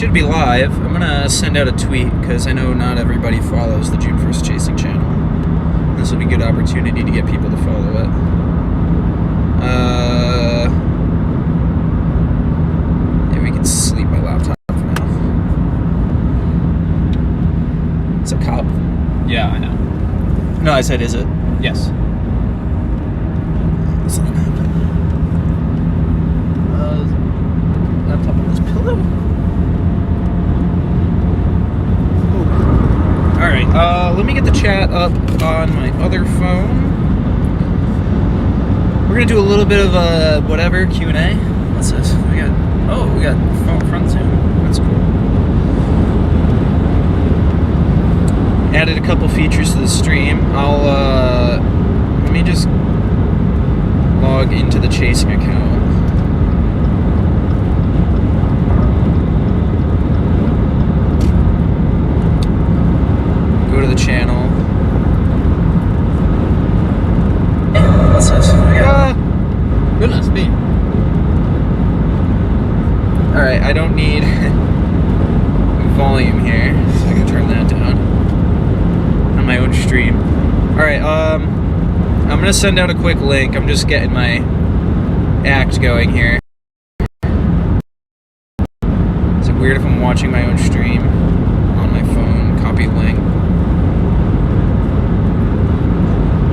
should be live. I'm gonna send out a tweet because I know not everybody follows the June 1st Chasing channel. This will be a good opportunity to get people to follow it. Yeah, we can sleep my laptop for now. It's a cop. Yeah, I know. No, I said, is it? Yes. What's that happen? Laptop on this pillow? Alright, let me get the chat up on my other phone. We're gonna do a little bit of a whatever Q&A. What's this? We got phone front zoom. That's cool. Added a couple features to the stream. Let me just log into the Chasing account. Go to the channel. What's this? Goodness me. Alright, I don't need volume here, so I can turn that down on my own stream. Alright, I'm gonna send out a quick link. I'm just getting my act going here. Is it weird if I'm watching my own stream on my phone? Copy link.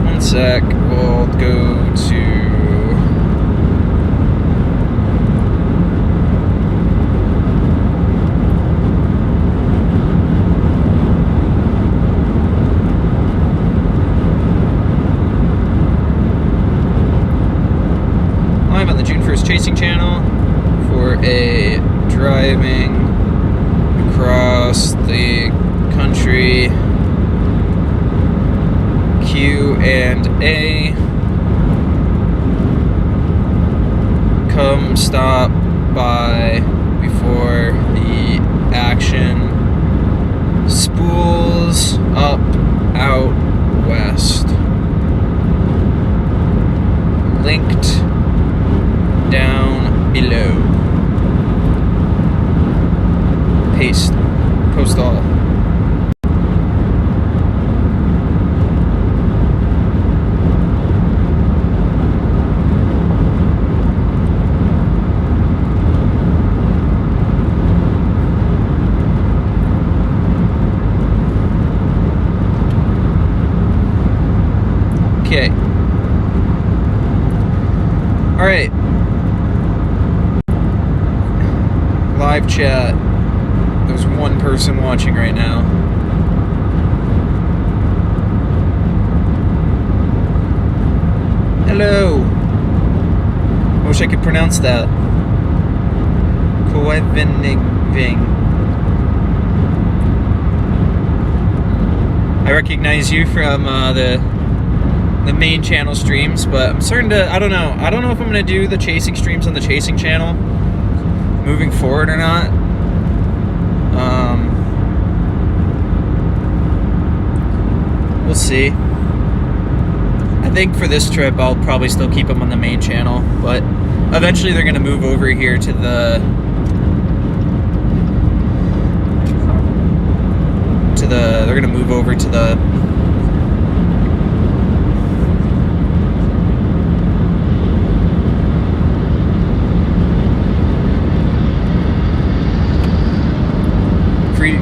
One sec, we'll go to... live on the June 1st Chasing channel for a driving across the country Q&A. Come stop by before the action spools up out west. Linked down below. Paste. Post all. Okay. All right. Live chat. There's one person watching right now. Hello. I wish I could pronounce that. Koevenigving. I recognize you from the main channel streams, but I'm starting to, I don't know if I'm going to do the Chasing streams on the Chasing channel moving forward or not. We'll see. I think for this trip I'll probably still keep them on the main channel, but eventually they're going to move over here to the they're going to move over to the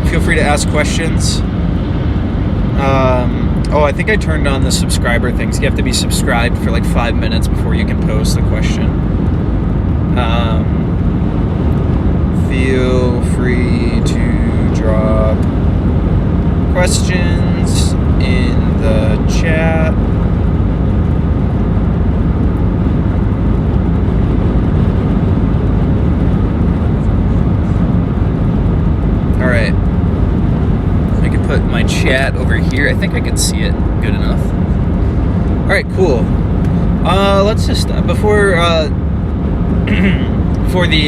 feel free to ask questions. Oh, I think I turned on the subscriber things. You have to be subscribed for like 5 minutes before you can post the question. Feel free to drop questions in the chat. All right. I can put my chat over here. I think I can see it good enough. All right, cool. Let's just before the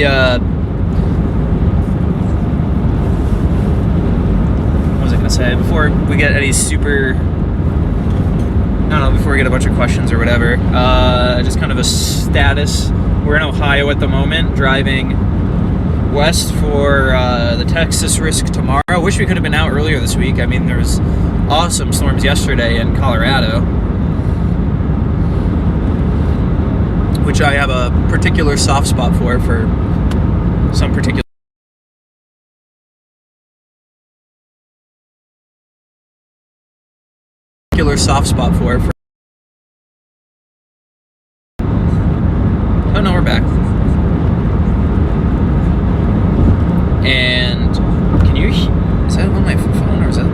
what was I gonna say? Before we get any super, I don't know, before we get a bunch of questions or whatever, just kind of a status. We're in Ohio at the moment, driving west for the Texas risk tomorrow. Wish we could have been out earlier this week. I mean, there was awesome storms yesterday in Colorado, which I have a particular soft spot for some particular soft spot for. Oh no, we're back. And can you? Is that on my phone or is that? I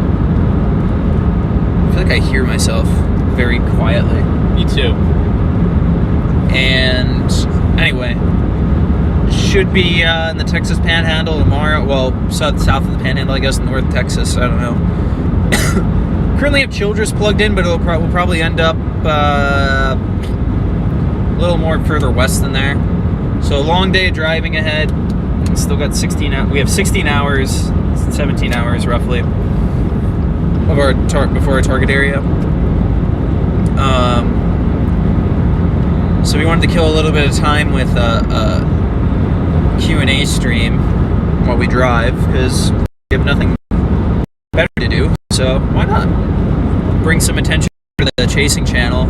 feel like I hear myself very quietly. Me too. And anyway, should be in the Texas Panhandle tomorrow. Well, south of the Panhandle, I guess, North Texas. I don't know. Currently have Childress plugged in, but we'll probably end up a little more further west than there. So long day of driving ahead. Still got 16 hours. We have 16 hours, 17 hours roughly of our before our target area. So we wanted to kill a little bit of time with a Q&A stream while we drive, because we have nothing better to do. So why not bring some attention to the chasing channel?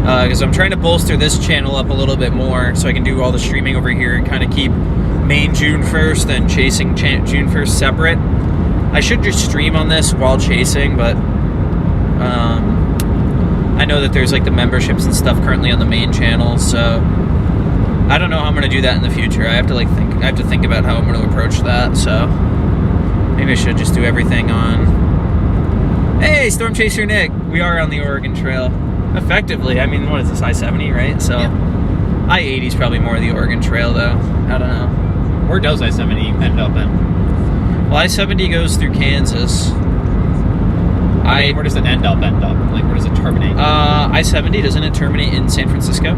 Because I'm trying to bolster this channel up a little bit more so I can do all the streaming over here and kind of keep main June 1st and chasing June 1st separate. I should just stream on this while chasing, but I know that there's like the memberships and stuff currently on the main channel, so I don't know how I'm gonna do that in the future. I have to think about how I'm gonna approach that. So maybe I should just do everything on. Hey, Storm Chaser Nick, we are on the Oregon Trail. Effectively, I mean, what is this, I-70, right? So yeah. I-80 is probably more of the Oregon Trail, though. I don't know. Where does I-70 end up in? Well, I-70 goes through Kansas. Where does it end up? Like, where does it terminate? I-70, doesn't it terminate in San Francisco?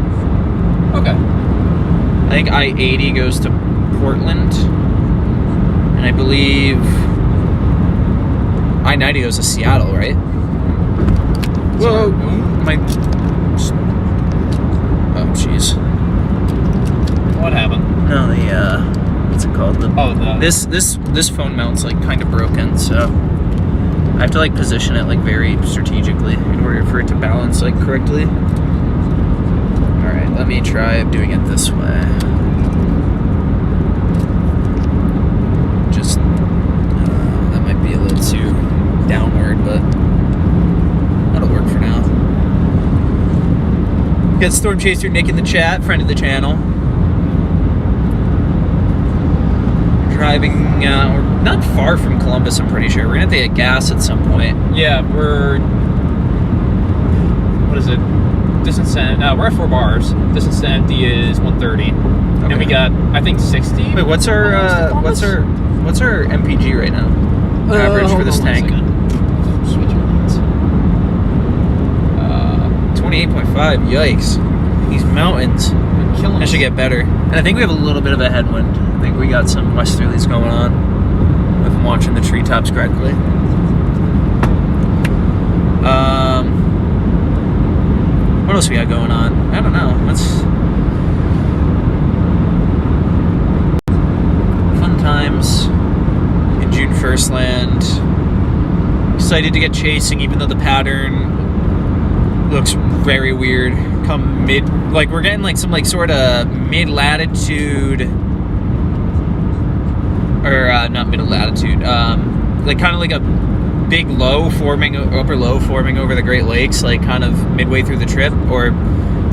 Okay. I think I-80 goes to Portland. And I believe I-90 goes to Seattle, right? Whoa! Oh, jeez. What happened? No, what's it called? This phone mount's like kind of broken, so I have to like position it like very strategically in order for it to balance like correctly. All right, let me try doing it this way. Just that might be a little too downward, but that'll work for now. Got Storm Chaser Nick in the chat, friend of the channel. Driving, we're not far from Columbus, I'm pretty sure. We're gonna have to get gas at some point. Yeah, what is it? Distance to, we're at 4 bars. Distance to empty is 130. Okay. And we got, I think, 60. Wait, what's our MPG right now? Average for this tank. Switch lanes. 28.5. Yikes! These mountains. Killing I should get better. And I think we have a little bit of a headwind. I think we got some westerlies going on, if I'm watching the treetops correctly. What else we got going on? I don't know. Fun times in June 1st land. Excited to get chasing, even though the pattern looks very weird. Come mid, like we're getting like some like sort of mid-latitude, or not mid-latitude, like kind of like a big low forming, upper low forming over the Great Lakes, like kind of midway through the trip, or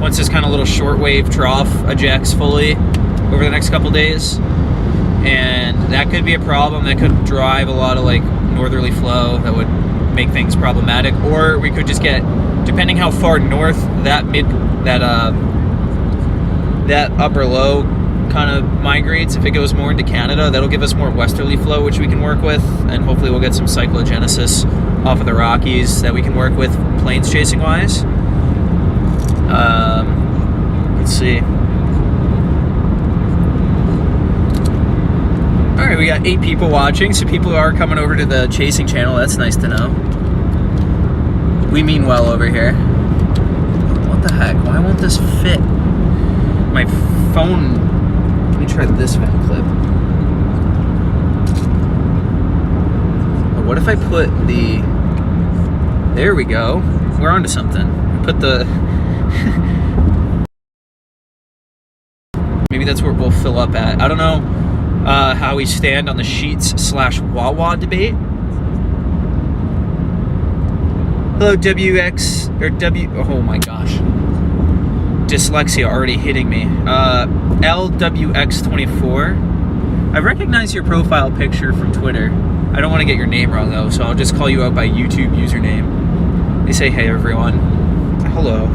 once this kind of little shortwave trough ejects fully over the next couple days. And that could be a problem. That could drive a lot of like northerly flow that would make things problematic. Or we could just get, depending how far north that upper low kind of migrates, if it goes more into Canada, that'll give us more westerly flow, which we can work with, and hopefully we'll get some cyclogenesis off of the Rockies that we can work with planes chasing wise. Let's see. Alright, we got 8 people watching, so people are coming over to the chasing channel. That's nice to know. We mean well over here. What the heck? Why won't this fit? My phone. Let me try this vent clip. what if I put the... There we go. We're onto something. Put the... Maybe that's where we'll fill up at. I don't know how we stand on the Sheets/Wawa debate. Hello, WX, or W... Oh my gosh. Dyslexia already hitting me. LWX24. I recognize your profile picture from Twitter. I don't want to get your name wrong though, so I'll just call you out by YouTube username. They say, hey everyone. Hello.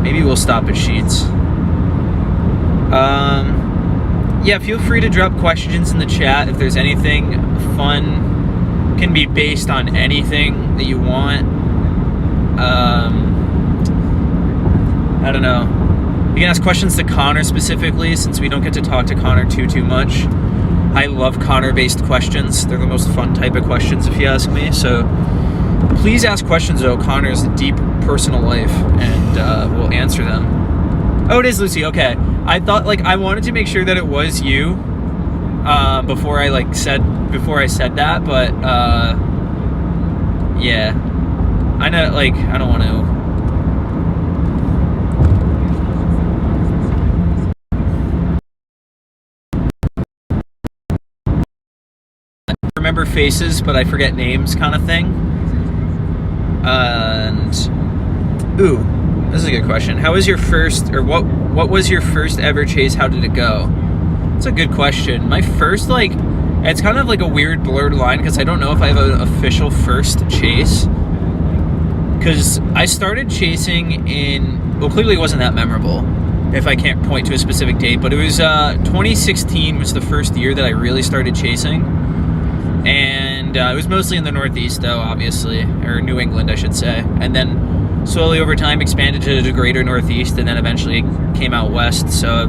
Maybe we'll stop at Sheets. Yeah, feel free to drop questions in the chat if there's anything fun. Can be based on anything that you want. I don't know. You can ask questions to Connor specifically, since we don't get to talk to Connor too much. I love Connor-based questions. They're the most fun type of questions, if you ask me. So please ask questions, though. Connor's deep personal life, and we'll answer them. Oh, it is Lucy. Okay. I thought, like, I wanted to make sure that it was you before I said that, but yeah. I know, like, I don't want to. Remember faces, but I forget names, kind of thing. And ooh, this is a good question. How was your first, or what was your first ever chase? How did it go? It's a good question. My first, like, it's kind of like a weird blurred line because I don't know if I have an official first chase. Because I started chasing in, well, clearly it wasn't that memorable if I can't point to a specific date, but it was 2016 was the first year that I really started chasing. And it was mostly in the Northeast, though, obviously, or New England, I should say. And then slowly over time expanded to the greater Northeast, and then eventually came out west. So,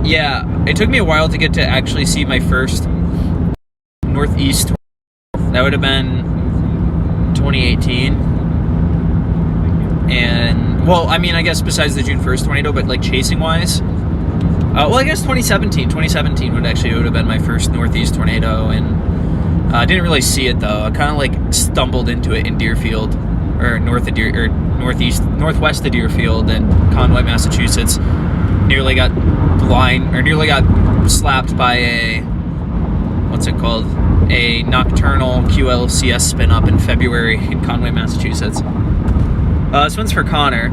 yeah, it took me a while to get to actually see my first Northeast. That would have been 2018. And, well, I mean, I guess besides the June 1st tornado, but like chasing-wise. Well, I guess 2017 would have been my first Northeast tornado, and I didn't really see it though. I kind of like stumbled into it in Deerfield, or northwest of Deerfield in Conway, Massachusetts. Nearly got slapped by a, what's it called? A nocturnal QLCS spin up in February in Conway, Massachusetts. This one's for Connor.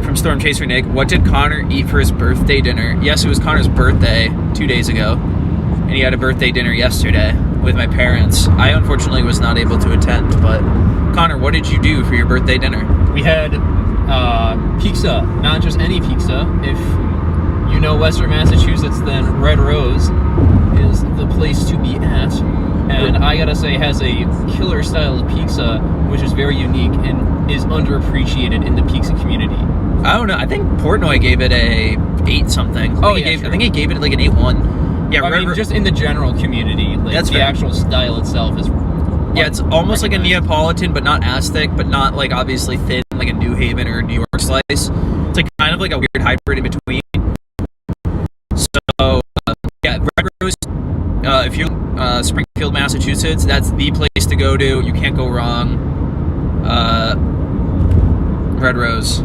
From Storm Chaser Nick, what did Connor eat for his birthday dinner? Yes, it was Connor's birthday 2 days ago, and he had a birthday dinner yesterday with my parents. I unfortunately was not able to attend, but Connor, what did you do for your birthday dinner? We had pizza, not just any pizza. If you know Western Massachusetts, then Red Rose is the place to be at. And I gotta say, has a killer style of pizza, which is very unique and is underappreciated in the pizza community. I don't know. I think Portnoy gave it a 8 something. Oh, yeah, I think he gave it like an 8.1. Yeah, I mean, just in the general community, like that's the fair. Actual style itself is. Yeah, it's almost like a Neapolitan, but not as thick, but not like obviously thin, like a New Haven or a New York slice. It's like kind of like a weird hybrid in between. So yeah, Red Rose. If you're Springfield, Massachusetts, that's the place to go to. You can't go wrong. Red Rose.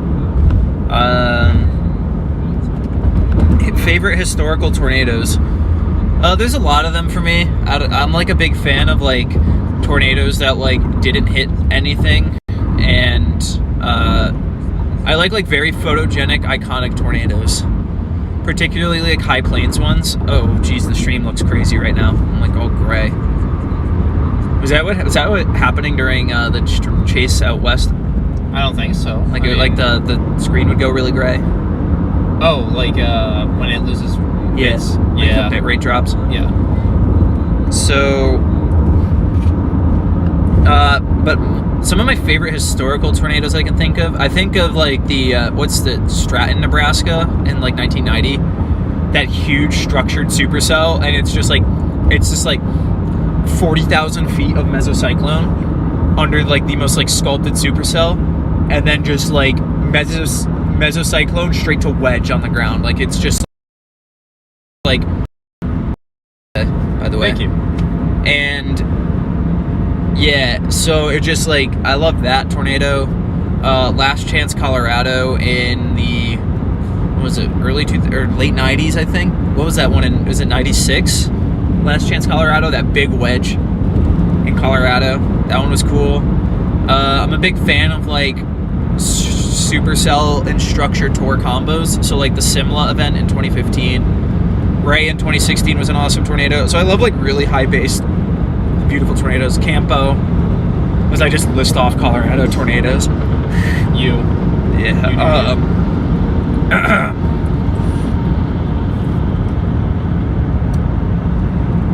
Favorite historical tornadoes. There's a lot of them for me. I'm like a big fan of like tornadoes that like didn't hit anything, and I like very photogenic, iconic tornadoes, particularly like high plains ones. Oh geez, the stream looks crazy right now. I'm like all gray. Was that what happening during the chase out west? I don't think so. Like the screen would go really gray. Oh, like when it loses. Yes. Yeah. Like the bit rate drops. Yeah. So, but some of my favorite historical tornadoes I can think of. I think of like the what's the Stratton, Nebraska in like 1990. That huge structured supercell, and it's just like 40,000 feet of mesocyclone under like the most like sculpted supercell, and then just like mesocyclone straight to wedge on the ground. Like, it's just like, by the way. Thank you. And yeah, so it just like, I love that tornado. Last Chance Colorado in the, what was it, late 90s, I think. What was that one in, was it 96? Last Chance Colorado, that big wedge in Colorado. That one was cool. I'm a big fan of like supercell and structured tour combos. So like the Simla event in 2015, Ray in 2016 was an awesome tornado. So I love like really high based, beautiful tornadoes. Campo, as I just list off Colorado tornadoes. Yeah.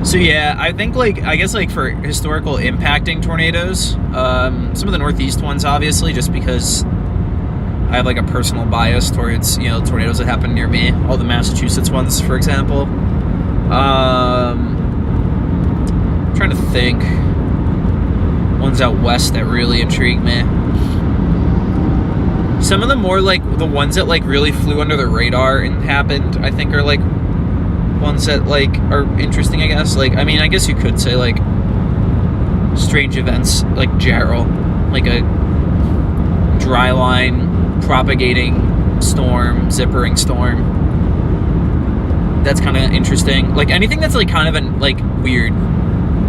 So yeah, I think like, I guess like for historical impacting tornadoes, some of the Northeast ones obviously, just because I have like a personal bias towards, you know, tornadoes that happen near me. All the Massachusetts ones, for example. I'm trying to think. Ones out west that really intrigue me. Some of the more like the ones that like really flew under the radar and happened, I think are like ones that like are interesting, I guess. Like, I mean, I guess you could say like strange events like Jarrell, like a dry line propagating storm, zippering storm. That's kind of interesting. Like anything that's like kind of like weird.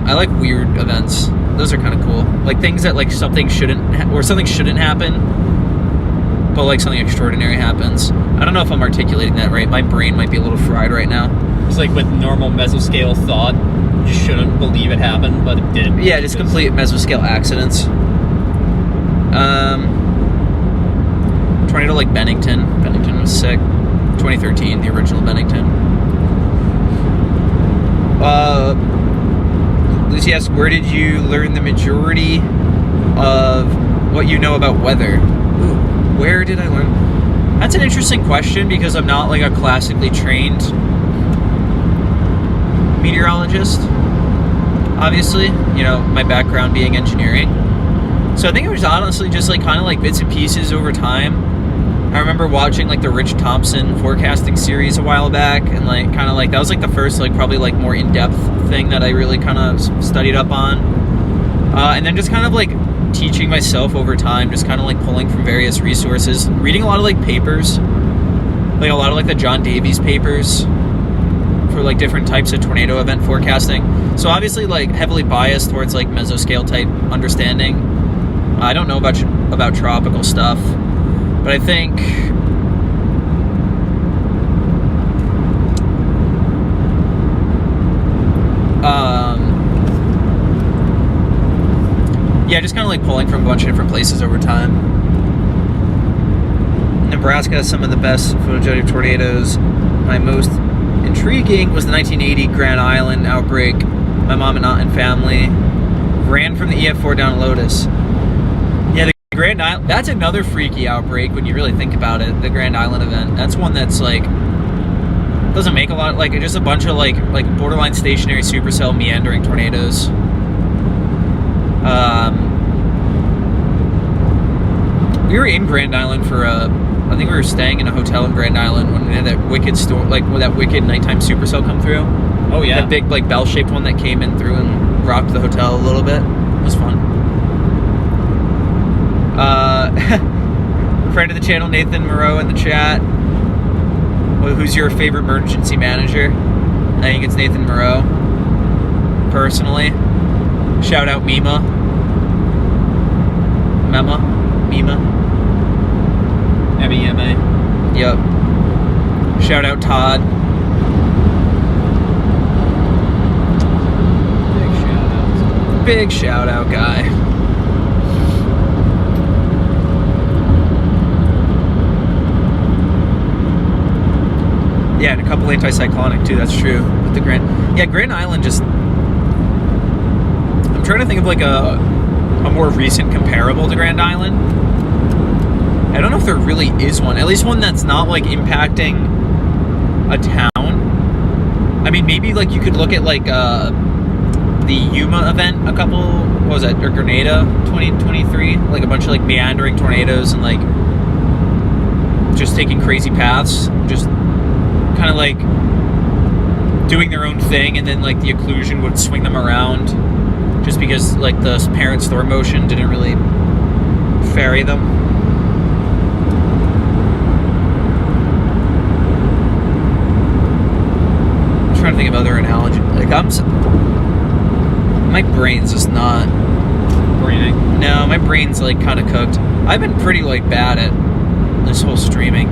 I like weird events. Those are kind of cool. Like things that like something shouldn't happen, but like something extraordinary happens. I don't know if I'm articulating that right. My brain might be a little fried right now. It's like with normal mesoscale thought, you shouldn't believe it happened, but it did. Yeah, just complete mesoscale accidents. Tornado like Bennington. Bennington was sick. 2013, the original Bennington. Lucy asks, where did you learn the majority of what you know about weather? Ooh, where did I learn? That's an interesting question because I'm not like a classically trained meteorologist. Obviously, you know, my background being engineering. So I think it was honestly just like kind of like bits and pieces over time. I remember watching like the Rich Thompson forecasting series a while back, and like kind of like that was like the first like probably like more in-depth thing that I really kind of studied up on. And then just kind of like teaching myself over time, just kind of like pulling from various resources, reading a lot of like papers, like a lot of like the John Davies papers for like different types of tornado event forecasting. So obviously like heavily biased towards like mesoscale type understanding. I don't know about tropical stuff, but I think yeah, just kind of like pulling from a bunch of different places over time. Nebraska has some of the best photogenic tornadoes. My most intriguing was the 1980 Grand Island outbreak. My mom and aunt and family ran from the EF4 down Lotus. Yeah, the Grand Island, that's another freaky outbreak when you really think about it. The Grand Island event. That's one that's like doesn't make a lot, like just a bunch of like borderline stationary supercell meandering tornadoes. We were in Grand Island for I think we were staying in a hotel in Grand Island when we had that wicked storm, like when that wicked nighttime supercell come through. Oh yeah, that big like bell-shaped one that came in through and rocked the hotel a little bit. It was fun. Friend of the channel, Nathan Moreau in the chat. Well, who's your favorite emergency manager? I think it's Nathan Moreau. Personally, shout out Mima. MEMA. Yep. Shout out Todd. Big shout out guy. Yeah, and a couple anticyclonic too, that's true. With the Grand Island just, I'm trying to think of like a more recent comparable to Grand Island. I don't know if there really is one, at least one that's not like impacting a town. I mean, maybe like you could look at like the Yuma event a couple, what was that, or Grenada 2023, like a bunch of like meandering tornadoes and like just taking crazy paths, just kind of like doing their own thing, and then like the occlusion would swing them around just because like the parents' throw motion didn't really ferry them. I'm trying to think of other analogies. Like my brain's just not Braining. No, my brain's like kind of cooked. I've been pretty like bad at this whole streaming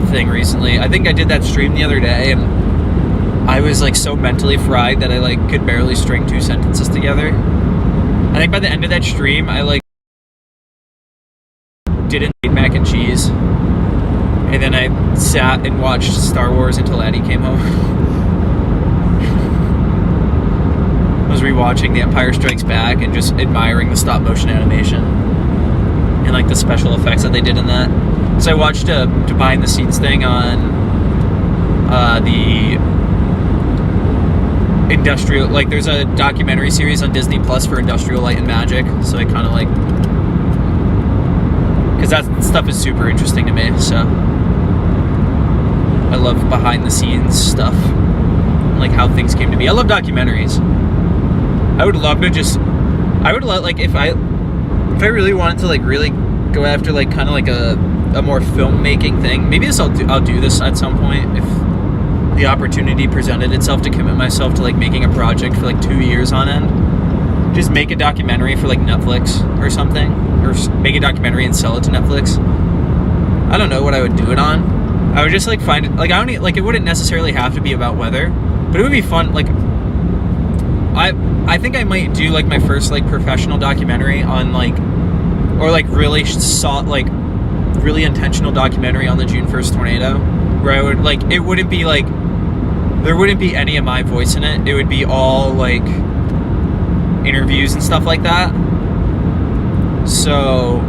thing recently. I think I did that stream the other day, and I was like so mentally fried that I like could barely string 2 sentences together. I think by the end of that stream, I like didn't eat mac and cheese, and then I sat and watched Star Wars until Eddie came home. I was rewatching The Empire Strikes Back and just admiring the stop motion animation and like the special effects that they did in that. So I watched a behind the scenes thing on the industrial, like there's a documentary series on Disney Plus for Industrial Light and Magic. So I kind of like, because that stuff is super interesting to me. So I love behind the scenes stuff, like how things came to be. I love documentaries. I would love to just, I would let, like, if I really wanted to like really go after like kind of like a more filmmaking thing, maybe I'll do this at some point if the opportunity presented itself, to commit myself to like making a project for like 2 years on end. Just make a documentary for like Netflix or something, or make a documentary and sell it to Netflix. I don't know what I would do it on. I would just like find it, like I don't like, it wouldn't necessarily have to be about weather, but it would be fun. Like I think I might do like my first like professional documentary on like, or like really really intentional documentary on the June 1st tornado, where I would like, it wouldn't be like, there wouldn't be any of my voice in it. It would be all like interviews and stuff like that. So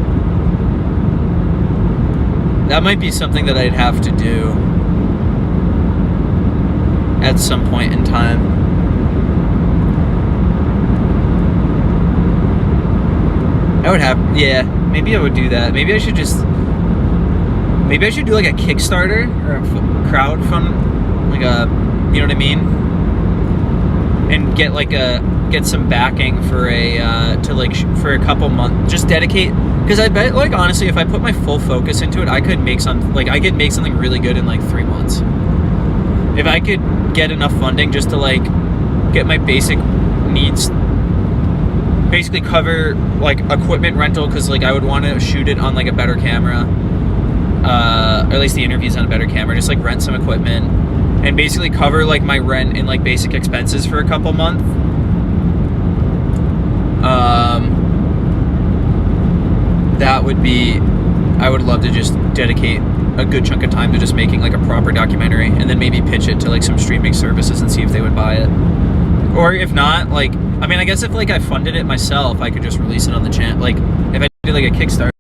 that might be something that I'd have to do at some point in time. I would have, yeah, maybe I would do that. Maybe I should do like a Kickstarter or a crowdfund, like a, you know what I mean? And get some backing for for a couple months, just dedicate, because I bet, like, honestly, if I put my full focus into it, I could make something really good in like 3 months. If I could get enough funding just to like get my basic needs, basically cover like equipment rental, because like I would want to shoot it on like a better camera, or at least the interviews on a better camera, just like rent some equipment and basically cover like my rent and like basic expenses for a couple months. That would be, I would love to just dedicate a good chunk of time to just making like a proper documentary, and then maybe pitch it to like some streaming services and see if they would buy it. Or if not, like, I mean, I guess if like I funded it myself, I could just release it on the channel. Like if I did like a Kickstarter,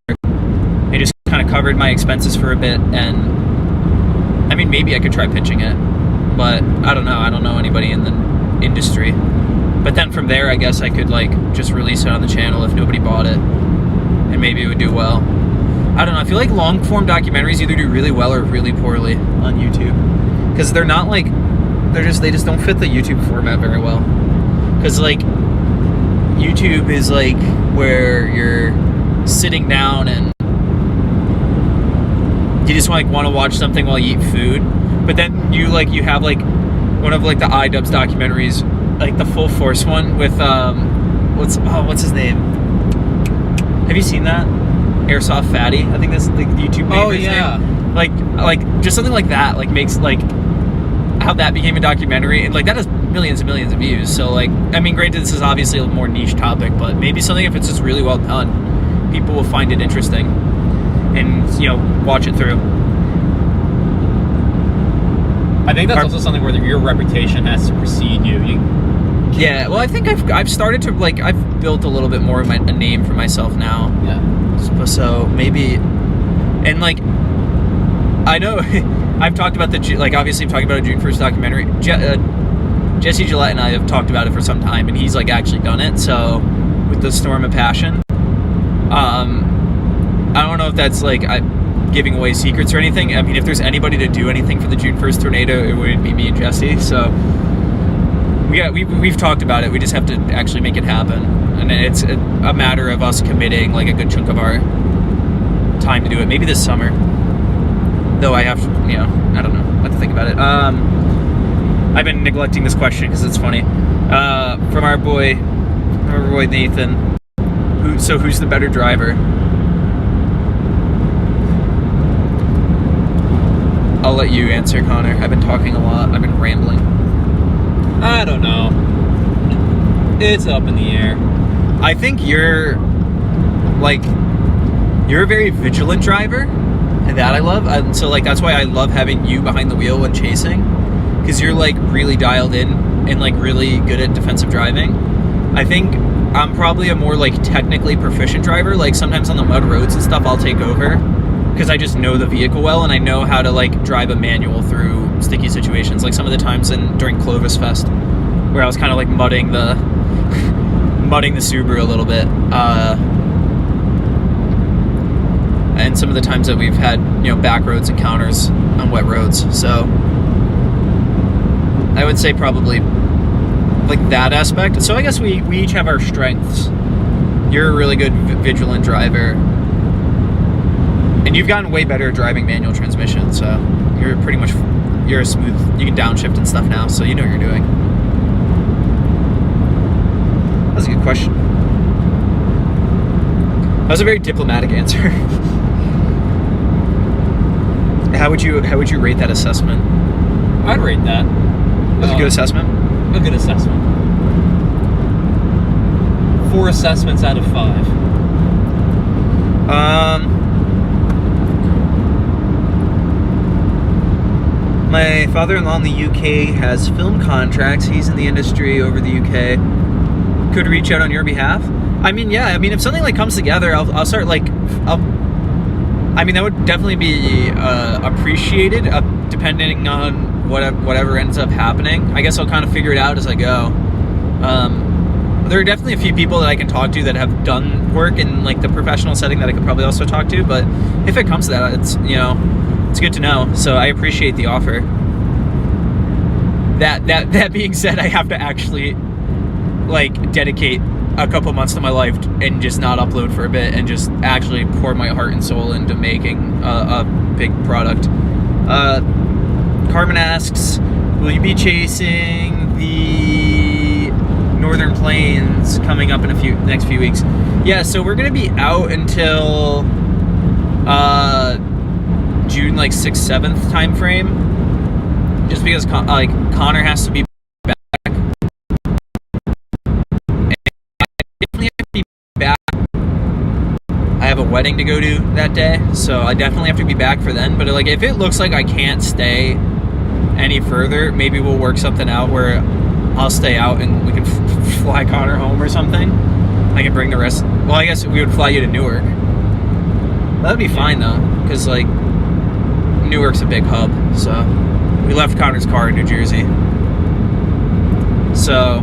it just kind of covered my expenses for a bit, and I mean, maybe I could try pitching it, but I don't know anybody in the industry. But then from there, I guess I could like just release it on the channel if nobody bought it, and maybe it would do well. I don't know. I feel like long form documentaries either do really well or really poorly on YouTube, because they're not like, they just don't fit the YouTube format very well. Because like YouTube is like where you're sitting down and you just want to watch something while you eat food, but then you have like one of like the iDubbbz documentaries, like the Full Force one with what's his name? Have you seen that? Airsoft Fatty, I think that's the YouTube name. Oh yeah. Name. Like just something like that, like makes like how that became a documentary, and like that has millions and millions of views. So like, I mean, granted, this is obviously a more niche topic, but maybe something, if it's just really well done, people will find it interesting and, you know, watch it through. I think that's also something where your reputation has to precede you. Yeah, well, I think I've started to, like, I've built a little bit more of a name for myself now. Yeah. So maybe, and like, I know I've talked about obviously I've talked about a June 1st documentary. Jesse Gillette and I have talked about it for some time, and he's like actually done it. So with the Storm of Passion, I don't know if that's like, giving away secrets or anything. I mean, if there's anybody to do anything for the June 1st tornado, it would be me and Jesse. So we've talked about it. We just have to actually make it happen, and it's a matter of us committing like a good chunk of our time to do it. Maybe this summer, though. I have to, I don't know. I have to think about it. I've been neglecting this question because it's funny. From our boy Nathan. Who's the better driver? I'll let you answer, Connor. I've been talking a lot. I've been rambling. I don't know. It's up in the air. I think you're a very vigilant driver, and that I love. And so that's why I love having you behind the wheel when chasing, because you're really dialed in and really good at defensive driving. I think I'm probably a more technically proficient driver. Sometimes on the mud roads and stuff, I'll take over because I just know the vehicle well, and I know how to drive a manual through sticky situations. Some of the times during Clovis Fest, where I was kind of mudding the Subaru a little bit, and some of the times that we've had back roads encounters on wet roads. So I would say probably that aspect. So I guess we each have our strengths. You're a really good vigilant driver, and you've gotten way better at driving manual transmission, so you're a smooth, you can downshift and stuff now, so you know what you're doing. That was a good question. That was a very diplomatic answer. How would you rate that assessment? I'd rate that. That was a good assessment? A good assessment. 4 assessments out of 5. My father-in-law in the UK has film contracts. He's in the industry over the UK. Could reach out on your behalf. I mean, yeah. I mean, if something comes together, I'll start that would definitely be appreciated, depending on whatever ends up happening. I guess I'll kind of figure it out as I go. There are definitely a few people that I can talk to that have done work in the professional setting that I could probably also talk to. But if it comes to that, it's it's good to know. So I appreciate the offer. That being said, I have to actually dedicate a couple months to my life and just not upload for a bit and just actually pour my heart and soul into making a big product. Carmen asks, will you be chasing the Northern Plains coming up in next few weeks? Yeah, so we're gonna be out until June 6th, 7th time frame, just because Connor has to be back. I have a wedding to go to that day, so I definitely have to be back for then. But if it looks like I can't stay any further, maybe we'll work something out where I'll stay out and we can fly Connor home or something. I can bring the rest. Well, I guess we would fly you to Newark. That'd be fine though, because Newark's a big hub. So we left Connor's car in New Jersey. So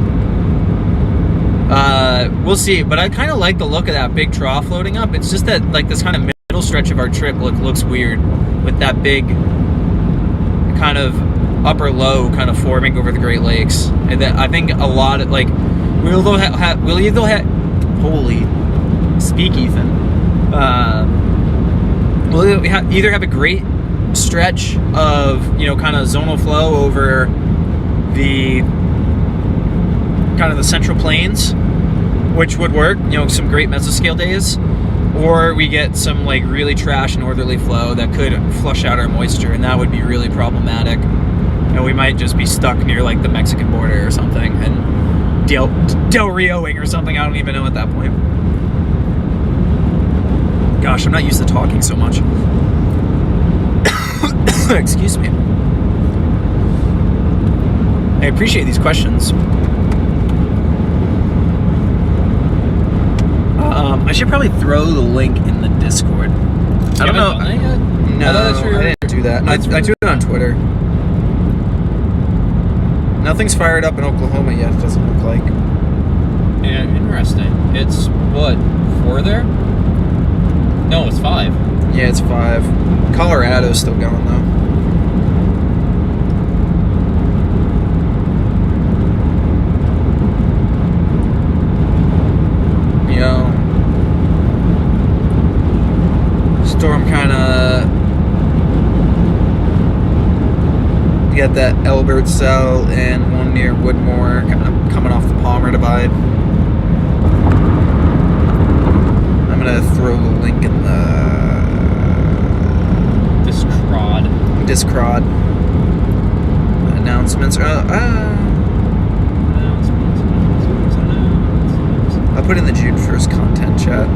we'll see. But I kind of like the look of that big trough floating up. It's just that this kind of middle stretch of our trip looks weird with that big kind of upper low kind of forming over the Great Lakes, and that I think a lot of we'll either have holy speak Ethan we'll either have a great stretch of kind of zonal flow over the kind of the Central Plains, which would work, some great mesoscale days, or we get some really trash northerly flow that could flush out our moisture, and that would be really problematic. We might just be stuck near the Mexican border or something, and Del Rioing or something. I don't even know at that point. Gosh, I'm not used to talking so much. Excuse me. I appreciate these questions. I should probably throw the link in the Discord. I don't know. No, I didn't do that. I do it on Twitter. Nothing's fired up in Oklahoma yet, it doesn't look like. Yeah, interesting. It's, what, 4 there? No, it's 5. Yeah, it's 5. Colorado's still going though. Storm kind of got that Elbert cell and one near Woodmore kind of coming off the Palmer Divide. I'm gonna throw the link in the Discrod announcements. I'll put in the June 1st content chat.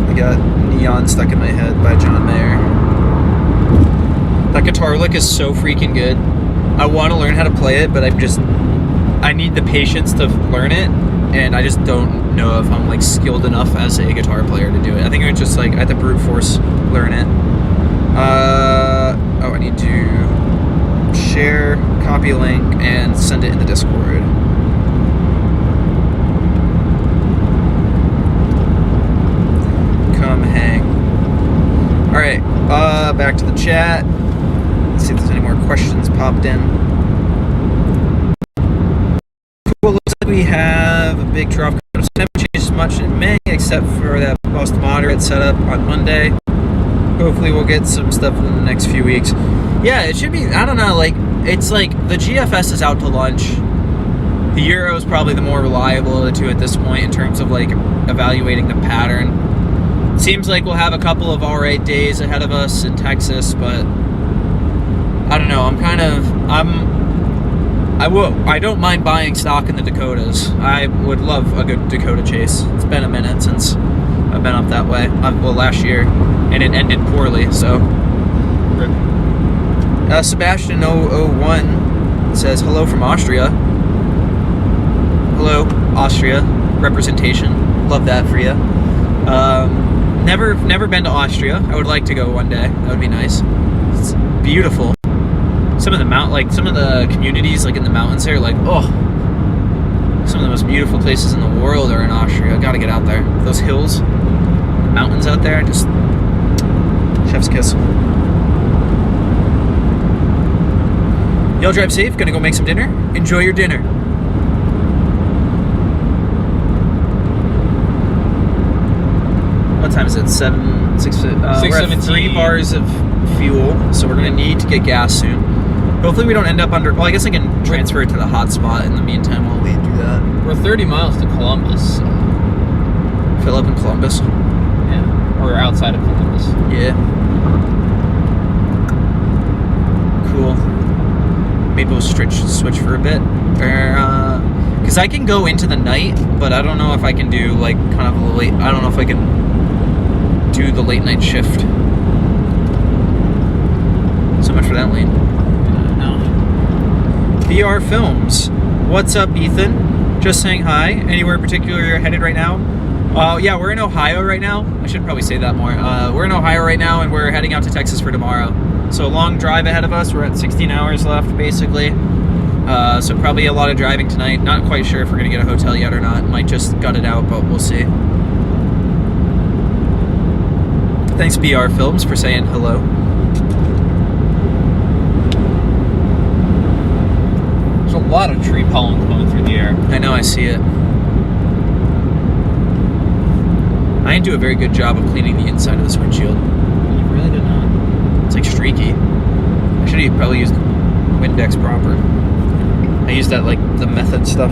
I got Neon Stuck in My Head by John Mayer. That guitar lick is so freaking good. I want to learn how to play it, but I need the patience to learn it, and I just don't know if I'm like skilled enough as a guitar player to do it. I think I just like I have to brute force learn it. I need to share, copy link, and send it in the Discord. Come hang. Alright, back to the chat. Let's see if there's any more questions popped in. Cool, looks like we have a big drop. Haven't changed much in May, except for that most moderate setup on Monday. Hopefully we'll get some stuff in the next few weeks. Yeah, it should be, I don't know, like, it's like the GFS is out to lunch. The Euro is probably the more reliable of the two at this point in terms of like evaluating the pattern. Seems like we'll have a couple of alright days ahead of us in Texas, but I don't know, I don't mind buying stock in the Dakotas. I would love a good Dakota chase. It's been a minute since I've been up that way. Well, last year, and it ended poorly, so. Sebastian 001 says, hello from Austria. Hello, Austria. Representation. Love that for you. Never been to Austria. I would like to go one day. That would be nice. It's beautiful. Some of the communities like in the mountains there, like, oh, some of the most beautiful places in the world are in Austria. I gotta get out there. Those hills, the mountains out there, just chef's kiss. Y'all drive safe. Gonna go make some dinner. Enjoy your dinner. What time is it? 6. We're at 3 bars of fuel, so we're gonna need to get gas soon. Hopefully we don't end up under. Well, I guess I can transfer it to the hotspot in the meantime while we do that. We're 30 miles to Columbus. So. Fill up in Columbus. Yeah, or outside of Columbus. Yeah. Cool. Maybe we'll switch for a bit, because I can go into the night, but I don't know if I can do like kind of a late. I don't know if I can do the late night shift. So much for that lane. No. BR Films. What's up, Ethan? Just saying hi. Anywhere in particular you're headed right now? Yeah, we're in Ohio right now. I should probably say that more. We're in Ohio right now, and we're heading out to Texas for tomorrow. So a long drive ahead of us. We're at 16 hours left, basically. So probably a lot of driving tonight. Not quite sure if we're going to get a hotel yet or not. Might just gut it out, but we'll see. Thanks, BR Films, for saying hello. There's a lot of tree pollen going through the air. I know, I see it. I didn't do a very good job of cleaning the inside of this windshield. You really did not. It's like streaky. I should have probably used Windex proper. I used that like the method stuff.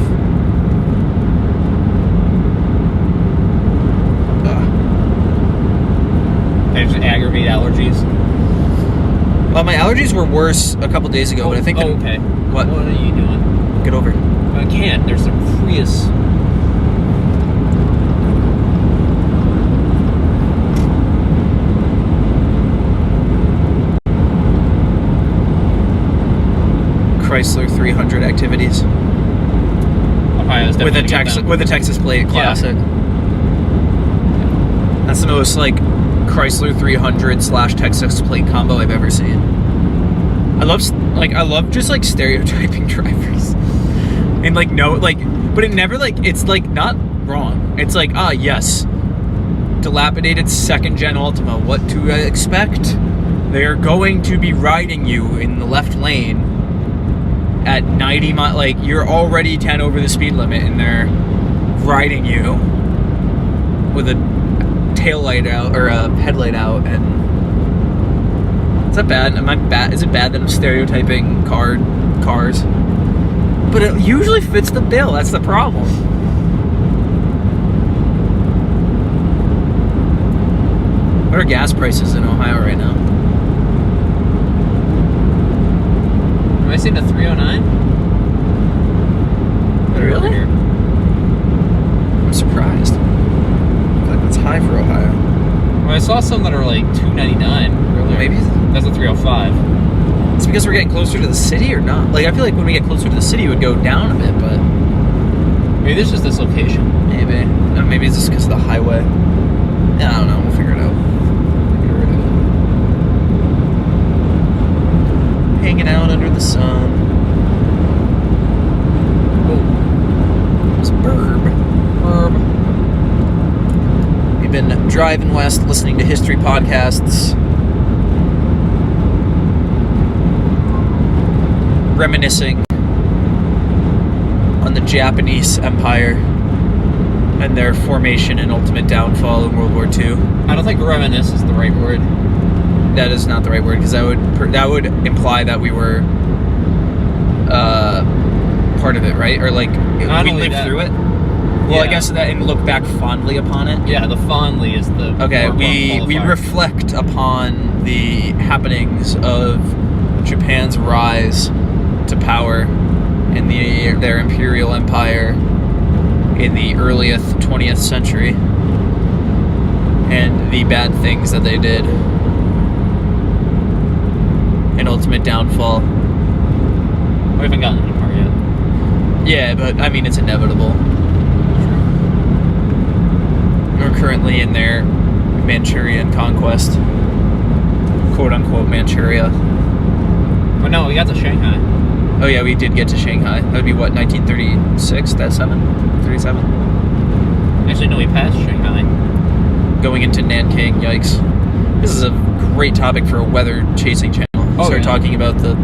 They just aggravate allergies. Well, my allergies were worse a couple days ago, but I think. Okay. What? What are you doing? Get over it. I can't. There's some Prius. Chrysler 300 activities Ohio's with a definitely Texas plate. Classic. Yeah. That's the most like Chrysler 300 / Texas plate combo I've ever seen. I love just like stereotyping drivers. And like no, like, but it never like, it's like not wrong. It's like, yes, dilapidated second gen Altima, what to expect? They're going to be riding you in the left lane at 90 miles, like you're already 10 over the speed limit and they're riding you with a tail light out or a headlight out. And is that bad? Is it bad that I'm stereotyping cars? But it usually fits the bill. That's the problem. What are gas prices in Ohio right now? Have I seen a 309? Really? I'm surprised. I feel like that's high for Ohio. Well, I saw some that are like 299 earlier. Maybe that's a 305. it's because we're getting closer to the city or not. Like, I feel like when we get closer to the city, it would go down a bit, but maybe there's just this location. maybe. Maybe it's just because of the highway. Yeah, I don't know. We'll figure it out. Hanging out under the sun. Oh, it's Burb. We've been driving west, listening to history podcasts, reminiscing on the Japanese Empire and their formation and ultimate downfall in World War II. I don't think reminisce is the right word. That is not the right word, because that would imply that we were part of it, right? Or like we lived through it. Well, yeah. I guess that, and look back fondly upon it. Yeah, the fondly is the okay. We reflect upon the happenings of Japan's rise to power in their imperial empire in the earliest 20th century, and the bad things that they did. An ultimate downfall. We haven't gotten to the part yet. Yeah, but I mean, it's inevitable. We're currently in their Manchurian conquest. Quote unquote Manchuria. Oh no, we got to Shanghai. Oh yeah, we did get to Shanghai. That would be what, 1936? That's 37? Actually, no, we passed Shanghai. Going into Nanking, yikes. This is a great topic for a weather chasing channel. Start talking about the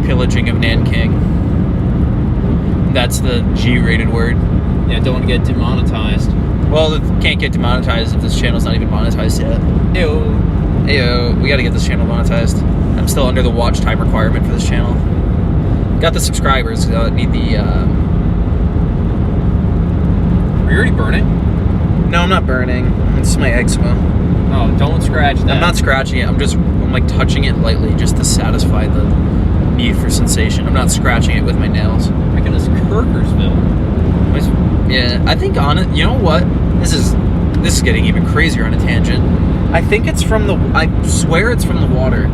pillaging of Nanking. That's the G-rated word. Yeah, don't want to get demonetized. Well, it can't get demonetized if this channel's not even monetized yet. Ew, we gotta get this channel monetized. I'm still under the watch time requirement for this channel. Got the subscribers, need the, Are you already burning? No, I'm not burning. It's my eczema. Oh, don't scratch that. I'm not scratching it. I'm like touching it lightly just to satisfy the need for sensation. I'm not scratching it with my nails. My goodness, Kirkersville. Yeah, I think on it. You know what? This is getting even crazier on a tangent. I think it's from the. I swear it's from the water.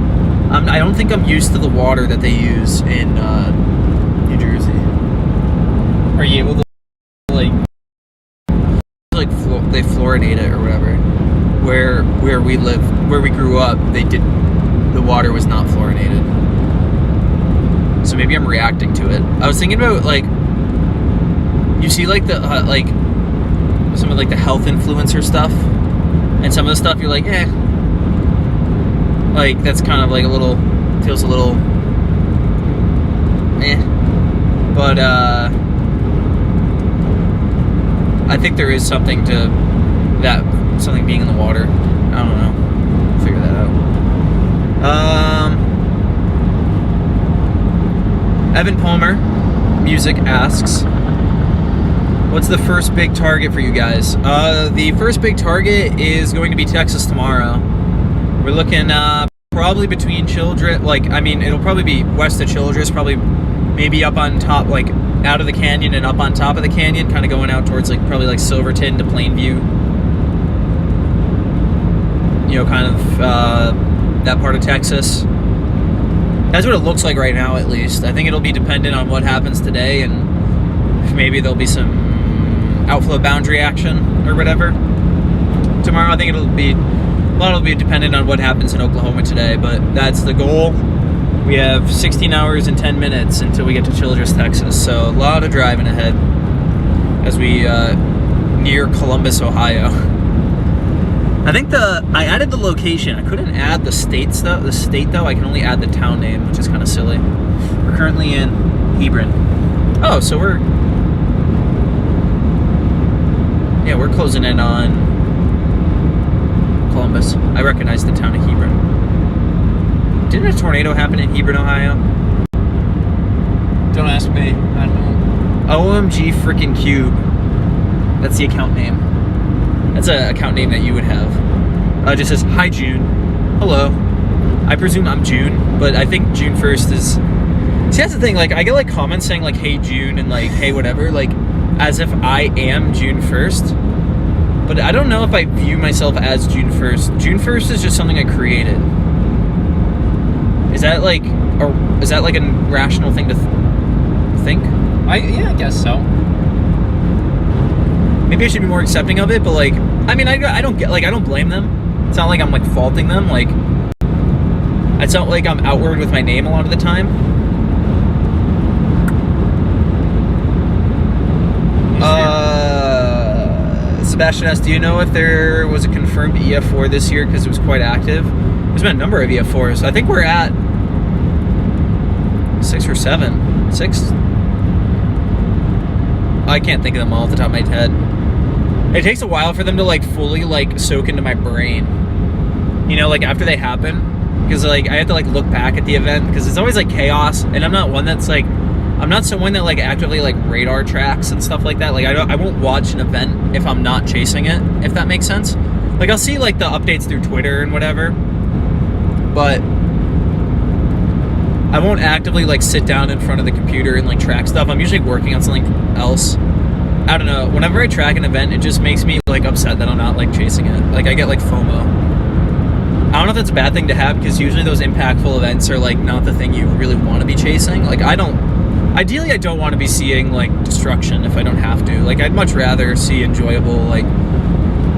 I don't think I'm used to the water that they use in New Jersey. Are you able to like they fluoridate it or whatever? Where we live, where we grew up, the water was not fluoridated. So maybe I'm reacting to it. I was thinking about, like, you see like the like some of like the health influencer stuff, and some of the stuff you're like, like that's kind of like feels a little but I think there is something to that, something being in the water. I don't know. We'll figure that out. Evan Palmer Music asks, what's the first big target for you guys? The first big target is going to be Texas tomorrow. We're looking probably between Childress, like, I mean, it'll probably be west of Childress, probably maybe up on top, like out of the canyon and up on top of the canyon, kind of going out towards like probably like Silverton to Plainview. You know, kind of that part of Texas. That's what it looks like right now, at least. I think it'll be dependent on what happens today, and maybe there'll be some outflow boundary action or whatever. Tomorrow, I think a lot will be dependent on what happens in Oklahoma today, but that's the goal. We have 16 hours and 10 minutes until we get to Childress, Texas. So a lot of driving ahead as we near Columbus, Ohio. I think I added the location. I couldn't add the state though. I can only add the town name, which is kind of silly. We're currently in Hebron. Oh, so we're closing in on Columbus. I recognize the town of Hebron. Didn't a tornado happen in Hebron, Ohio? Don't ask me. I don't know. OMG freaking Cube. That's the account name. That's an account name that you would have. It just says, hi June. Hello. I presume I'm June, but I think June 1st is... See, that's the thing, like, I get, like, comments saying, like, hey June, and, like, hey whatever, like, as if I am June 1st. But I don't know if I view myself as June 1st. June 1st is just something I created. Is that, like, a rational thing to think? Yeah, I guess so. Maybe I should be more accepting of it, but, like, I mean, I don't get, like, I don't blame them. It's not like I'm, like, faulting them. Like, it's not like I'm outward with my name a lot of the time. Sebastian asked, do you know if there was a confirmed EF4 this year because it was quite active? There's been a number of EF4s. I think we're at 6 or 7. 6? I can't think of them all off the top of my head. It takes a while for them to, like, fully, like, soak into my brain. You know, like, after they happen. Because, like, I have to, like, look back at the event. Because it's always, like, chaos. And I'm not one that's, like... I'm not someone that, like, actively, like, radar tracks and stuff like that. Like, I won't watch an event if I'm not chasing it, if that makes sense. Like, I'll see, like, the updates through Twitter and whatever. But I won't actively, like, sit down in front of the computer and, like, track stuff. I'm usually working on something else. I don't know. Whenever I track an event, it just makes me, like, upset that I'm not, like, chasing it. Like, I get, like, FOMO. I don't know if that's a bad thing to have, because usually those impactful events are, like, not the thing you really want to be chasing. Like, ideally, I don't want to be seeing, like, destruction if I don't have to. Like, I'd much rather see enjoyable, like,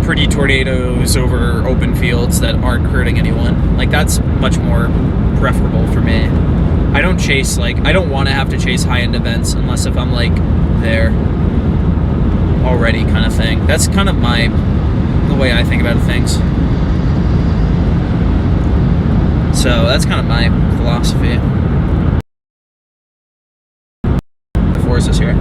pretty tornadoes over open fields that aren't hurting anyone. Like, that's much more preferable for me. I don't chase, like, I don't want to have to chase high-end events unless if I'm, like, there already kind of thing. That's kind of the way I think about things. So, that's kind of my philosophy. Is here. I'm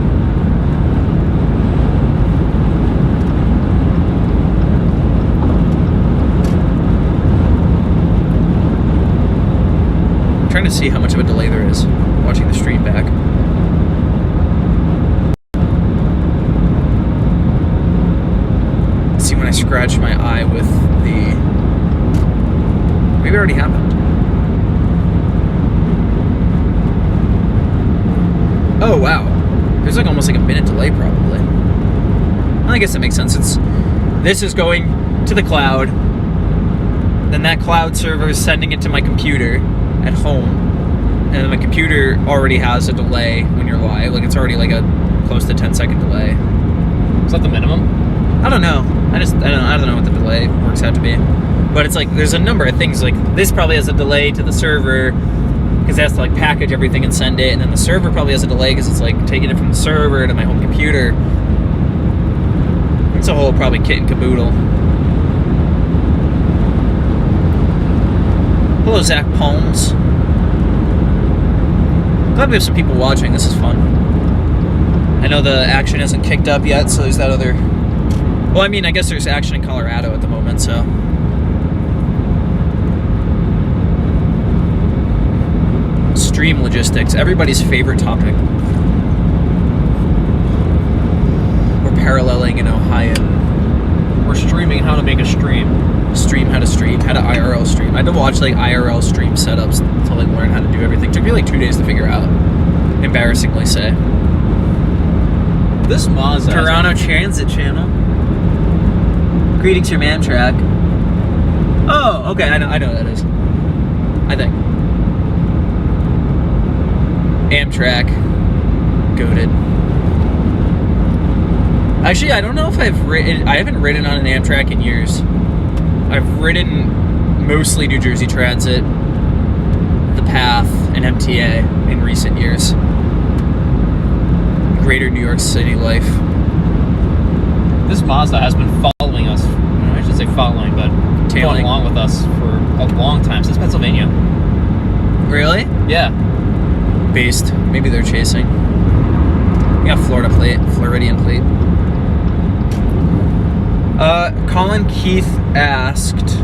trying to see how much of a delay there is watching the stream back. Let's see when I scratch my eye with the... Maybe it already happened. Oh, wow. There's like almost like a minute delay probably. I guess that makes sense. This is going to the cloud. Then that cloud server is sending it to my computer at home. And then my computer already has a delay when you're live. Like, it's already like a close to 10-second delay. Is that the minimum? I don't know. I don't know what the delay works out to be. But it's like there's a number of things. Like, this probably has a delay to the server, because it has to, like, package everything and send it, and then the server probably has a delay because it's, like, taking it from the server to my home computer. It's a whole probably kit and caboodle. Hello, Zach Palms. Glad we have some people watching. This is fun. I know the action hasn't kicked up yet, so there's that other... Well, I mean, I guess there's action in Colorado at the moment, so... Stream logistics, everybody's favorite topic. We're paralleling in Ohio. We're streaming how to make a stream. Stream how to stream, how to IRL stream. I had to watch, like, IRL stream setups to, like, learn how to do everything. It took me like 2 days to figure out. Embarrassingly say. This Mazda Toronto Transit Channel. Greetings from Amtrak. Oh, okay, I know what that is. I think. Amtrak. Goated. Actually, I don't know if I haven't ridden on an Amtrak in years. I've ridden mostly New Jersey Transit. The path in MTA in recent years. Greater New York City life. This Mazda has been following us. I should say following, but going along with us for a long time, since Pennsylvania. Really? Yeah. Based. Maybe they're chasing. We got Florida plate, Floridian plate. Colin Keith asked.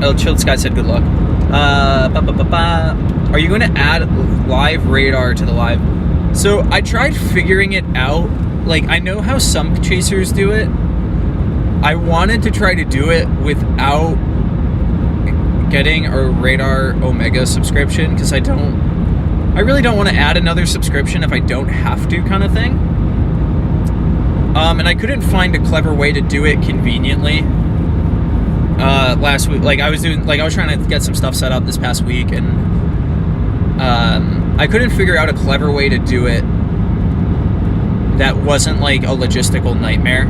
Oh, Chilled Sky said good luck. Are you going to add live radar to the live? So I tried figuring it out. Like, I know how some chasers do it. I wanted to try to do it without getting a Radar Omega subscription, because I really don't want to add another subscription if I don't have to, kind of thing. And I couldn't find a clever way to do it conveniently. Last week, I was trying to get some stuff set up this past week, and I couldn't figure out a clever way to do it that wasn't like a logistical nightmare.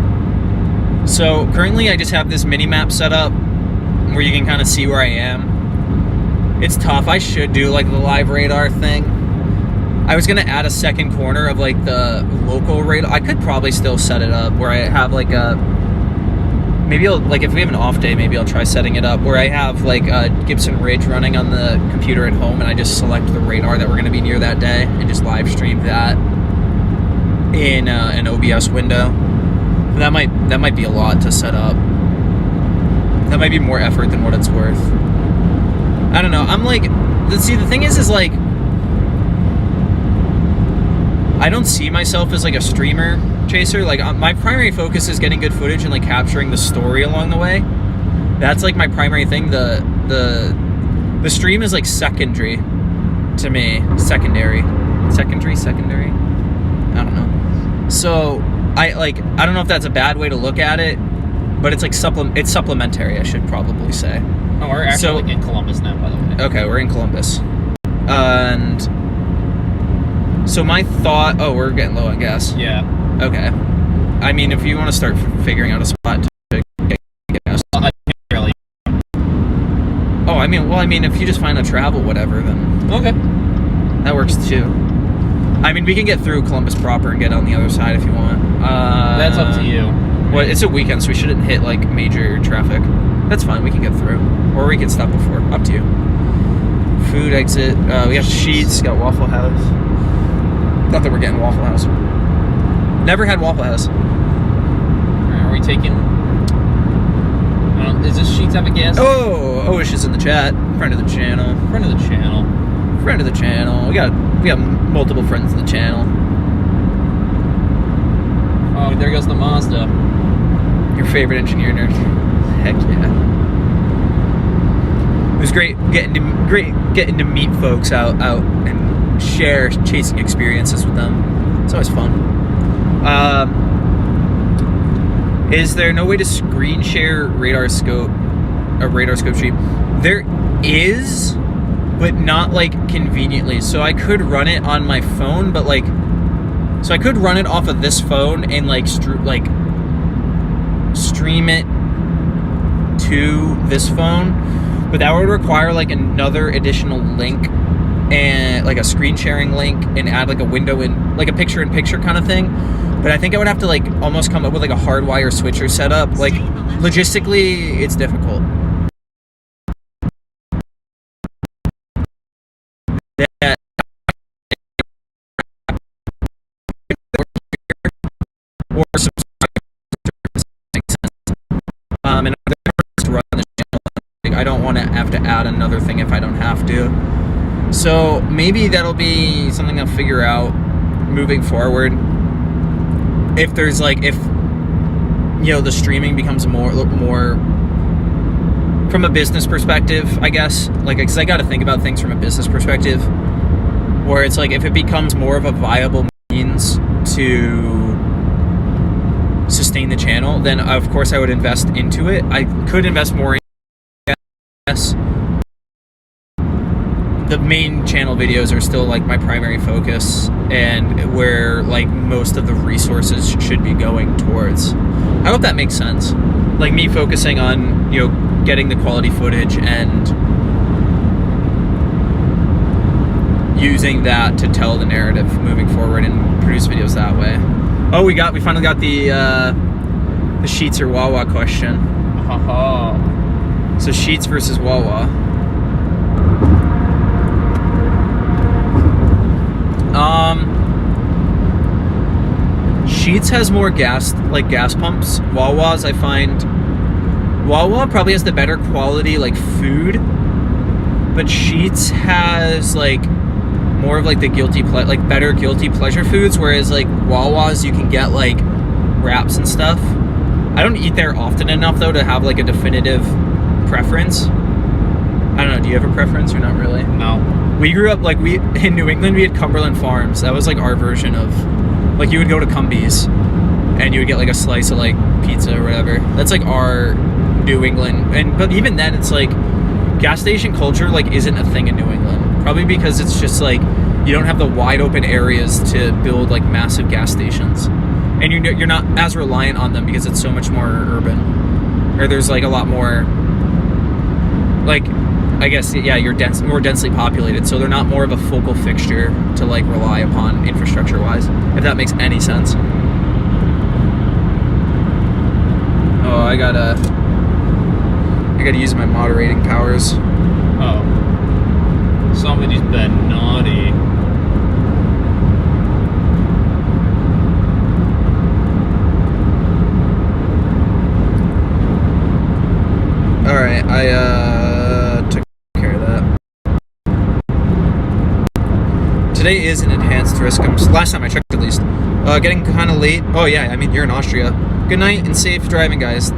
So currently I just have this mini map set up where you can kind of see where I am. It's tough. I should do like the live radar thing. I was gonna add a second corner of like the local radar. I could probably still set it up where I have like a, maybe I'll, like if we have an off day, maybe I'll try setting it up where I have like a Gibson Ridge running on the computer at home, and I just select the radar that we're gonna be near that day and just live stream that in an OBS window. That might be a lot to set up. That might be more effort than what it's worth. I don't know. I'm like, see, the thing is like, I don't see myself as like a streamer chaser. Like, my primary focus is getting good footage and like capturing the story along the way. That's like my primary thing. The stream is like secondary to me. Secondary. I don't know. So I don't know if that's a bad way to look at it, but it's like it's supplementary, I should probably say. Oh, we're actually in Columbus now, by the way. Okay, we're in Columbus. And so my thought, we're getting low on gas. Yeah. Okay. I mean, if you want to start figuring out a spot to get gas. I mean, if you just find a travel whatever, then okay, that works too. I mean, we can get through Columbus proper and get on the other side if you want. That's up to you. Well, it's a weekend, so we shouldn't hit like major traffic. That's fine. We can get through, or we can stop before. Up to you. Food exit. We got Sheets. Got Waffle House. Not that we're getting Waffle House. Never had Waffle House. Are we taking? Is this Sheets have a gas? Oh, Oish is in the chat. Friend of the channel. Friend of the channel. Friend of the channel. We got multiple friends in the channel. Oh, there goes the Mazda. Your favorite engineer nerd. Heck yeah. It was great getting to meet folks out and share chasing experiences with them. It's always fun. Is there no way to screen share a radar scope stream? There is, but not like conveniently. So I could run it on my phone, but like, so I could run it off of this phone and like stream it to this phone, but that would require like another additional link and like a screen sharing link and add like a window in like a picture in picture kind of thing. But I think I would have to like almost come up with like a hardwire switcher setup. Like logistically, it's difficult. Or and to run the channel. I don't want to have to add another thing if I don't have to. So maybe that'll be something I'll figure out moving forward. If there's like, if the streaming becomes more from a business perspective, I guess, like, because I got to think about things from a business perspective, where it's like if it becomes more of a viable means to sustain the channel, then of course I would invest into it. I could invest more in it, yes. The main channel videos are still like my primary focus and where like most of the resources should be going towards. I hope that makes sense. Like me focusing on, getting the quality footage and using that to tell the narrative moving forward and produce videos that way. Oh, we finally got the Sheetz or Wawa question. So Sheetz versus Wawa. Sheetz has more gas pumps. Wawa's, I find, Wawa probably has the better quality like food, but Sheetz has like more of like the better guilty pleasure foods, whereas like Wawa's you can get like wraps and stuff. I don't eat there often enough though to have like a definitive preference. I don't know, do you have a preference or not really? No. We grew up like in New England we had Cumberland Farms. That was like our version of like you would go to Cumbies and you would get like a slice of like pizza or whatever. That's like our New England. But even then it's like gas station culture like isn't a thing in New England. Probably because it's just like you don't have the wide open areas to build like massive gas stations. And you're not as reliant on them because it's so much more urban. Or there's like a lot more like I guess yeah, you're more densely populated, so they're not more of a focal fixture to like rely upon infrastructure wise, if that makes any sense. Oh, I gotta use my moderating powers. Oh. Somebody's been naughty. Alright, I took care of that. Today is an enhanced risk. Last time I checked at least. Getting kind of late. Oh yeah, I mean, you're in Austria. Good night and safe driving, guys.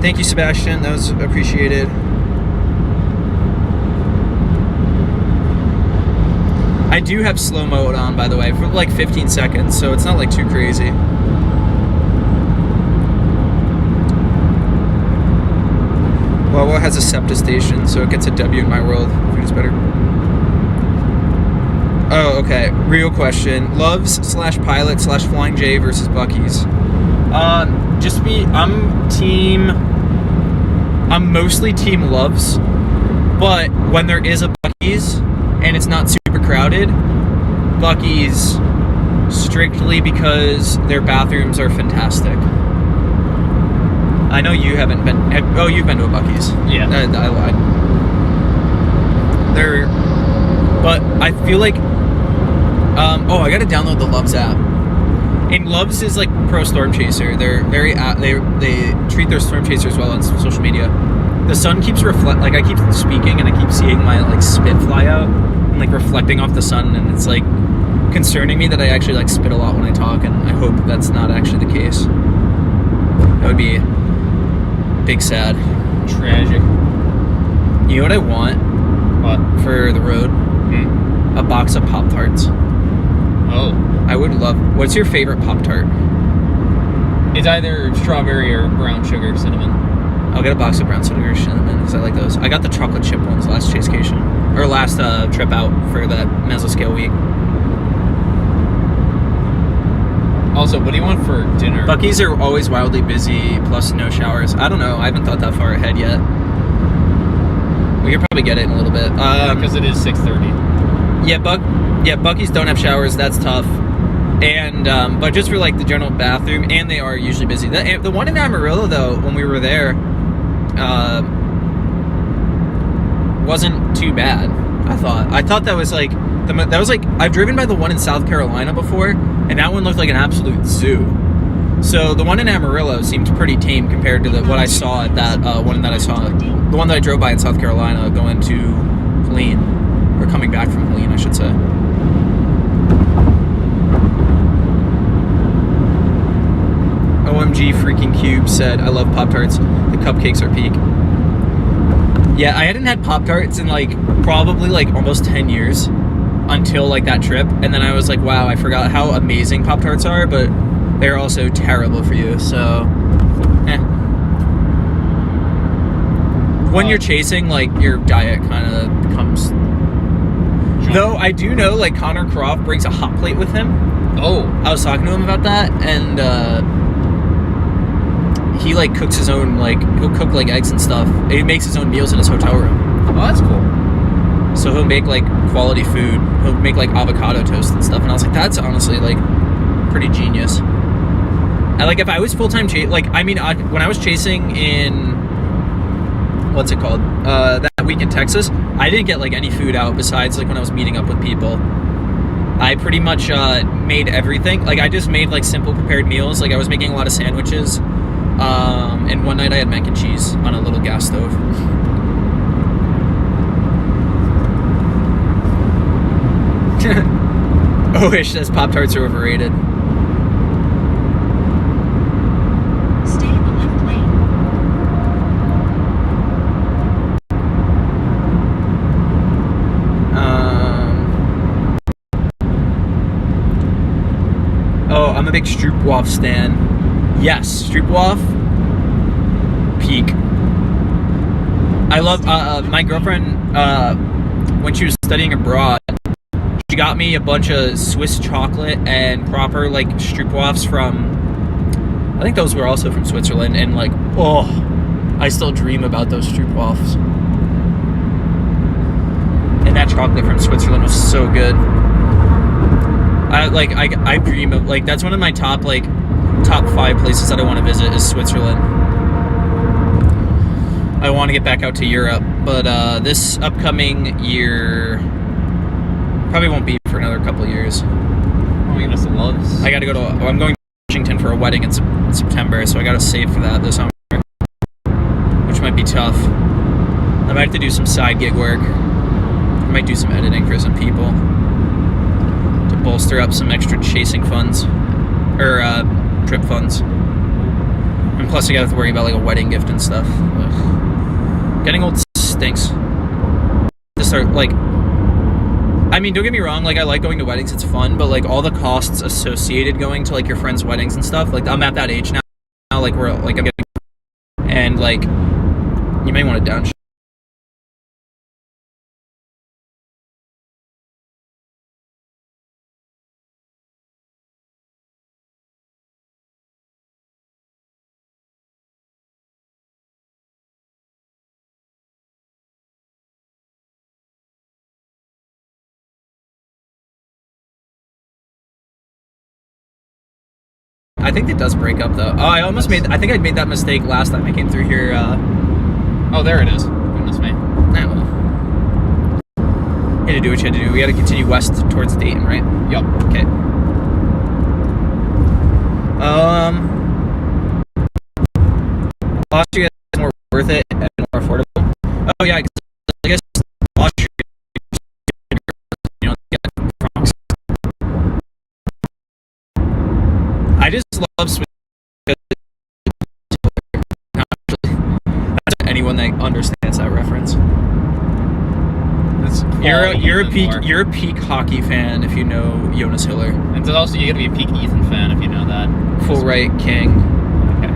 Thank you, Sebastian. That was appreciated. I do have slow mode on, by the way, for like 15 seconds, so it's not like too crazy. Wawa has a SEPTA station, so it gets a W in my world. Food is better. Oh, okay. Real question. Loves/Pilot/Flying J versus Buc-ee's. I'm mostly team Loves, but when there is a Buc-ee's and it's not super crowded, Buc-ee's strictly because their bathrooms are fantastic. I know you haven't been. Oh, you've been to a Buc-ee's. Yeah. I lied. But I feel like. Oh, I gotta download the Loves app. And Loves is like pro storm chaser. They're very they treat their storm chasers well on social media. The sun keeps like I keep speaking and I keep seeing my like spit fly out and like reflecting off the sun, and it's like concerning me that I actually like spit a lot when I talk, and I hope that's not actually the case. That would be big sad. Tragic. You know what I want? What? For the road? A box of Pop-Tarts. Oh. I would love... What's your favorite Pop-Tart? It's either strawberry or brown sugar cinnamon. I'll get a box of brown sugar cinnamon because I like those. I got the chocolate chip ones last Chasecation. Or last trip out for that Mesoscale week. Also, what do you want for dinner? Buc-ee's are always wildly busy, plus no showers. I don't know. I haven't thought that far ahead yet. We could probably get it in a little bit. Because it is 6:30. Yeah, Buc-ee's don't have showers. That's tough. And but just for like the general bathroom, and they are usually busy. The one in Amarillo though, when we were there, wasn't too bad. I thought that was like I've driven by the one in South Carolina before, and that one looked like an absolute zoo. So the one in Amarillo seemed pretty tame compared to what I saw at that one that I saw, the one that I drove by in South Carolina going to Helene, or coming back from Helene, I should say. OMG freaking Cube said, I love Pop-Tarts. The cupcakes are peak. Yeah, I hadn't had Pop-Tarts in like probably like almost 10 years until like that trip, and then I was like, wow, I forgot how amazing Pop-Tarts are, but they're also terrible for you, so when you're chasing, like, your diet kind of becomes... Though I do know, like, Connor Croft brings a hot plate with him. Oh. I was talking to him about that, and he like cooks his own, like he'll cook like eggs and stuff. He makes his own meals in his hotel room. Oh, that's cool. So he'll make like quality food. He'll make like avocado toast and stuff. And I was like, that's honestly like pretty genius. And like if I was full-time when I was chasing in, what's it called? That week in Texas, I didn't get like any food out besides like when I was meeting up with people. I pretty much made everything. Like I just made like simple prepared meals. Like I was making a lot of sandwiches. And one night I had mac and cheese on a little gas stove. Oish says Pop-Tarts are overrated. Stay in the left lane. Oh, I'm a big Stroopwafel stan. Yes, Stroopwafel. Peak. I love, my girlfriend, when she was studying abroad, she got me a bunch of Swiss chocolate and proper, like, Stroopwafels from, I think those were also from Switzerland, and, like, oh, I still dream about those Stroopwafels. And that chocolate from Switzerland was so good. I dream of, like, that's one of my top 5 places that I want to visit is Switzerland. I want to get back out to Europe, but this upcoming year probably won't be for another couple of years. Oh my goodness, loves. I gotta go to, I'm going to Washington for a wedding in September, so I gotta save for that this summer, which might be tough. I might have to do some side gig work. I might do some editing for some people to bolster up some extra chasing funds, or trip funds. And plus I gotta have to worry about like a wedding gift and stuff. Ugh. Getting old stinks. To start, like, I mean, don't get me wrong, like, I like going to weddings, it's fun, but, like, all the costs associated going to, like, your friends' weddings and stuff, like, I'm at that age now, like, we're, like, I'm getting, and, like, you may want to downshift. I think it does break up though. Oh, I think I made that mistake last time I came through here. Oh, there it is. Goodness me. Nah, well. You had to do what you had to do. We had to continue west towards Dayton, right? Yup. Okay. Austria is more worth it and more affordable. Oh yeah, I guess Austria, you know, francs. I just love Swiss. That's anyone that understands that reference. You're a peak hockey fan if you know Jonas Hiller. And so also you gotta be a peak Ethan fan if you know that. Full right king. Okay.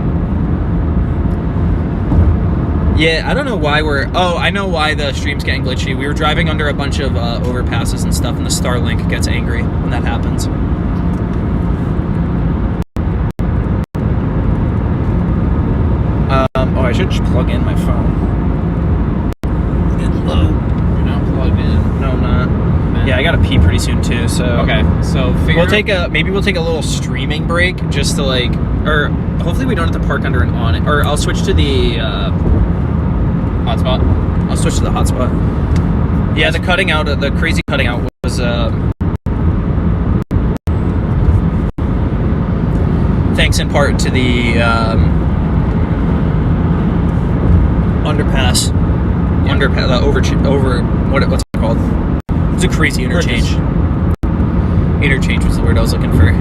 Yeah, I don't know why I know why the stream's getting glitchy. We were driving under a bunch of overpasses and stuff, and the Starlink gets angry when that happens. Oh, I should just plug in my phone. It's low. You're not plugged in. No, I'm not. Man. Yeah, I gotta pee pretty soon too. So Okay, so we'll take a little streaming break just to like, or hopefully we don't have to park under an awning. Or I'll switch to the hotspot. I'll switch to the hotspot. Yeah, the crazy cutting out was thanks in part to the underpass. Yeah. What's it called? It's a crazy interchange. Interchange was the word I was looking for.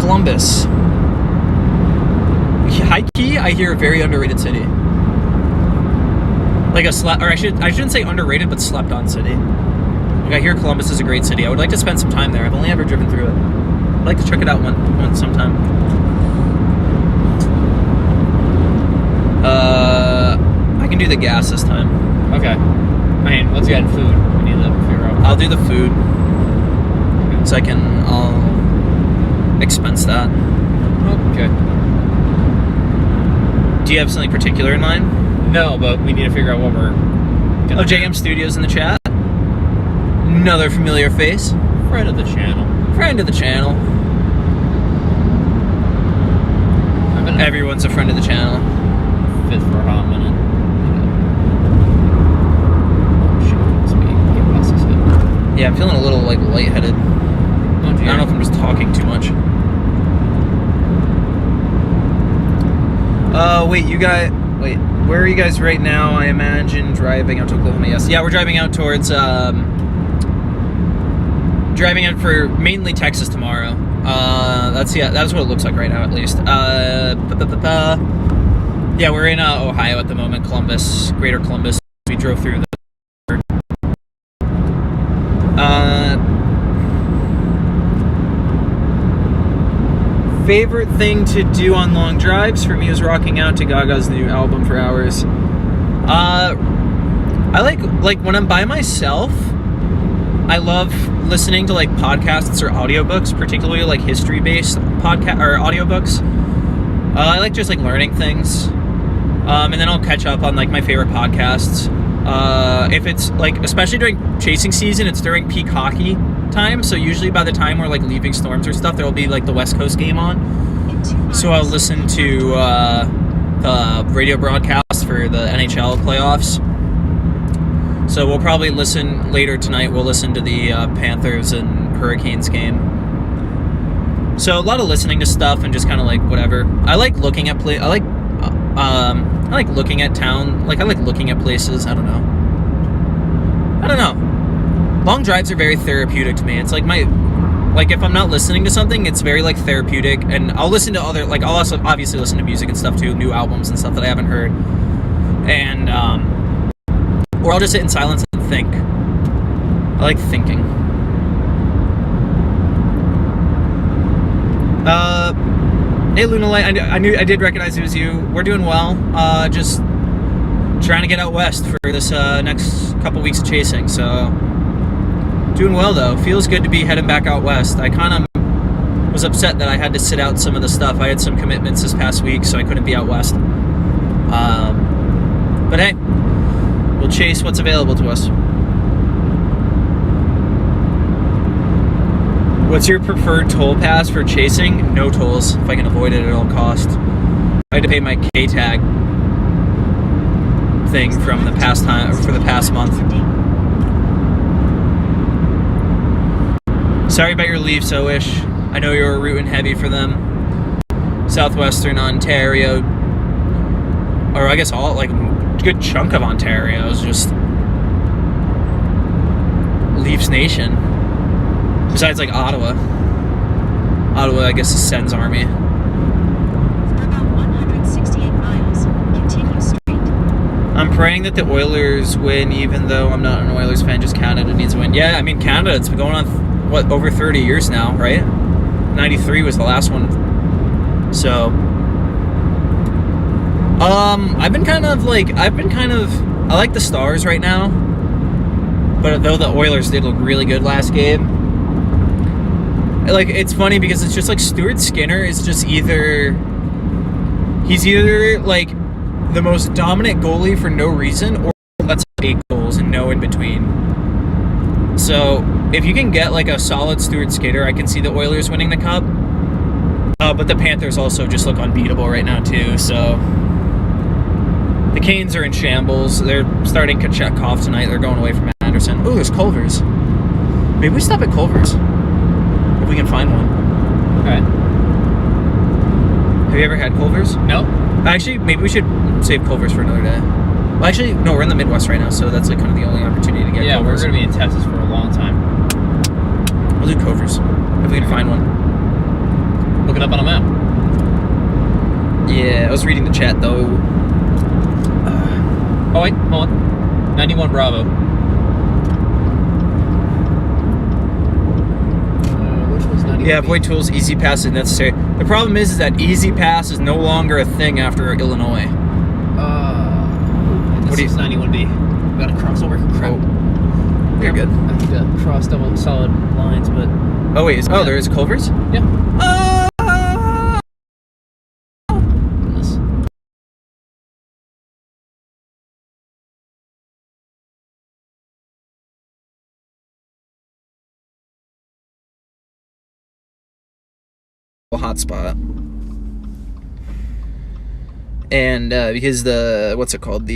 Columbus. High key, I hear a very underrated city. Like I shouldn't say underrated, but slept on city. Like I hear Columbus is a great city. I would like to spend some time there. I've only ever driven through it. I'd like to check it out once sometime. I can do the gas this time. Okay. I mean, let's get food. We need to figure out. I'll do the food. So I'll expense that. Okay. Do you have something particular in mind? No, but we need to figure out what we're gonna Oh, JM Studios in the chat. Another familiar face. Friend of the channel. Friend of the channel. I've been Everyone's a friend of the channel. fifth for a hot minute. Oh shit, it's me. Get past this hit. Yeah, I'm feeling a little like lightheaded. Oh, I dear. don't know if I'm just talking too much. Wait, where are you guys right now? I imagine driving out to Oklahoma. Yes. Yeah, we're driving out towards, driving out for mainly Texas tomorrow. That's what it looks like right now, at least. Yeah, we're in Ohio at the moment, Columbus, Greater Columbus. We drove through the. Favorite thing to do on long drives for me is rocking out to Gaga's new album for hours. I like when I'm by myself, I love listening to like podcasts or audiobooks, particularly like history-based podcast or audiobooks. I like just like learning things, and then I'll catch up on like my favorite podcasts. If it's like, especially during chasing season, it's during peak hockey time. So usually by the time we're like leaving storms or stuff, there'll be like the West Coast game on. So I'll listen to the radio broadcast for the NHL playoffs. So we'll probably listen later tonight. We'll listen to the Panthers and Hurricanes game. So a lot of listening to stuff and just kind of like whatever. I like looking at I like looking at town. Like I like looking at places. I don't know. Long drives are very therapeutic to me. It's like if I'm not listening to something, it's very like therapeutic. And I'll listen to other, like I'll also obviously listen to music and stuff too, new albums and stuff that I haven't heard. And or I'll just sit in silence and think. I like thinking. Hey Luna Light, I did recognize it was you. We're doing well. Just trying to get out west for this next couple weeks of chasing. So doing well though. Feels good to be heading back out west. I kind of was upset that I had to sit out some of the stuff. I had some commitments this past week, so I couldn't be out west. But hey, we'll chase what's available to us. What's your preferred toll pass for chasing? No tolls, if I can avoid it at all costs. I had to pay my K-tag thing from the past time, for the past month. Sorry about your leave, So-ish. I know you're rooting heavy for them. Southwestern Ontario, or I guess all, like, a good chunk of Ontario is just Leafs Nation. Besides, like, Ottawa. Ottawa, I guess, is Sen's army. For about 168 miles, continue straight. I'm praying that the Oilers win, even though I'm not an Oilers fan, just Canada needs to win. Yeah, I mean, Canada, it's been going on, what, over 30 years now, right? 93 was the last one. So, I like the Stars right now. But though the Oilers did look really good last game, like, it's funny because it's just like Stuart Skinner is just he's either like the most dominant goalie for no reason, or lets up 8 goals and no in between. So if you can get like a solid Stuart Skinner, I can see the Oilers winning the cup. But the Panthers also just look unbeatable right now too. So the Canes are in shambles. They're starting Kochetkov tonight. They're going away from Anderson. Oh, there's Culver's. Maybe we stop at Culver's if we can find one. Okay. Have you ever had Culver's? No. Actually, maybe we should save Culver's for another day. Well, actually, no, we're in the Midwest right now, so that's like kind of the only opportunity to get Yeah, Culver's. we're going to be in Texas for a long time. We'll do Culver's if we can find one. Look it up on a map. Yeah, I was reading the chat though. Oh, wait, hold on. 91 Bravo. Which was 91? Yeah, avoid tools, easy pass is necessary. The problem is that easy pass is no longer a thing after Illinois. This is 91B. We got to cross over. Crap. Oh, you're good. I need to cross double solid lines, but... Oh wait, there is Culver's? Yeah. hotspot. And because what's it called?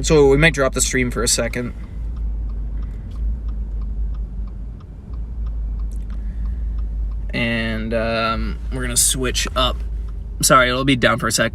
So we might drop the stream for a second. And we're gonna switch up. Sorry, it'll be down for a sec.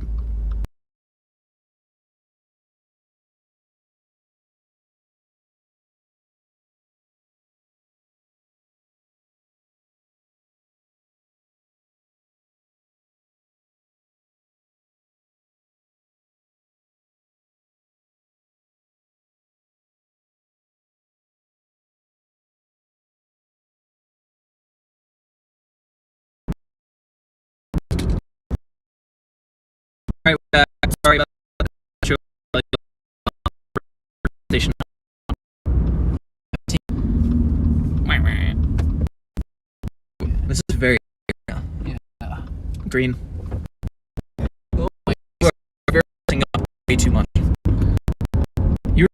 All right, sorry about the station. This is very green. Oh my We're up way too much. You.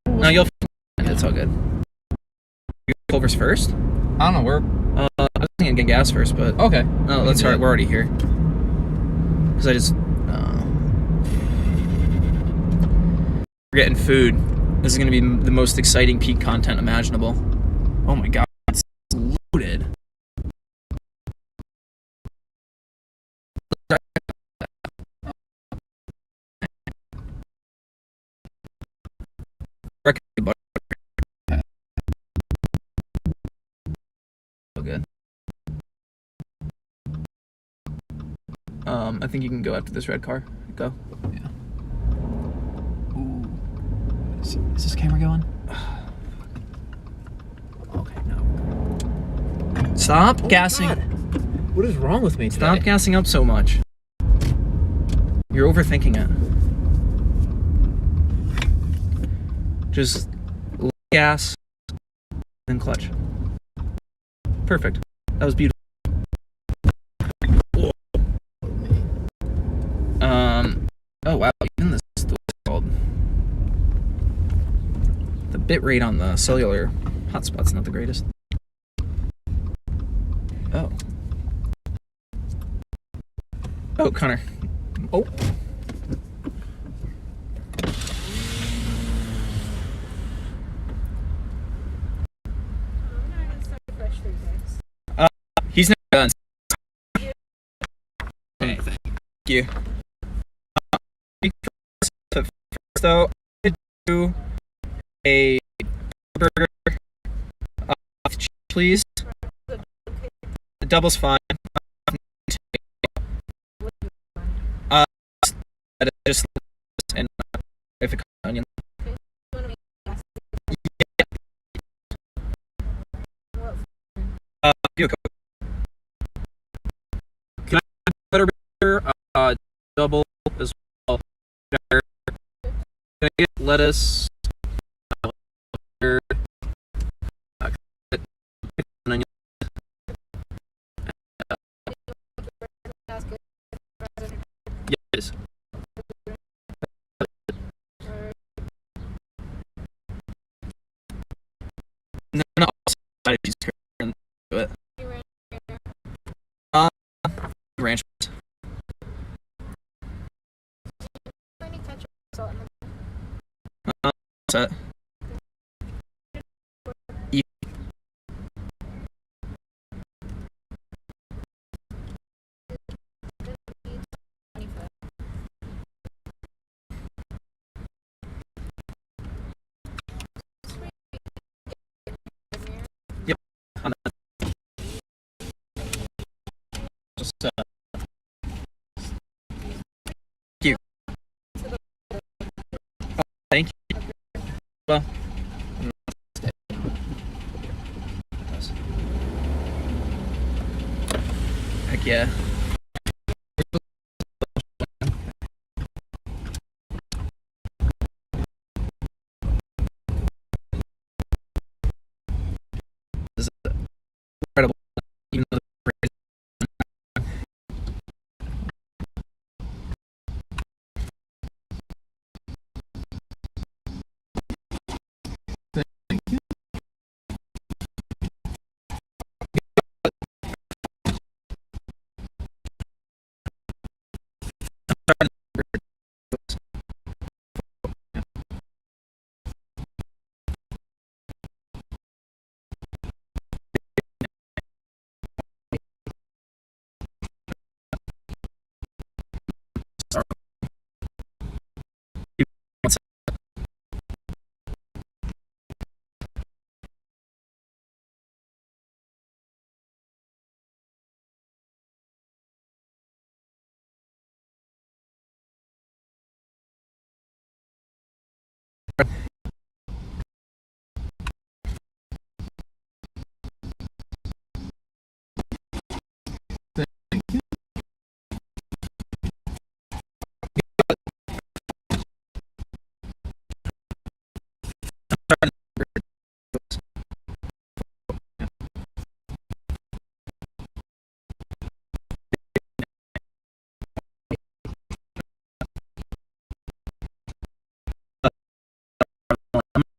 No, you'll. It's all good. You Culver's first. I don't know where. I was thinking get gas first, but Okay. no, that's alright. We're already here. Because I just we're getting food. This is gonna be the most exciting peak content imaginable. Oh my god, it's loaded. So good. I think you can go after this red car. Go. Yeah. Ooh. Is this camera going? Okay, no. Stop gassing. God. What is wrong with me today? Stop gassing up so much. You're overthinking it. Just gas, then clutch. Perfect. That was beautiful. Oh wow, even this what's it called? The bit rate on the cellular hotspot's not the greatest. Oh. Oh, Connor. Oh. He's not done. Okay, thank you. First, though, I do a burger, please. The double's fine. Just and if it onion. Do a Coke. Can I butter burger? Double as well. Can I get lettuce? Butter, onion. Yes. No, she's turning to it. Ranch. Set. Yep. On that. Just thank you. Oh, thank you. Well. Heck yeah. This is incredible. Even though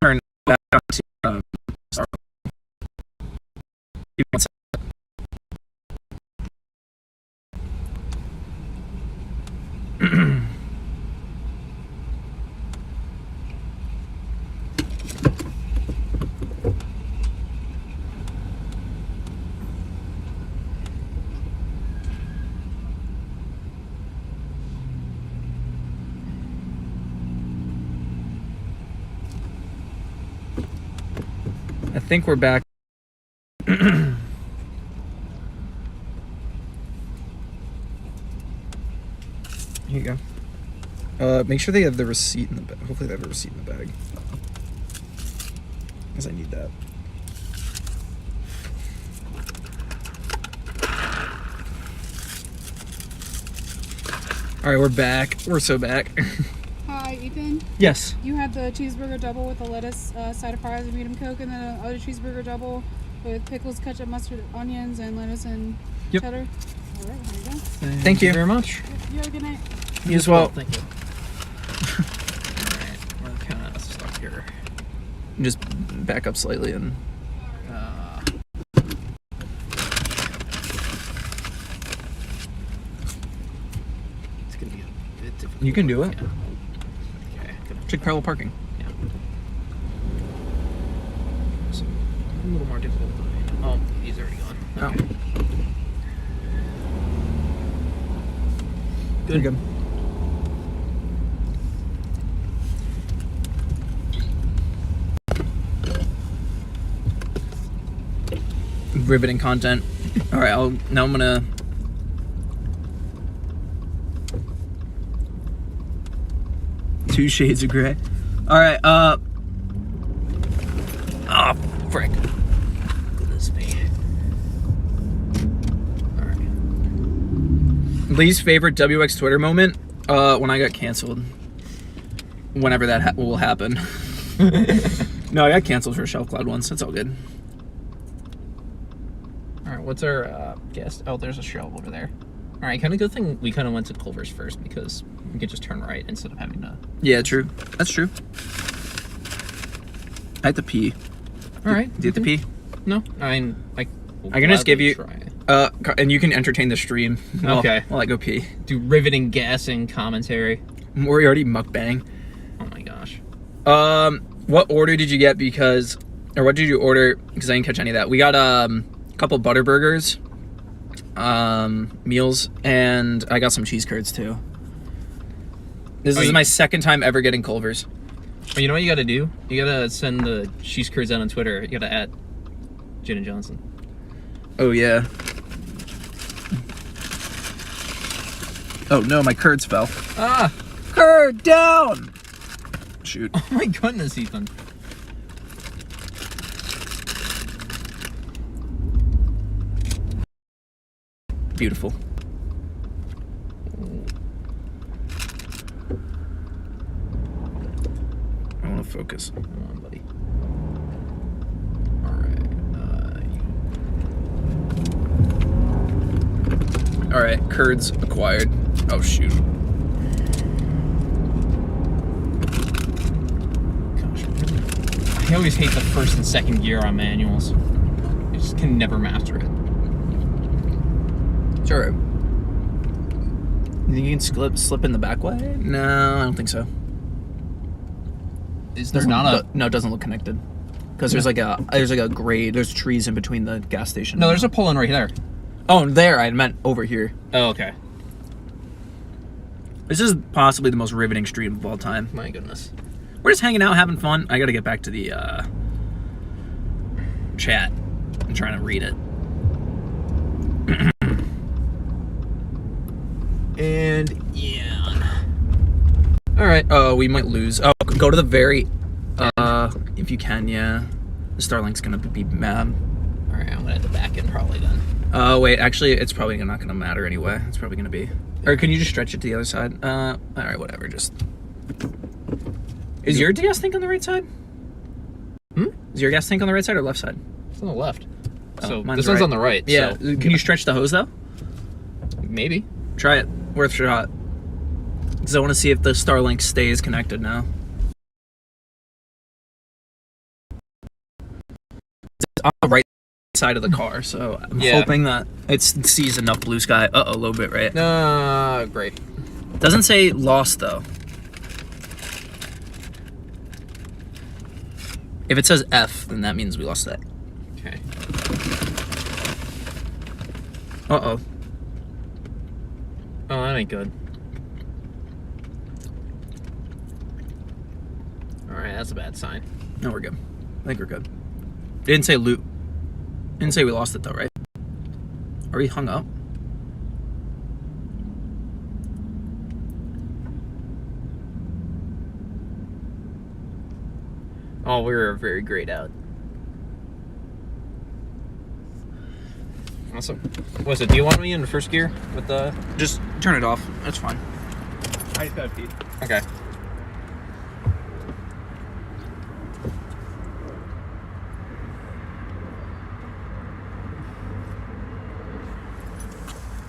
Turn back on to sorry. Give me 1 second. I think we're back. Here you go. Make sure they have the receipt in the bag. Hopefully they have a receipt in the bag. Because I need that. Alright, we're back. We're so back. Hi, Ethan. Yes. You had the cheeseburger double with the lettuce, side of fries, and medium Coke, and then the other cheeseburger double with pickles, ketchup, mustard, onions, and lettuce and Yep. cheddar. All right, here you go. Thank you very much. You have a good night. You as well. Thank you. Alright, we're kind of stuck here. Just back up slightly and It's gonna be a bit difficult. you can do it. Yeah. Okay, good. Check parallel parking. Yeah. So, a little more difficult. Oh, he's already gone. Okay. Good. Good. Riveting content. All right, now I'm gonna. Two shades of gray. All right. Oh, frick. Goodness me. Alright. Least favorite WX Twitter moment? When I got canceled. Whenever that will happen. No, I got canceled for Shelf Cloud once. It's all good. Alright, what's our guest? Oh, there's a shelf over there. Alright, kind of good thing we kind of went to Culver's first because we could just turn right instead of having to. Yeah, true. That's true. I have to pee. Alright. Do you have to pee? No, I mean, I can just give you- try. And you can entertain the stream. Okay. While I go pee. Do riveting gassing commentary. We're already mukbang. Oh my gosh. What order did you get? Or what did you order? Because I didn't catch any of that. We got a couple butter burgers, meals, and I got some cheese curds too. This is my second time ever getting Culver's. Well, you know what you gotta do? You gotta send the cheese curds out on Twitter. You gotta add Jen and Johnson. Oh yeah. Oh no, my curds fell. Ah! Curd down! Shoot. Oh my goodness, Ethan. Beautiful. I want to focus. Come on, buddy. Alright, Alright, curds acquired. Oh shoot. gosh, really? I always hate the first and second gear on manuals. I just can never master it. It's alright. You think you can slip in the back way? No, I don't think so. Is there not a... No, it doesn't look connected. Because there's like a grade, there's trees in between the gas station. No, there's a pull-in right there. Oh, there, I meant over here. Oh, okay. This is possibly the most riveting stream of all time. My goodness. We're just hanging out, having fun. I gotta get back to the chat. I'm trying to read it. And yeah. Alright. Oh, we might lose. Oh, go to the very if you can, yeah. The Starlink's gonna be mad. All right, I'm gonna have to back in probably then. Oh, wait, actually, it's probably not gonna matter anyway. It's probably gonna be... Or can you just stretch it to the other side? All right, whatever, just... Is your gas tank on the right side? Is your gas tank on the right side or left side? It's on the left. Oh, So mine's this one's right. on the right. Yeah, So can you stretch the hose, though? maybe. Try it. Worth a shot. Because I want to see if the Starlink stays connected now. It's on the right side of the car, so I'm hoping that it sees enough blue sky. Uh-oh, a little bit, right? Great. Doesn't say lost, though. If it says F, then that means we lost that. Okay. Uh-oh. Oh, that ain't good. All right, that's a bad sign. No, we're good. I think we're good. It didn't say loot. Didn't say we lost it, though, right? Are we hung up? Oh, we're very grayed out. Awesome. What's it? Do you want me in first gear with the? Just turn it off. That's fine. I just gotta pee. Okay.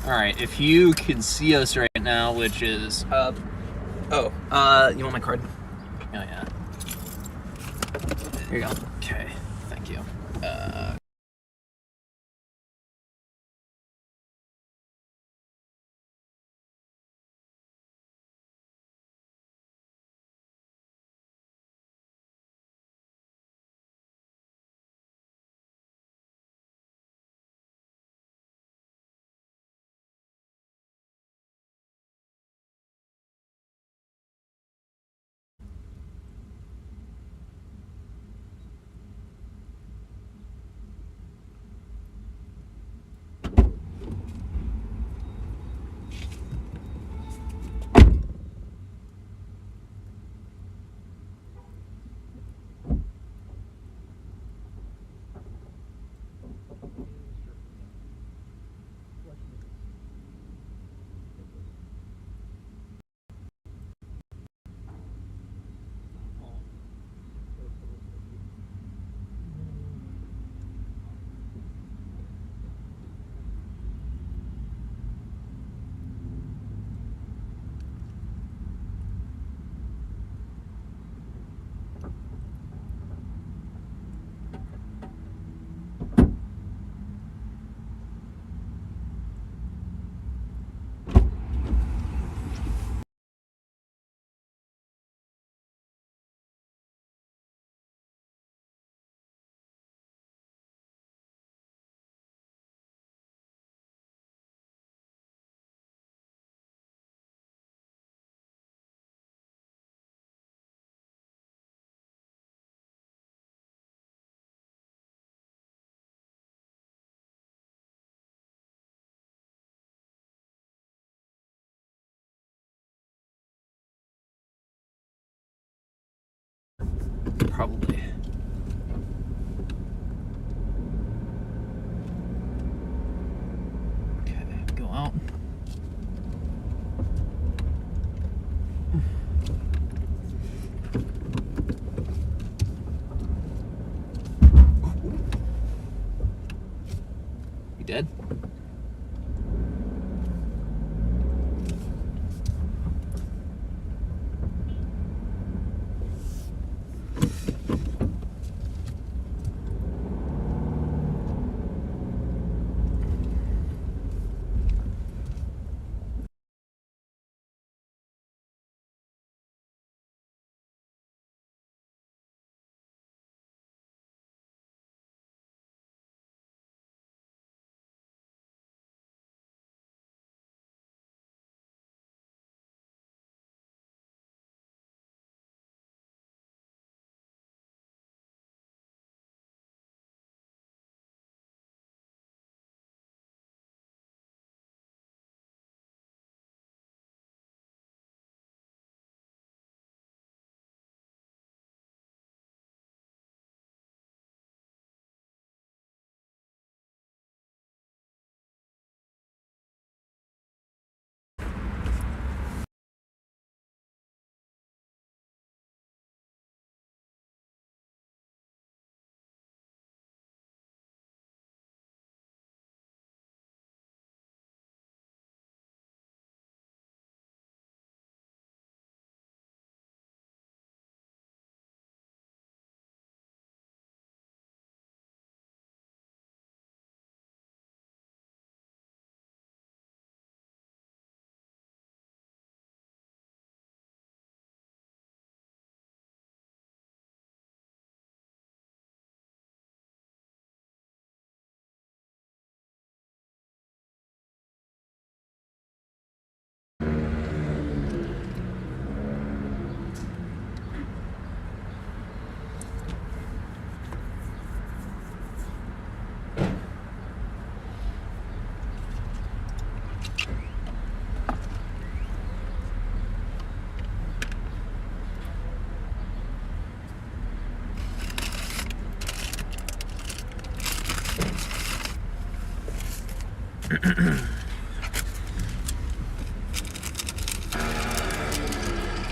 All right. If you can see us right now, which is you want my card? oh yeah. Here you go. Okay. Thank you. Probably. Okay, go out. You dead?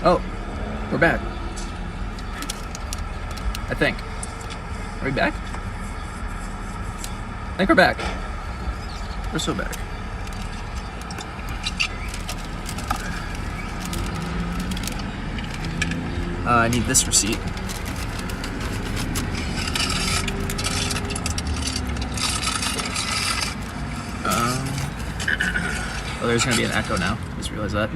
Oh, we're back. I think. Are we back? I think we're back. We're so back. I need this receipt. Oh, there's gonna be an echo now. Just realized that.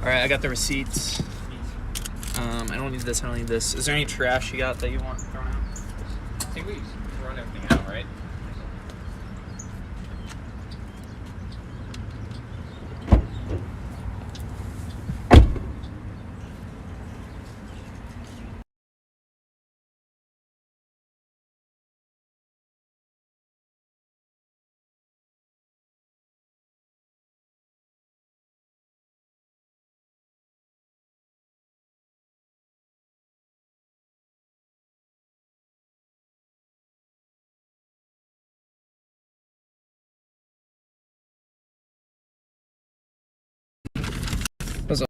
All right, I got the receipts. I don't need this. I don't need this. Is there any trash you got that you want thrown out? I think we run everything out, right? What's up?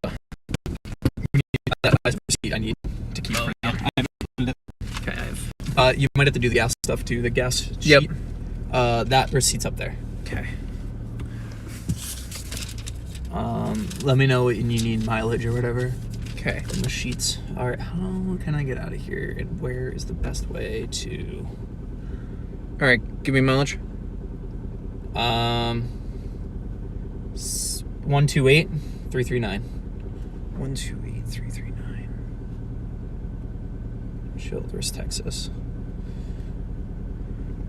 That receipt I need to keep. Okay, I have. You might have to do the gas stuff too. The gas sheet. Yep. That receipt's up there. Okay. Let me know what you need, mileage or whatever. Okay. And the sheets. All right. How can I get out of here? And where is the best way to? All right. Give me mileage. 128,339. 128,339. Childress, Texas.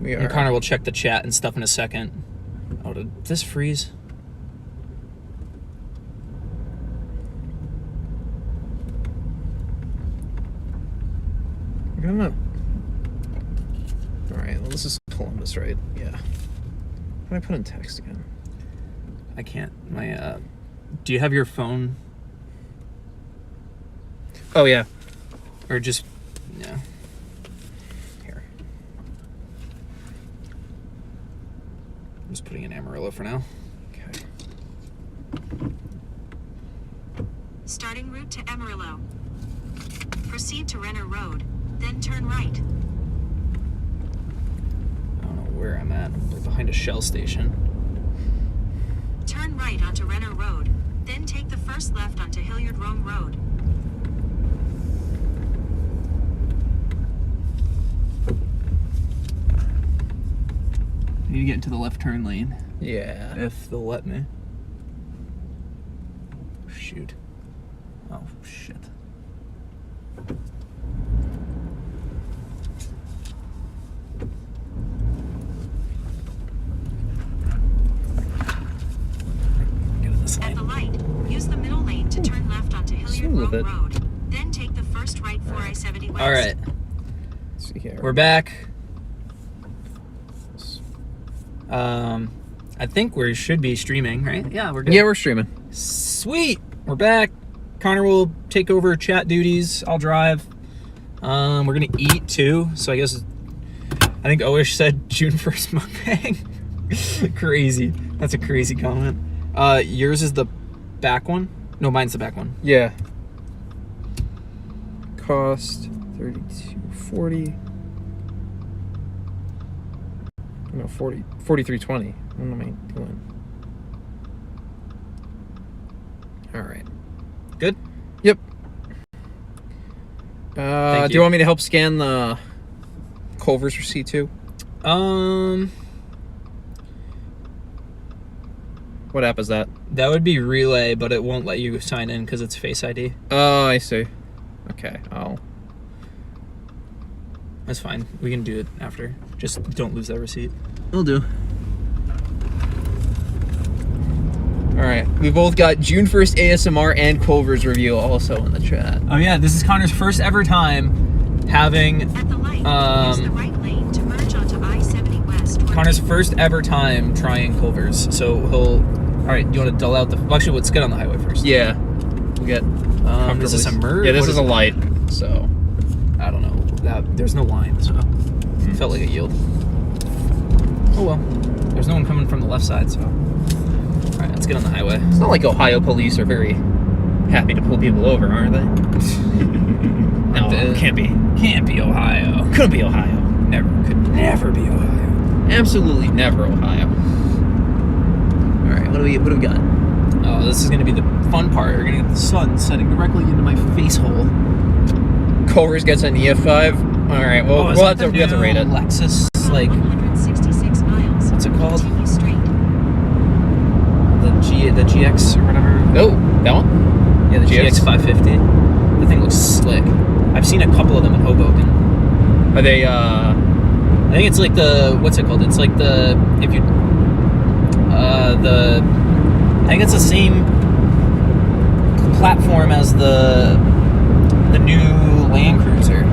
We are. And Connor will check the chat and stuff in a second. Oh, did this freeze? I don't know. All right. Well, this is Columbus, right? Yeah. How do I put in text again? I can't. My. Do you have your phone? Oh yeah. Or just. Yeah. Here. I'm just putting in Amarillo for now. Okay. Starting route to Amarillo. Proceed to Renner Road, then turn right. I don't know where I'm at. I'm behind a Shell station. Turn right onto Renner Road, then take the first left onto Hilliard Rome Road. I need to get into the left turn lane. Yeah. If they'll let me. Shoot. Oh, shit. At the light, use the middle lane to turn left onto Hilliard Rome Road. Then take the first right for I-70 West. All right. Let's see here. We're back. I think we should be streaming, right? Yeah, we're good. Yeah, we're streaming. Sweet. We're back. Connor will take over chat duties. I'll drive. We're gonna eat too. So I think Oish said June 1st mukbang. Crazy. That's a crazy comment. Yours is the back one? No, mine's the back one. Yeah. Cost $32.40. No, $43.20. What am I doing? All right. Good? Yep. Do you want me to help scan the Culver's receipt too? What app is that? That would be Relay, but it won't let you sign in because it's Face ID. Oh, I see. Okay, That's fine. We can do it after. Just don't lose that receipt. Will do. Alright, we both got June 1st ASMR and Culver's review also in the chat. Oh yeah, this is Connor's first ever time having At the light, use the right lane to merge onto I-70 West. Connor's first ever time trying Culver's. So he'll. All right, do you want to dull out the? Well, actually, let's get on the highway first. Yeah. We'll get... Is this a merge? Yeah, this What is a light, so... I don't know. There's no line, so it felt like a yield. Oh well. There's no one coming from the left side, so. All right, let's get on the highway. It's not like Ohio police are very happy to pull people over, are they? No, can't be. Can't be Ohio. Could be Ohio. Could never be Ohio. Absolutely never Ohio. All right, what do we got? Oh, this is gonna be the fun part. We're gonna get the sun setting directly into my face hole. Culver's gets an EF5. All right, well, Oh, we have to rate it. Lexus, like 166 miles. what's it called? Continue straight. The GX or whatever. Oh, that one? Yeah, the GX 550. The thing looks slick. I've seen a couple of them in Hoboken. Are they, I think it's like the, what's it called? It's like the, if you, I think it's the same platform as the new Land Cruiser.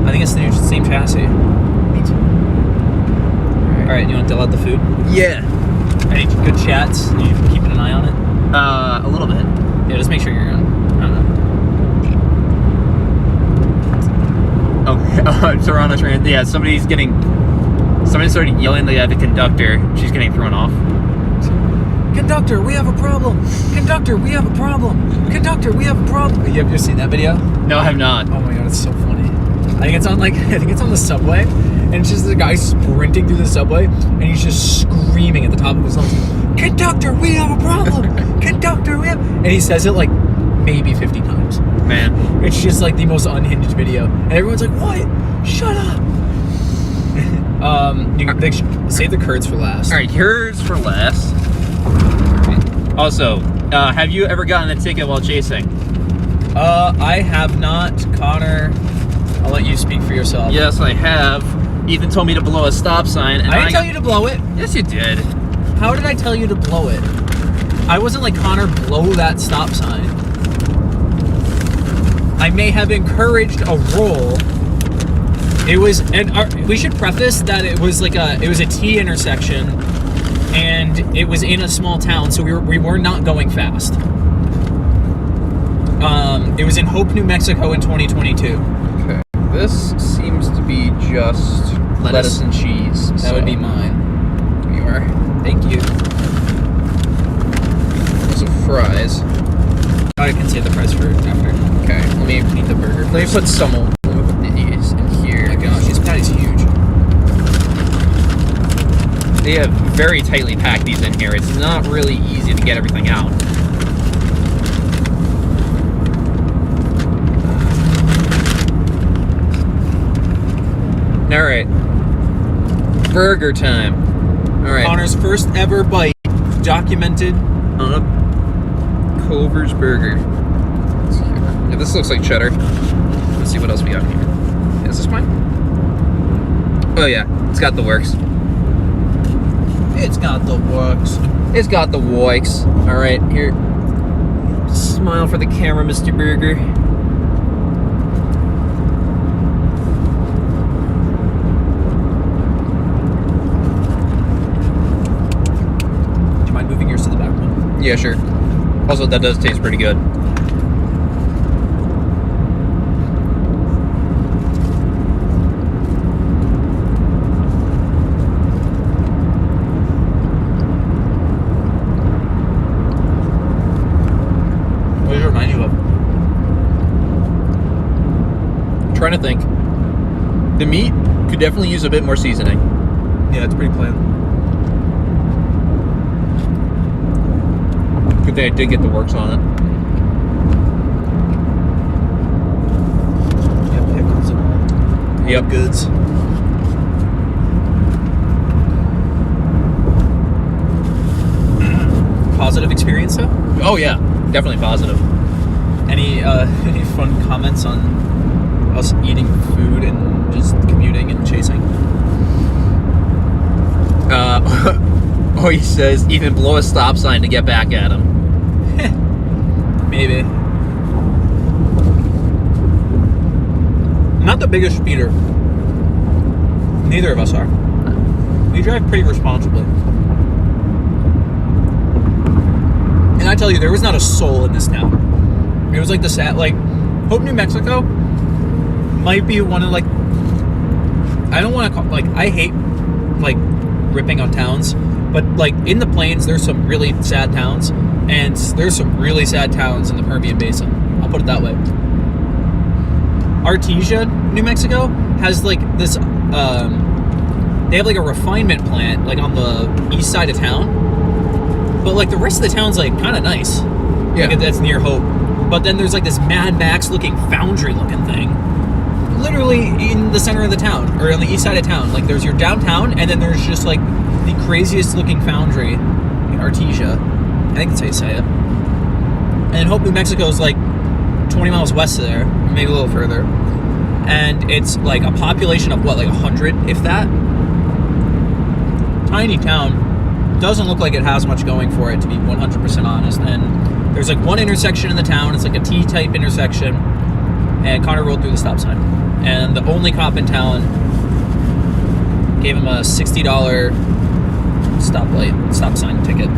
I think it's the same chassis. All right, you want to dull out the food? Yeah. Any good chats? Are you keeping an eye on it? A little bit. Yeah, just make sure you're on. I don't know. Oh, Toronto train. Yeah, somebody started yelling at the conductor. She's getting thrown off. Conductor, we have a problem. Conductor, we have a problem. Conductor, we have a problem. You ever seen that video? No, I have not. Oh my god, it's so funny. I think it's on the subway, and it's just the guy sprinting through the subway, and he's just screaming at the top of his lungs, "Conductor, we have a problem. Conductor, we have," and he says it like maybe 50 times. Man. It's just like the most unhinged video, and everyone's like, "What? Shut up." Save the curds for last. All right, here's for last. Also, have you ever gotten a ticket while chasing? I have not, Connor. I'll let you speak for yourself. Yes, I have. Ethan told me to blow a stop sign, and I didn't tell you to blow it. Yes, you did. How did I tell you to blow it? I wasn't like, Connor, blow that stop sign. I may have encouraged a roll. It was, and we should preface that it was a T intersection, and it was in a small town, so we were not going fast. It was in Hope, New Mexico in 2022. Okay. This seems to be just lettuce and cheese. That would be mine. Here you are. Thank you. Some fries. I can save the price for after. Okay. Let me Eat the burger. Let me put some of these in here. Oh my gosh, this patty's huge. They have very tightly packed these in here. It's not really easy to get everything out. All right. Burger time. All right. Connor's first ever bite documented On a Culver's burger. Let's see here. Yeah, this looks like cheddar. Let's see what else we got here. Is this mine? Oh yeah, it's got the works. It's got the works. It's got the works. All right, here. Smile for the camera, Mr. Burger. Do you mind moving yours to the back one? Yeah, sure. Also, that does taste pretty good. What does it remind you of? I'm trying to think. The meat could definitely use a bit more seasoning. Yeah, it's pretty plain. Good thing I did get the works on it. Yeah, pickles and all. Yep. Goods. experience though? Oh yeah, definitely positive. Any fun comments on us eating food and just commuting and chasing? Oh, he says even blow a stop sign to get back at him. Maybe. Not the biggest speeder. Neither of us are. We drive pretty responsibly. And I tell you, there was not a soul in this town. It was like Hope, New Mexico might be one of I don't want to call, I hate, ripping on towns, but, in the plains, there's some really sad towns, and there's some really sad towns in the Permian Basin. I'll put it that way. Artesia, New Mexico, has, this, they have, a refinement plant, on the east side of town, but, the rest of the town's, kind of nice. Yeah. That's near Hope. But then there's, this Mad Max-looking foundry-looking thing, literally in the center of the town, or on the east side of town. There's your downtown, and then there's just, the craziest-looking foundry in Artesia. I think that's how you say it. And Hope, New Mexico is, 20 miles west of there, maybe a little further. And it's, a population of, 100, if that? Tiny town. Doesn't look like it has much going for it, to be 100% honest. And there's, one intersection in the town. It's, a T-type intersection. And Connor rolled through the stop sign. And the only cop in town gave him a $60 stop sign ticket.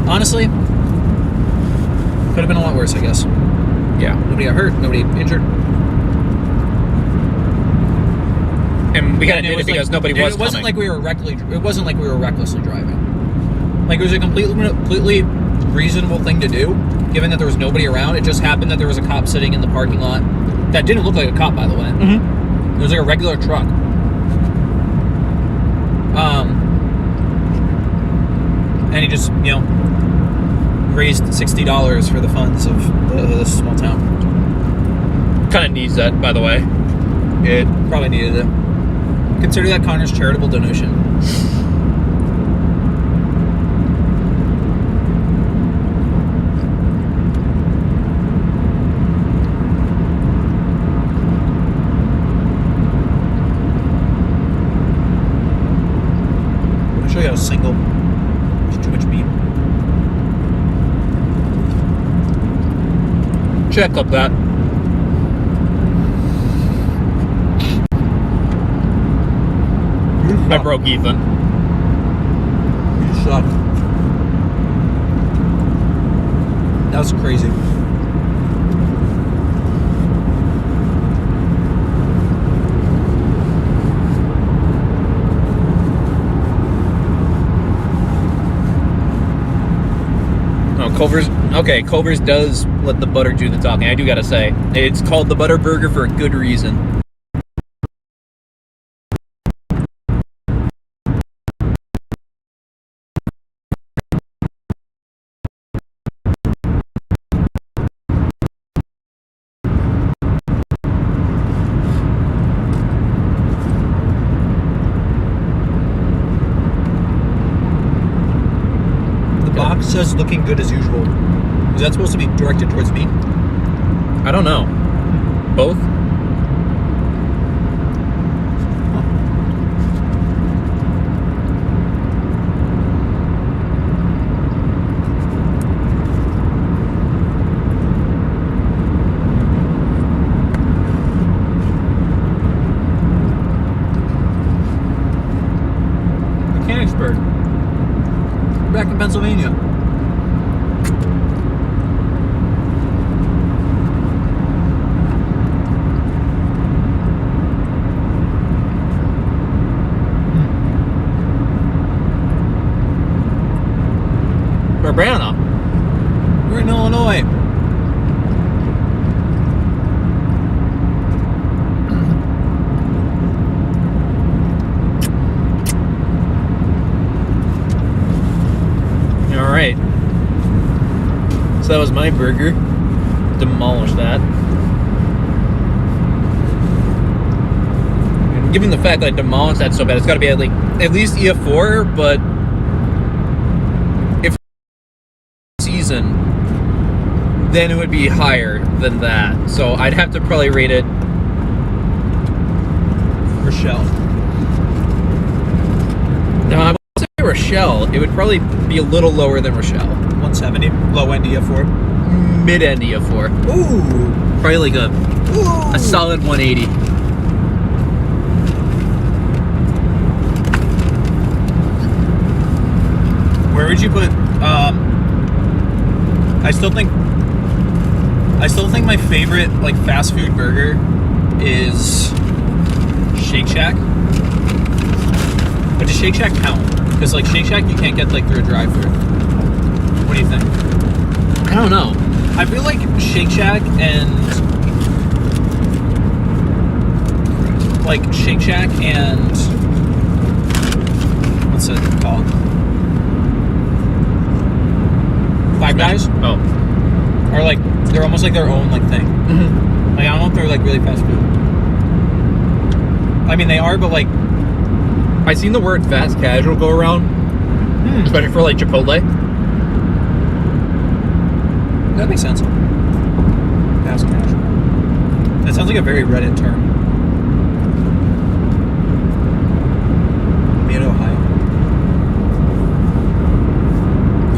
Honestly, could have been a lot worse, I guess. Yeah. Nobody got hurt, nobody injured. And we got to do it because nobody was It wasn't coming. like we were recklessly driving. It was a completely reasonable thing to do, given that there was nobody around. It just happened that there was a cop sitting in the parking lot. That didn't look like a cop, by the way. Mm-hmm. It was a regular truck. And he just, raised $60 for the funds of this small town. Kind of needs that, by the way. It probably needed it. Consider that Connor's charitable donation. I'll show you how single. There's too much meat. Check up that. I broke Ethan. You suck. That was crazy. Oh, Culver's does let the butter do the talking. I do gotta say, it's called the Butter Burger for a good reason. The box says looking good as usual. Is that supposed to be directed towards me? I don't know. Both? Mechanicsburg. We're back in Pennsylvania. Urbana. We're in Illinois. Alright. So that was my burger. Demolish that. And given the fact that I demolished that so bad, it's got to be at least EF4, but person, then it would be higher than that. So I'd have to probably rate it Rochelle. No, I would say Rochelle. It would probably be a little lower than Rochelle. 170, low end EF4. Mid end EF4. Ooh. Probably like a solid 180. Where would you put? I still think my favorite like fast food burger is Shake Shack. But does Shake Shack count? Because like Shake Shack you can't get like through a drive-thru. What do you think? I don't know. I feel like Shake Shack and what's it called? Five Guys? Oh. Are like they're almost like their own like thing. Mm-hmm. Like I don't know if they're like really fast food. I mean they are, but like I seen the word fast casual go around, especially for like Chipotle. that makes sense. Fast casual. That sounds like a very Reddit term. Mid Ohio.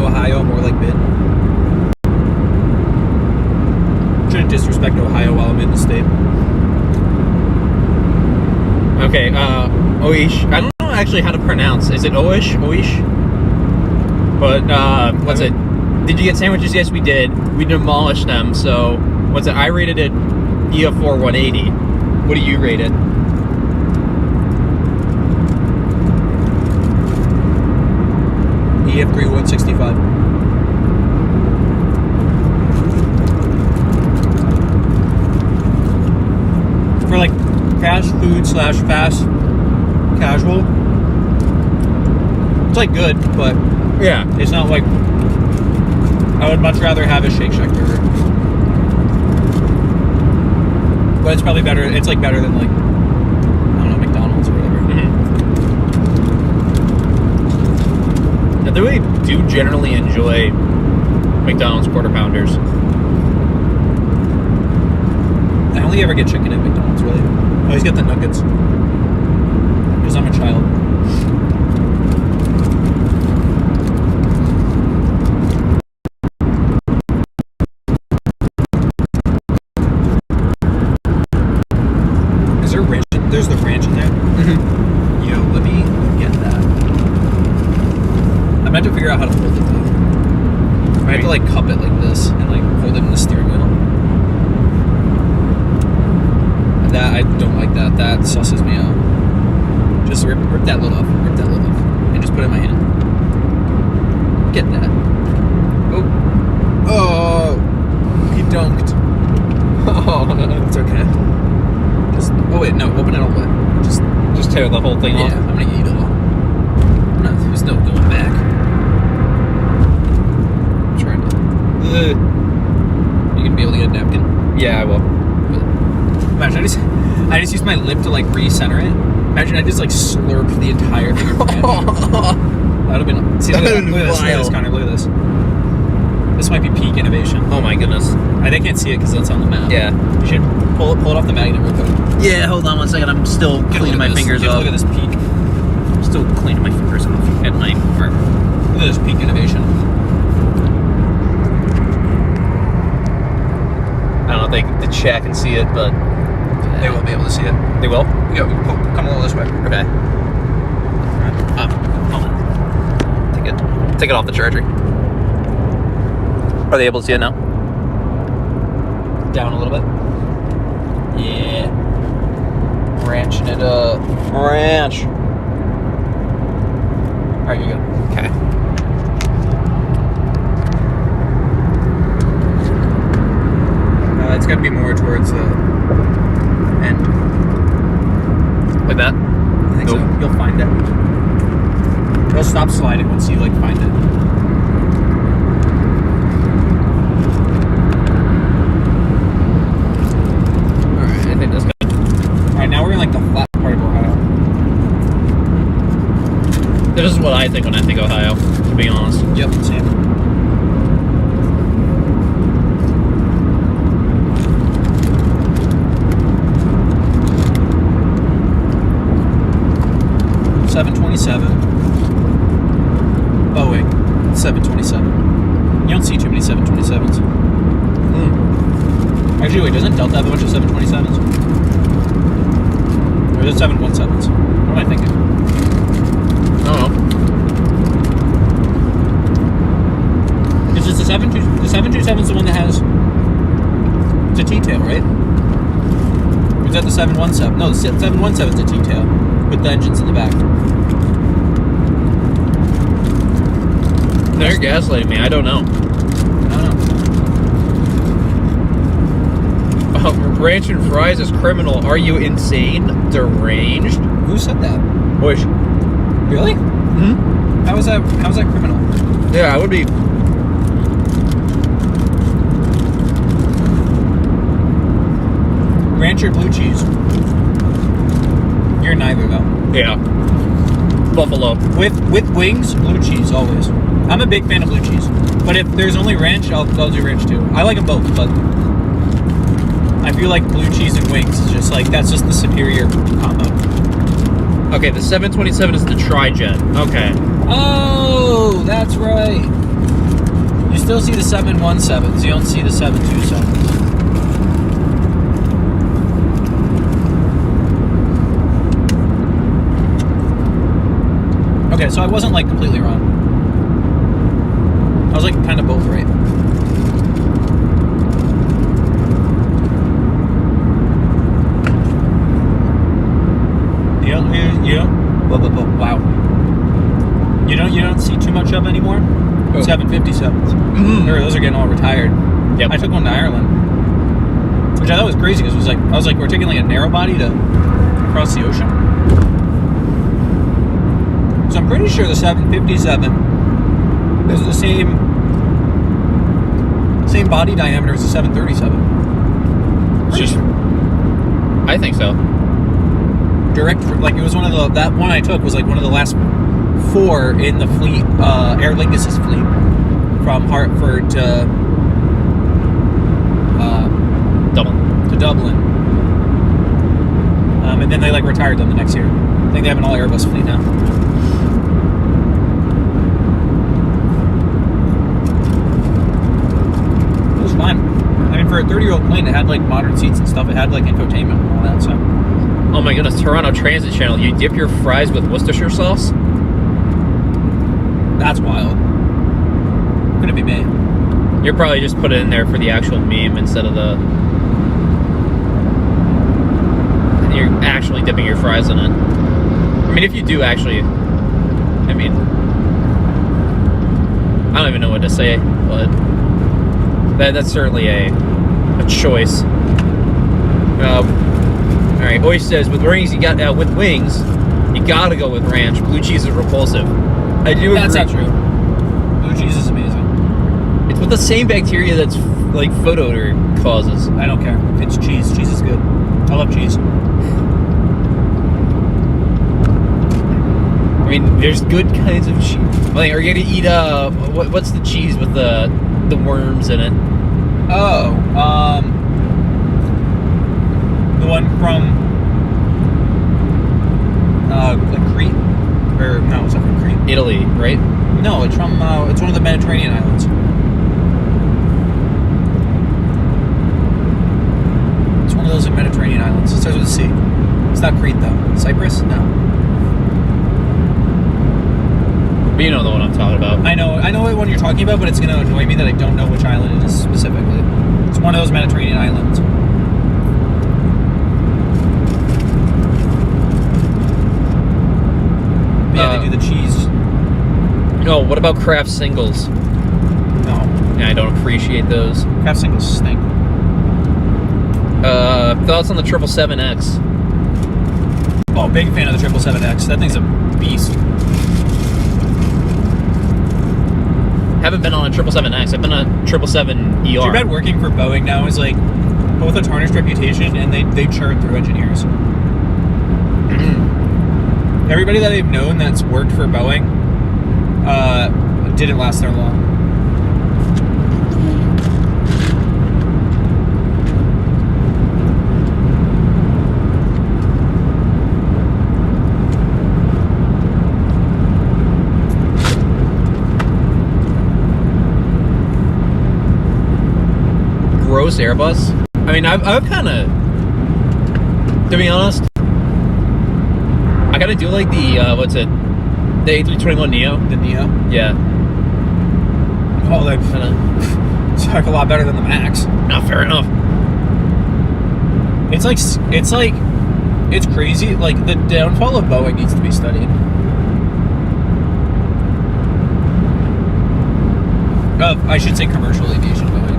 Ohio, more like mid. Shouldn't disrespect Ohio while I'm in the state. Okay, Oish. I don't know actually how to pronounce. Is it Oish? Oish? But, what's it? Did you get sandwiches? Yes, we did. We demolished them, so, what's it? I rated it EF4 180. What do you rate it? EF3 165. For like fast food / fast casual, it's like good, but Yeah. it's not like I would much rather have a Shake Shack burger. But it's probably better. It's like better than like I don't know, McDonald's or whatever. I really do generally enjoy McDonald's quarter pounders. I only ever get chicken at McDonald's, really. I always get the nuggets. Because I'm a child. Is there ranch? There's the ranch in there? Mm-hmm. Yo, let me get that. I meant to figure out how to hold it, though. I have to, like, cup it like this and, like, hold it in the steering wheel. That, I don't like that. That susses me out. Just rip that lid off. Rip that lid off. And just put it in my hand. Get that. Oh. Oh. He dunked. Oh, no. It's okay. Just, oh, wait. No. Open it all the way. Just tear the whole thing Yeah, off. I'm going to eat it all. No, there's no going back. I'm trying to. You gonna be able to get a napkin? Yeah, I will. Imagine I just used my lip to like recenter it. Imagine I just like slurped the entire thing. That would have been. See, look at this. Look at this, Connor. Look at this. This might be peak innovation. Oh my goodness. They can't see it because it's on the map. Yeah. You should pull it off the magnet real quick. Yeah, hold on one second. I'm still cleaning my fingers Get a off. Look at this peak. Still cleaning my fingers off at my burger. Look at this peak innovation. I don't think the chat can see it, but They won't be able to see it. they will. Yo, come a little this way. Okay. Hold on. Take it off the charger. Are they able to see it now? Down a little bit. Yeah. Branching it up. Branch. All right, you're good. Okay. It's got to be more towards the end. Like that? I think Nope. so. You'll find it. It'll stop sliding once you like find it. Alright, I think that's good. All right, now we're in like the flat part of Ohio. This is what I think when I think Ohio, to be honest. Yep, same. 727. Boeing, 727. You don't see too many 727s. Actually, wait, doesn't Delta have a bunch of 727s? Or is it 717s? What am I thinking? I don't know. It's just the 727 is the one that has, it's a T-tail, right? Or is that the 717? No, the 717 is a T-tail with the engines in the back. No, you're gaslighting me. I don't know. Ranch and fries is criminal. Are you insane? Deranged? Who said that? Bush. Really? Hmm? How is that criminal? Yeah, I would be. Ranch or blue cheese? You're neither though. Yeah. Buffalo. With wings, blue cheese always. I'm a big fan of blue cheese, but if there's only ranch, I'll do ranch too. I like them both, but I feel like blue cheese and wings is just like that's just the superior combo. Okay, the 727 is the tri-jet. Okay. Oh, that's right. You still see the 717s. You don't see the 727s. Okay, so I wasn't like completely wrong. I was like kind of both right. Wow. You don't see too much of anymore. Oh. 757s. Or those are getting all retired. Yep. I took one to Ireland, which I thought was crazy because I was like, we're taking like a narrow body to cross the ocean. So I'm pretty sure the 757 is the same body diameter as the 737. It's just. I think so. Direct, like it was one of the, that one I took was like one of the last 4 in the fleet, Aer Lingus' fleet, from Hartford to Dublin. And then they like retired them the next year. I think they have an all Airbus fleet now. It was fine. I mean, for a 30-year-old plane, it had like modern seats and stuff. It had like infotainment and all that. So. Oh my goodness, Toronto Transit Channel. You dip your fries with Worcestershire sauce? That's wild. Couldn't be me. You're probably just put it in there for the actual meme instead of the. You're actually dipping your fries in it. I mean, if you do actually. I mean. I don't even know what to say, but. That's certainly a choice. Alright, Oish says, with wings, you gotta go with ranch. Blue cheese is repulsive. I do agree. That's not true. Blue cheese is amazing. It's with the same bacteria that's like foot odor causes. I don't care. It's cheese. Cheese is good. I love cheese. I mean, there's good kinds of cheese. Like, are you gonna eat what's the cheese with the worms in it? Oh, the one from like Crete, or no, it's not from Crete. Italy, right? No, it's from it's one of the Mediterranean islands. It's one of those Mediterranean islands. It starts with a C. It's not Crete though. Cyprus? No. But you know the one I'm talking about. I know what one you're talking about, but it's gonna annoy me that I don't know which island it is specifically. It's one of those Mediterranean islands. But yeah, they do the cheese. No, what about Kraft singles? No, Yeah, I don't appreciate those. Kraft singles stink. Thoughts on the 777X? Oh, big fan of the 777X. That thing's a beast. Haven't been on a 777X. I've been on a 777ER. Too bad working for Boeing now is like both a tarnished reputation and they churn through engineers. Everybody that I've known that's worked for Boeing didn't last there long. gross Airbus. I mean, I've kind of, to be honest, I kind of do like the what's it, the A321neo. The Neo. Yeah. Oh, that kind of. It's like a lot better than the Max. Not fair enough. It's crazy. Like, the downfall of Boeing needs to be studied. I should say commercial aviation Boeing.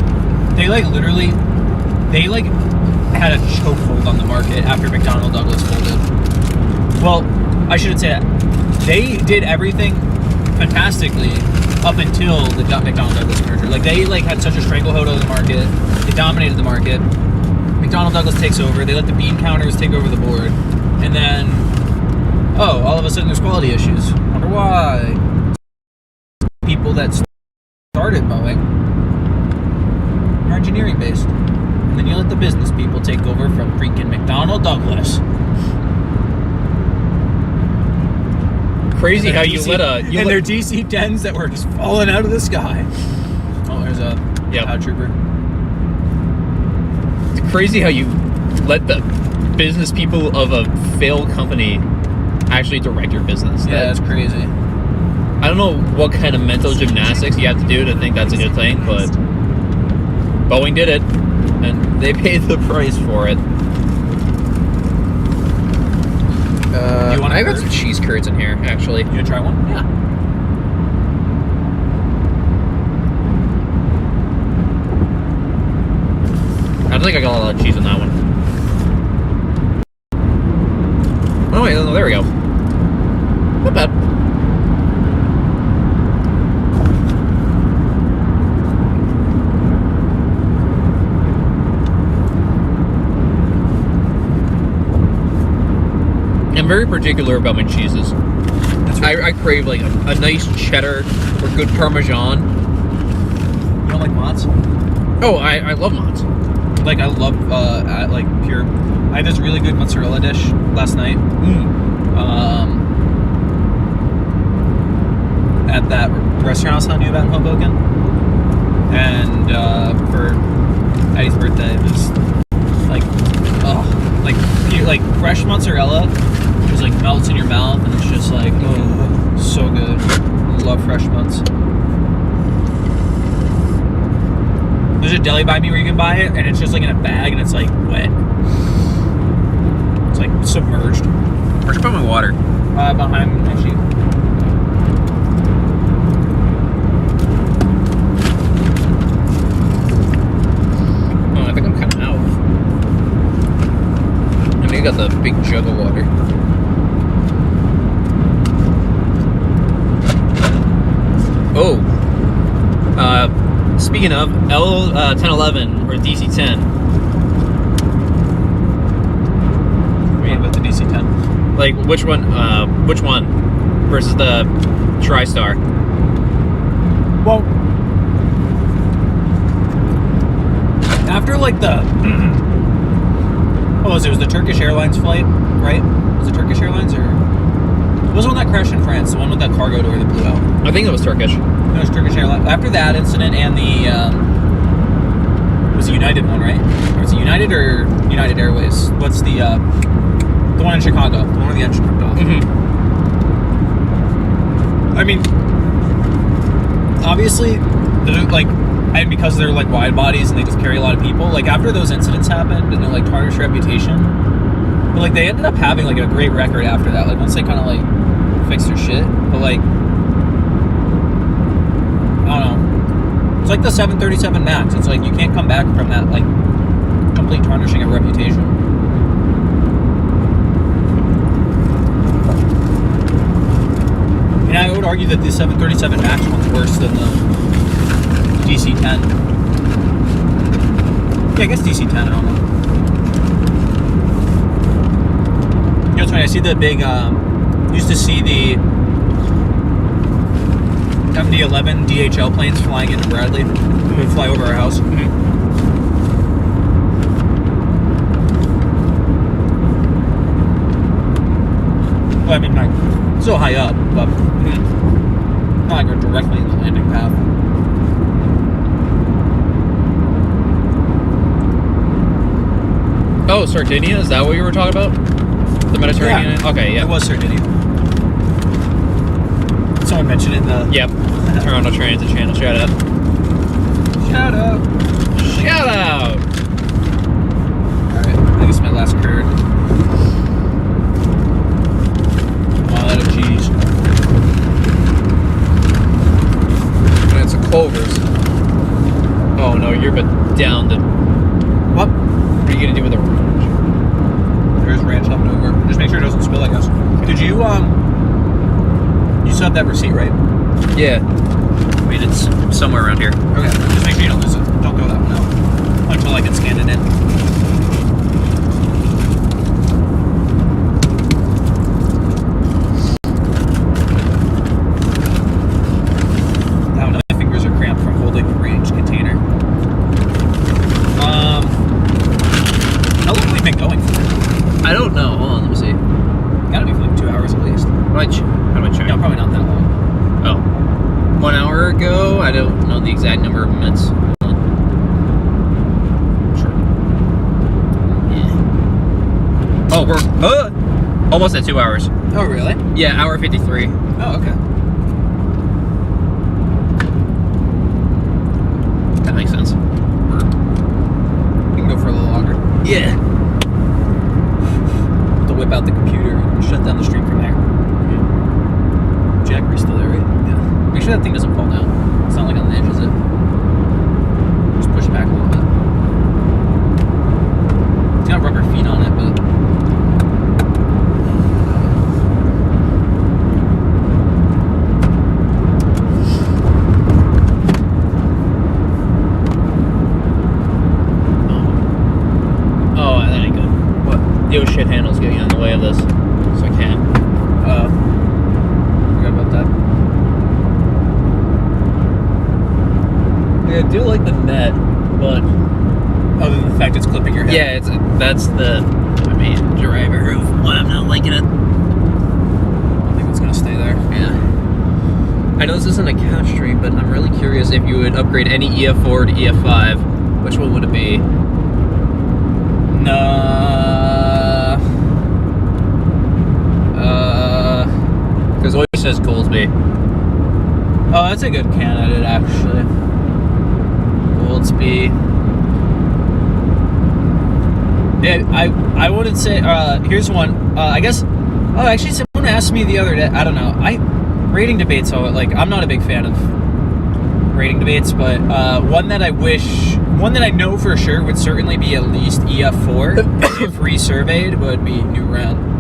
They literally had a chokehold on the market after McDonnell Douglas folded. Well, I shouldn't say that. They did everything fantastically up until the McDonnell Douglas merger. Like, they had such a stranglehold on the market. They dominated the market. McDonnell Douglas takes over. They let the bean counters take over the board. And then, all of a sudden there's quality issues. Wonder why. People that started Boeing are engineering based. And then you let the business people take over from freaking McDonnell Douglas. Crazy how you let their DC-10s that were just falling out of the sky. Oh, there's a cloud trooper. It's crazy how you let the business people of a failed company actually direct your business. Yeah, that's crazy. I don't know what kind of mental gymnastics you have to do to think that's a good thing, but Boeing did it, and they paid the price for it. I got some cheese curds in here, actually. You gonna try one? Yeah. I don't think I got a lot of cheese on that one. Oh wait, no, there we go. Not bad. I'm very particular about my cheeses. I crave like a nice cheddar or good Parmesan. You don't like Mott's? Oh, I love Mott's. Like, I love pure. I had this really good mozzarella dish last night. At that restaurant I was telling you about in Hoboken. And for Eddie's birthday, it was like fresh mozzarella just like melts in your mouth, and it's just like, oh, so good. I love fresh mozz. There's a deli by me where you can buy it, and it's just like in a bag, and it's like wet. It's like submerged. Where's my water? Behind my sheet. Oh, I think I'm kind of out. I mean, you got the big jug of water. Oh. Speaking of, L1011 or DC-10. What about the DC-10? Like, which one versus the TriStar? Well, after like the what was it? It was the Turkish Airlines flight, right? Was it Turkish Airlines, or what was the one that crashed in France? The one with that cargo door that blew out? I think it was Turkish. It was Turkish Airlines. After that incident and the it was the United one, right? Or was it United or United Airways? What's the one in Chicago? The one where the engine ripped off. Mm-hmm. I mean, obviously, and because they're like wide bodies and they just carry a lot of people, like after those incidents happened and they're like tarnished reputation, but like they ended up having like a great record after that. Like once they kind of like fixed their shit, but like I don't know. It's like the 737 Max. It's like you can't come back from that like complete tarnishing of reputation. And I would argue that the 737 Max one's worse than the DC-10. Yeah, I guess DC-10, I don't know. You know what's funny? I see the big, used to see the MD-11 DHL planes flying into Bradley. They would fly over our house. Well, I mean, like, so high up, but not like we're directly in the landing path. Oh, Sardinia? Is that what you were talking about? The Mediterranean? Yeah. Okay, yeah. It was Sardinia. Someone mentioned it in the... Yep. Toronto Transit Channel. Shout out. Shout out. Shout out! Alright, I think it's my last curd. All out of cheese. And it's a Clover's. Oh no, you're but down to... What? What are you gonna do with the ranch? There's ranch left over. Just make sure it doesn't spill, I guess. Did you, you still have that receipt, right? Yeah. I mean, it's somewhere around here. Okay. Just make sure you don't lose it. Don't throw that one out. Until I can scan it in. Now my fingers are cramped from holding the range container. How long have we been going for? I don't know. Hold on, let me see. Gotta be for like 2 hours at least. How do I check? No, probably not that long. Oh. 1 hour ago? I don't know the exact number of minutes. Sure. Yeah. Oh, we're almost at 2 hours. Oh, really? Yeah, hour 53. Oh, okay. That makes sense. We can go for a little longer. Yeah. To whip out the computer and shut down the stream from there. Jackery's still there, right? Yeah. Make sure that thing doesn't fall down. It's not like on the edge, is it? Just push it back a little bit. It's got rubber feet on it, but... Oh, that ain't good. What? The shit handle's getting in the way of this, so I can't. Forgot about that. Yeah, I do like the net, but Other than the fact it's clipping your head. yeah, that's the main driver of why I'm not liking it. I think it's gonna stay there. Yeah. I know this isn't a couch stream, but I'm really curious if you would upgrade any EF4 to EF5. Which one would it be? Because always says Goldsby. Oh, that's a good candidate, actually. Goldsby. Yeah, I wouldn't say. Here's one. I guess. Oh, actually, someone asked me the other day. I don't know. Rating debates. I'm not a big fan of rating debates, but one that I know for sure would certainly be at least EF4 if resurveyed would be New Ren.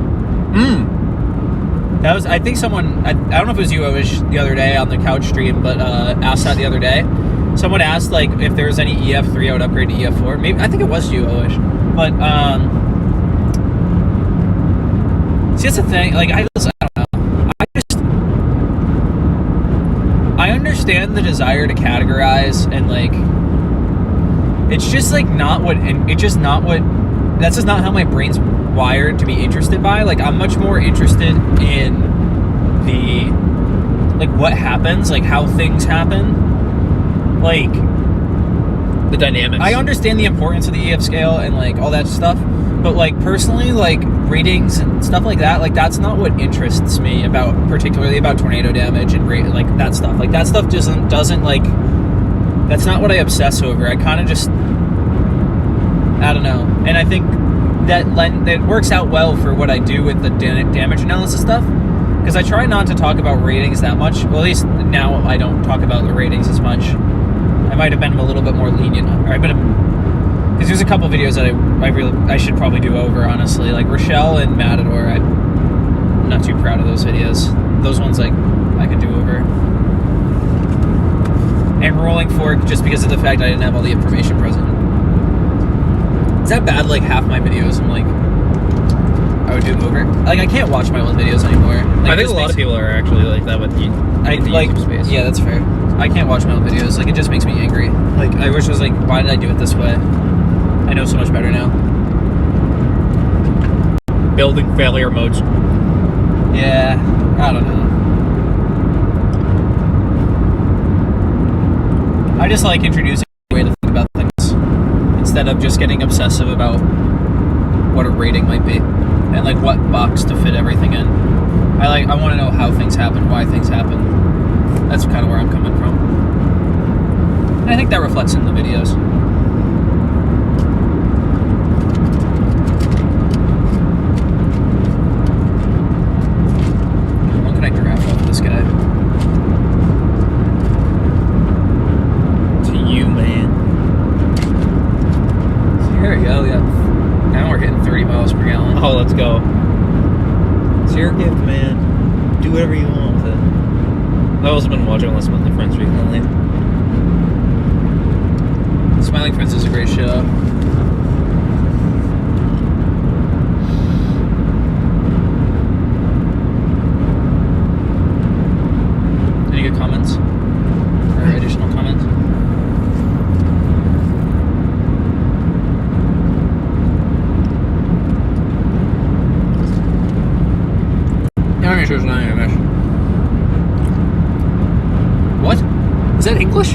That was, I think someone, I don't know if it was you, Oish, the other day on the couch stream, but asked that the other day. Someone asked, like, if there was any EF3 I would upgrade to EF4. Maybe, I think it was you, Oish. But, see, that's the thing, like, I don't know. I understand the desire to categorize and, like, it's just, like, that's just not how my brain's wired to be interested by. Like, I'm much more interested in the, like, what happens, like, how things happen, like, The dynamics. I understand the importance of the EF scale and, like, all that stuff, but, like, personally, like, ratings and stuff like that, like, that's not what interests me particularly about tornado damage and like, that stuff. Like, that stuff doesn't, like, that's not what I obsess over. I kind of just, I don't know. And I think that works out well for what I do with the damage analysis stuff, because I try not to talk about ratings that much. Well, at least now I don't talk about the ratings as much. I might have been a little bit more lenient, or because there's a couple videos that I should probably do over, honestly. Like Rochelle and Matador, I'm not too proud of those videos. Those ones, like, I could do over. And Rolling Fork, just because of the fact I didn't have all the information present. Is that bad? Like, half my videos, I'm like, I would do over. Like, I can't watch my own videos anymore. Like, I think a lot of people are actually like that with the YouTube space. Yeah, that's fair. I can't watch my own videos. Like, it just makes me angry. Like, I wish I was like, why did I do it this way? I know so much better now. Building failure modes. Yeah, I don't know. I just like introducing a way to think about things instead of just getting obsessive about what a rating might be, and like what box to fit everything in. I want to know how things happen, why things happen. That's kind of where I'm coming from. And I think that reflects in the videos. What can I draft off this guy? To you, man. There we go. Yeah. Now we're hitting 30 miles per gallon. Oh, let's go. It's your gift, man. Do whatever you want with it. I've also been watching Less Monthly Friends recently. Smiling Friends is a great show. Any good comments? Or additional comments? Amish is not Amish. What? Is that English?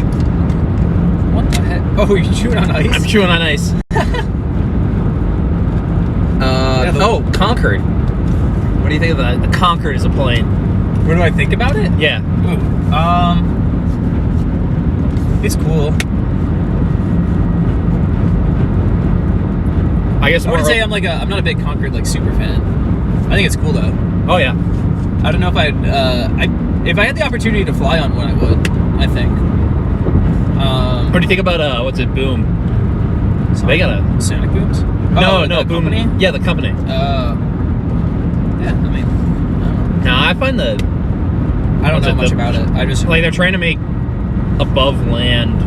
What the heck? Oh, you're chewing on ice? I'm chewing on ice. Oh, Concord. What do you think of that? The Concord is a plane. What do I think about it? Yeah. Ooh, it's cool. I guess I wouldn't say I'm not a big Concord like super fan. I think it's cool though. Oh yeah. I don't know if if I had the opportunity to fly on one, I would. I think. What do you think about what's it? Boom. So they got a Sonic Booms. no the Boom. company. Yeah, the company. Yeah, I mean, No, I find the I don't know much about it. I just like they're trying to make above land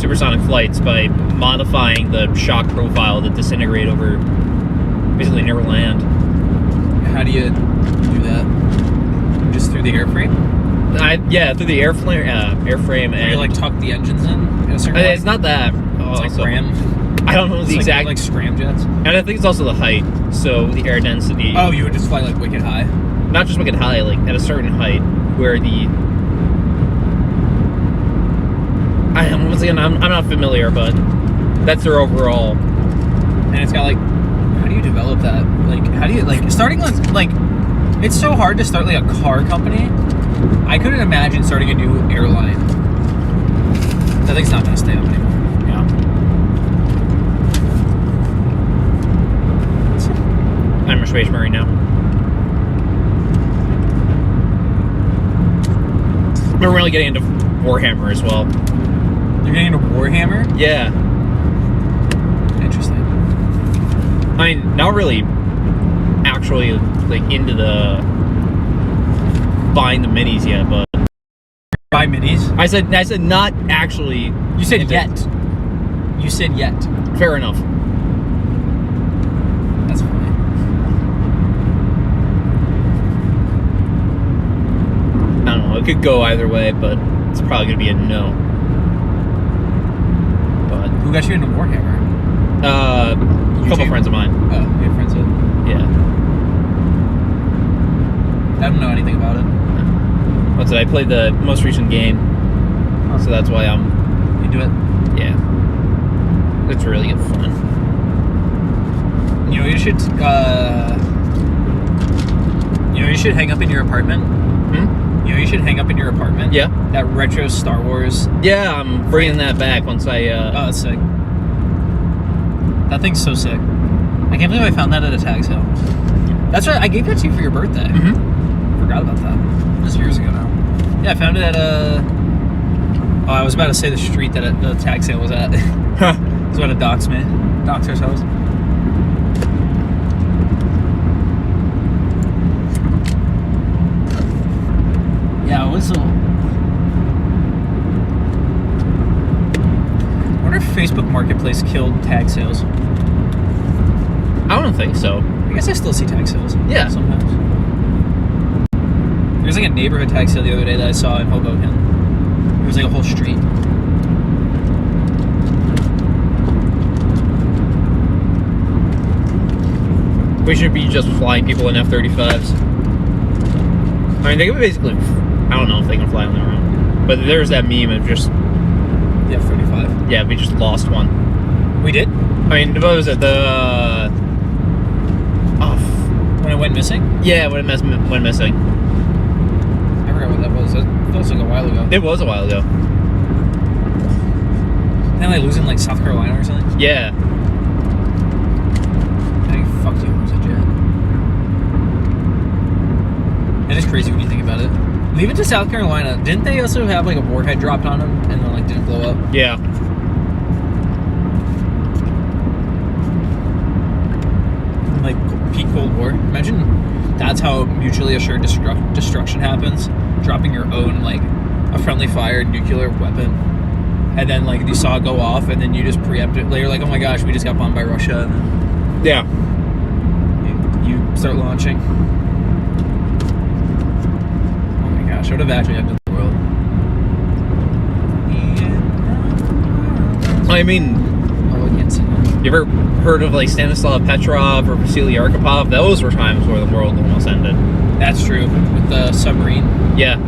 supersonic flights by modifying the shock profile to disintegrate over basically near land. How do you do that? Just through the airframe? Through the airframe Or and you like tuck the engines in a certain way? it's not that. It's like ram. I don't know It's the exact. like scram jets. And I think it's also the height. So the air density. Oh, you would just fly like wicked high. Not just wicked high, like at a certain height where the. Once again, I'm not familiar, but that's their overall. And it's got like, how do you develop that? Like, how do you like starting like? It's so hard to start like a car company. I couldn't imagine starting a new airline. That thing's not gonna stay up anymore. Yeah. I'm a Space Marine now. We're really getting into Warhammer as well. You're getting into Warhammer? Yeah. Interesting. I mean, not really actually like into the buying the minis yet, but Buy minis? I said not actually. You said into- yet. You said yet. Fair enough. That's funny. I don't know. It could go either way, but it's probably gonna be a no. But Who got you into Warhammer? a couple YouTube? friends of mine. Oh, you have friends with. Yeah. I don't know anything about it. What's it? I played the most recent game, so that's why I'm. Into it? Yeah. It's really good fun. You know, you should hang up in your apartment. Hmm? You know, you should hang up in your apartment. Yeah. That retro Star Wars. Yeah, I'm bringing that back once I. Oh, that's sick. That thing's so sick. I can't believe I found that at a tag sale. That's right. I gave that to you for your birthday. Mhm. Forgot about that. It was years ago now. Yeah, I found it at a. Oh, I was about to say the street that the tag sale was at. It was about a Doxer's house. Yeah, whistle. I wonder if Facebook Marketplace killed tag sales. I don't think so. I guess I still see tag sales. Yeah. Sometimes. There's like a neighborhood tag sale the other day that I saw in Hoboken. It was like a whole street. We should be just flying people in F-35s. I mean, they can basically. I don't know if they can fly on their own, but there's that meme of just. Yeah, 35. Yeah, we just lost one. We did? I mean, what was it? The went missing? Yeah, went missing. I forgot what that was. That was like a while ago. It was a while ago. Didn't they lose in like South Carolina or something? Yeah. How you fuck do you lose a jet? That is crazy when you think about it. Leaving to South Carolina, didn't they also have like a warhead dropped on them and then like didn't blow up? Yeah. Like peak Cold War. Imagine that's how mutually assured destruction happens. Dropping your own like a friendly fire nuclear weapon, and then like you saw it go off, and then you just preempt it. Later, like, oh my gosh, we just got bombed by Russia. And then Yeah. you start launching. Oh my gosh, what have actually happened to the world? I mean, Oh, I can't see that. you ever heard of like Stanislav Petrov or Vasily Arkhipov? Those were times where the world almost ended. That's true with the submarine. Yeah.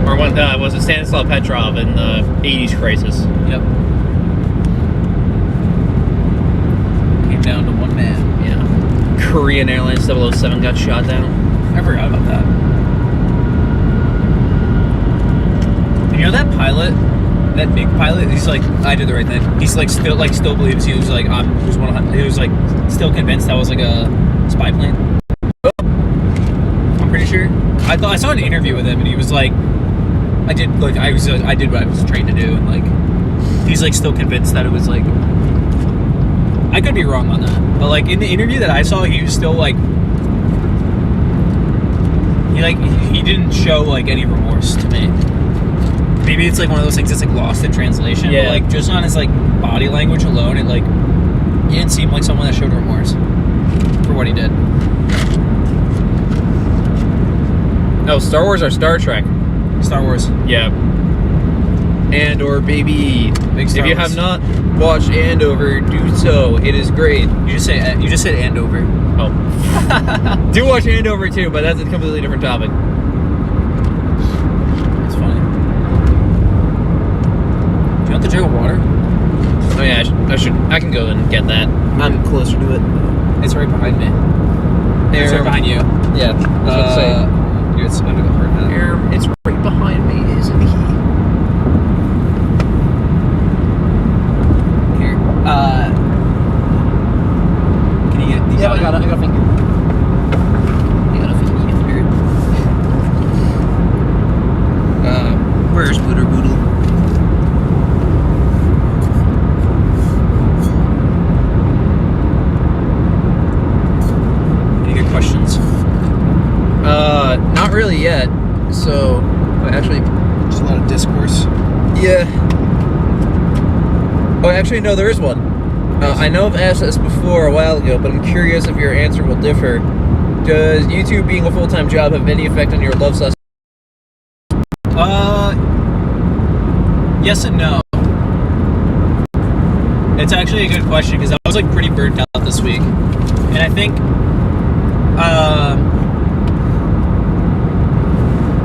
Or when was it Stanislav Petrov in the 80s crisis? Yep. Came down to one man. Yeah. Korean Airlines 007 got shot down. I forgot about that. And you know that pilot, that big pilot? He's like, I did the right thing. He's like still believes he was like he was like still convinced that was like a spy plane. I'm pretty sure. I saw an interview with him and he was like, I did what I was trained to do, and like he's like still convinced that it was like. I could be wrong on that, but like in the interview that I saw, he was still like he didn't show like any remorse to me. Maybe it's like one of those things that's like lost in translation. Yeah. But like just on his like body language alone, it like he didn't seem like someone that showed remorse for what he did. Oh, Star Wars or Star Trek? Star Wars. Yeah. Andor, baby. Big Star If you Wars. have not watched Andover, do so. It is great. You just said Andover. Oh. Do watch Andover too, but that's a completely different topic. It's funny. Do you want the jug of water? Oh yeah, I can go and get that. I'm closer to it. It's right behind me. It's right behind you. Yeah, that's what I'm It's under the hard hat. saying. It's right behind me, isn't he? Here. Can you get these out? I got a finger. You got a finger. Where's Booter Boodle? Any good questions? Not really yet. So, actually, Just a lot of discourse. yeah. Oh, actually, no, there is one. I know I've asked this before a while ago, but I'm curious if your answer will differ. Does YouTube being a full-time job have any effect on your love life? Yes and no. It's actually a good question because I was like pretty burnt out this week, and I think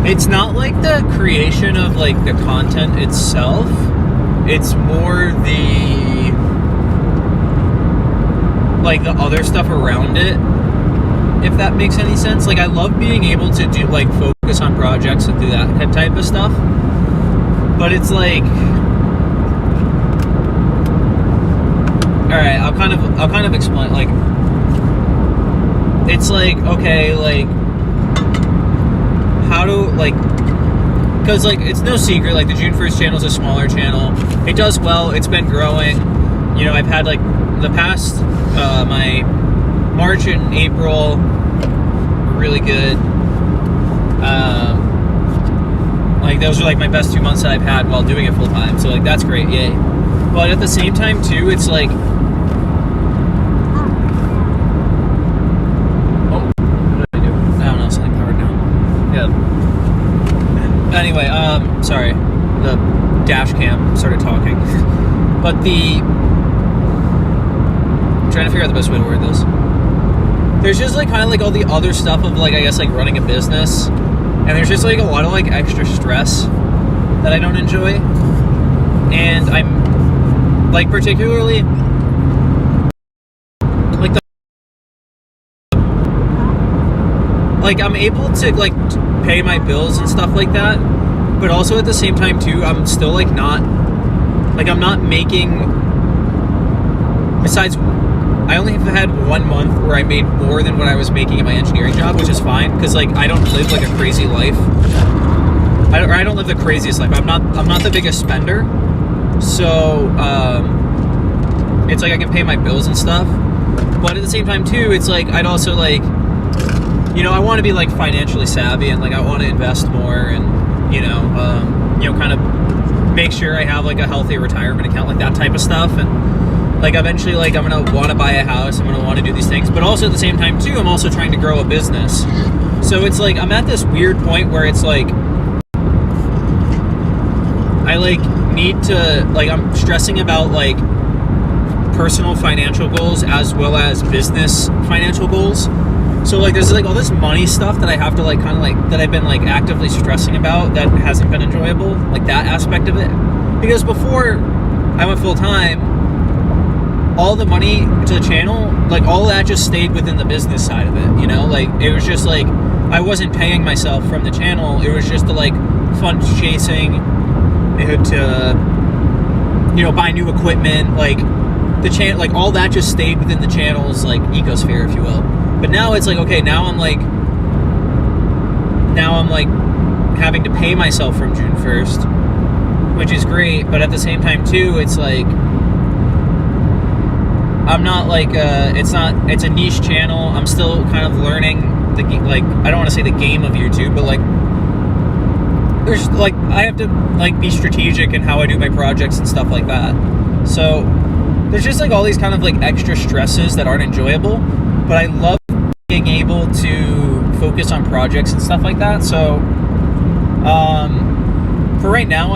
it's not like the creation of like the content itself. It's more the like the other stuff around it, if that makes any sense. Like I love being able to do like focus on projects and do that type of stuff, but it's like, all right, I'll kind of explain. Like it's like, okay, like how do like, because like it's no secret, like the June 1st channel is a smaller channel. It does well. It's been growing. You know, I've had like the past my March and April were really good. Like those are like my best 2 months that I've had while doing it full time. So like that's great, yay. But at the same time too, it's like, oh, what did I do? I don't know, something powered down. Yeah. Anyway, sorry, the dash cam started talking. But I'm trying to figure out the best way to word this. There's just like kind of like all the other stuff of like, I guess like running a business, and there's just like a lot of like extra stress that I don't enjoy. And I'm like particularly like I'm able to like pay my bills and stuff like that, but also at the same time too, I'm still like I'm not making, besides I only have had 1 month where I made more than what I was making in my engineering job, which is fine because like I don't live like a crazy life. I don't live the craziest life. I'm not the biggest spender, so it's like I can pay my bills and stuff. But at the same time too, it's like I'd also like, you know, I want to be like financially savvy and like I want to invest more and you know, kind of make sure I have like a healthy retirement account, like that type of stuff. And like eventually, like I'm gonna want to buy a house. I'm gonna want to do these things. But also at the same time too, I'm also trying to grow a business. So it's like I'm at this weird point where it's like I like need to like I'm stressing about like personal financial goals as well as business financial goals. So like there's like all this money stuff that I have to like kind of like that I've been like actively stressing about that hasn't been enjoyable, like that aspect of it. Because before I went full time, all the money to the channel, like all that just stayed within the business side of it, you know? Like it was just like I wasn't paying myself from the channel. It was just the like fun chasing, to you know, buy new equipment, like the channel, like all that just stayed within the channel's like ecosphere, if you will. But now it's like, okay, now I'm like having to pay myself from June 1st, which is great. But at the same time too, it's like I'm not like it's a niche channel. I'm still kind of learning the like I don't want to say the game of YouTube, but like there's like I have to like be strategic in how I do my projects and stuff like that. So there's just like all these kind of like extra stresses that aren't enjoyable, but I love being able to focus on projects and stuff like that. So for right now,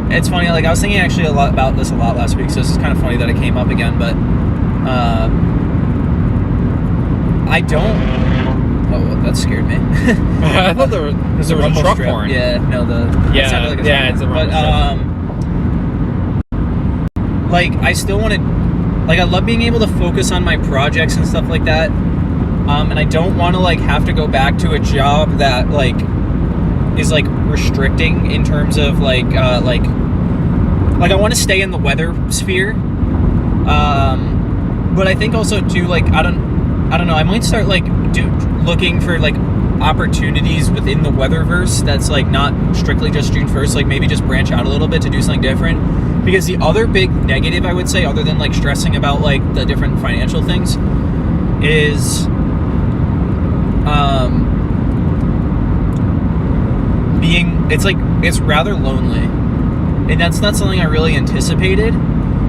it's funny, like I was thinking actually a lot about this last week, so this is kind of funny that it came up again, but I don't. Oh, that scared me. I thought there was a rumble truck strip. horn. Yeah, no, it sounded like it's a rumble but like I still want to, like I love being able to focus on my projects and stuff like that, and I don't want to like have to go back to a job that like is like restricting in terms of like I want to stay in the weather sphere, but I think also too like I don't know, I might start like looking for like opportunities within the weatherverse that's like not strictly just June 1st, like maybe just branch out a little bit to do something different. Because the other big negative I would say, other than like stressing about like the different financial things, is it's rather lonely, and that's not something I really anticipated.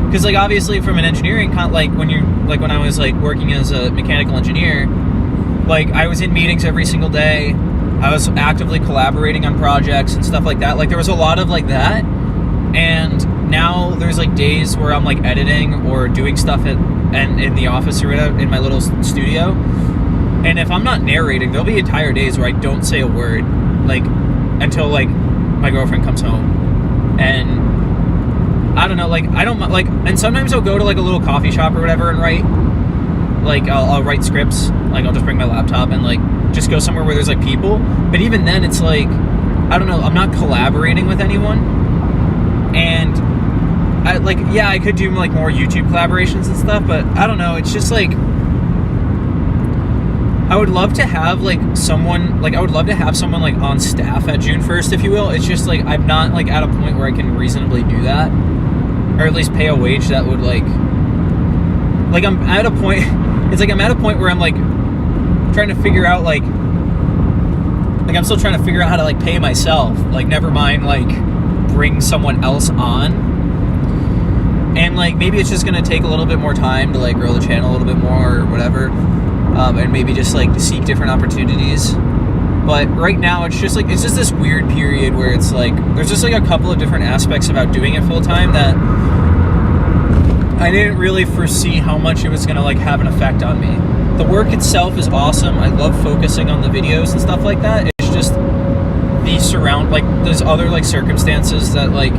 Because like obviously from an engineering like when I was like working as a mechanical engineer, like I was in meetings every single day. I was actively collaborating on projects and stuff like that. Like there was a lot of like that. And now there's like days where I'm like editing or doing stuff in the office or whatever, in my little studio. And if I'm not narrating, there'll be entire days where I don't say a word, like until like my girlfriend comes home. And I don't know, like I don't like, and sometimes I'll go to like a little coffee shop or whatever and write. Like I'll write scripts, like I'll just bring my laptop and like just go somewhere where there's like people. But even then it's like, I don't know, I'm not collaborating with anyone. And I like, yeah, I could do like more YouTube collaborations and stuff, but I don't know, it's just like I would love to have like someone like on staff at June 1st, if you will. It's just like I'm not like at a point where I can reasonably do that, or at least pay a wage that would like I'm at a point. It's like I'm at a point where I'm like trying to figure out like I'm still trying to figure out how to like pay myself, like never mind like bring someone else on. And like maybe it's just gonna take a little bit more time to like grow the channel a little bit more or whatever, and maybe just like seek different opportunities. But right now it's just this weird period where it's like there's just like a couple of different aspects about doing it full time that I didn't really foresee how much it was gonna like have an effect on me. The work itself is awesome. I love focusing on the videos and stuff like that. It's just there's other like circumstances that like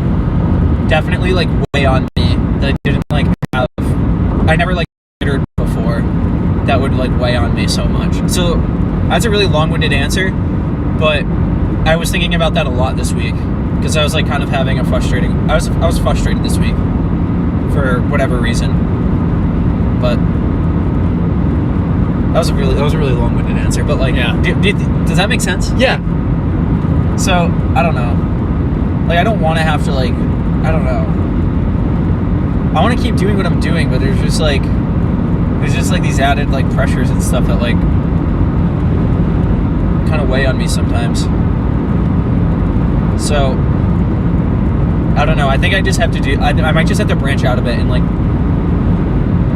definitely like weigh on me that I didn't like have. I never like considered before that would like weigh on me so much. So That's a really long-winded answer, but I was thinking about that a lot this week because I was like kind of having a frustrating. I was frustrated this week for whatever reason, but that was a really long-winded answer. But like, Yeah. Does that make sense? Yeah. So I don't know. Like I don't want to have to like. I don't know. I want to keep doing what I'm doing, but there's just like these added like pressures and stuff that like kind of weigh on me sometimes. So I don't know. I think I just have to do. I might just have to branch out a bit and like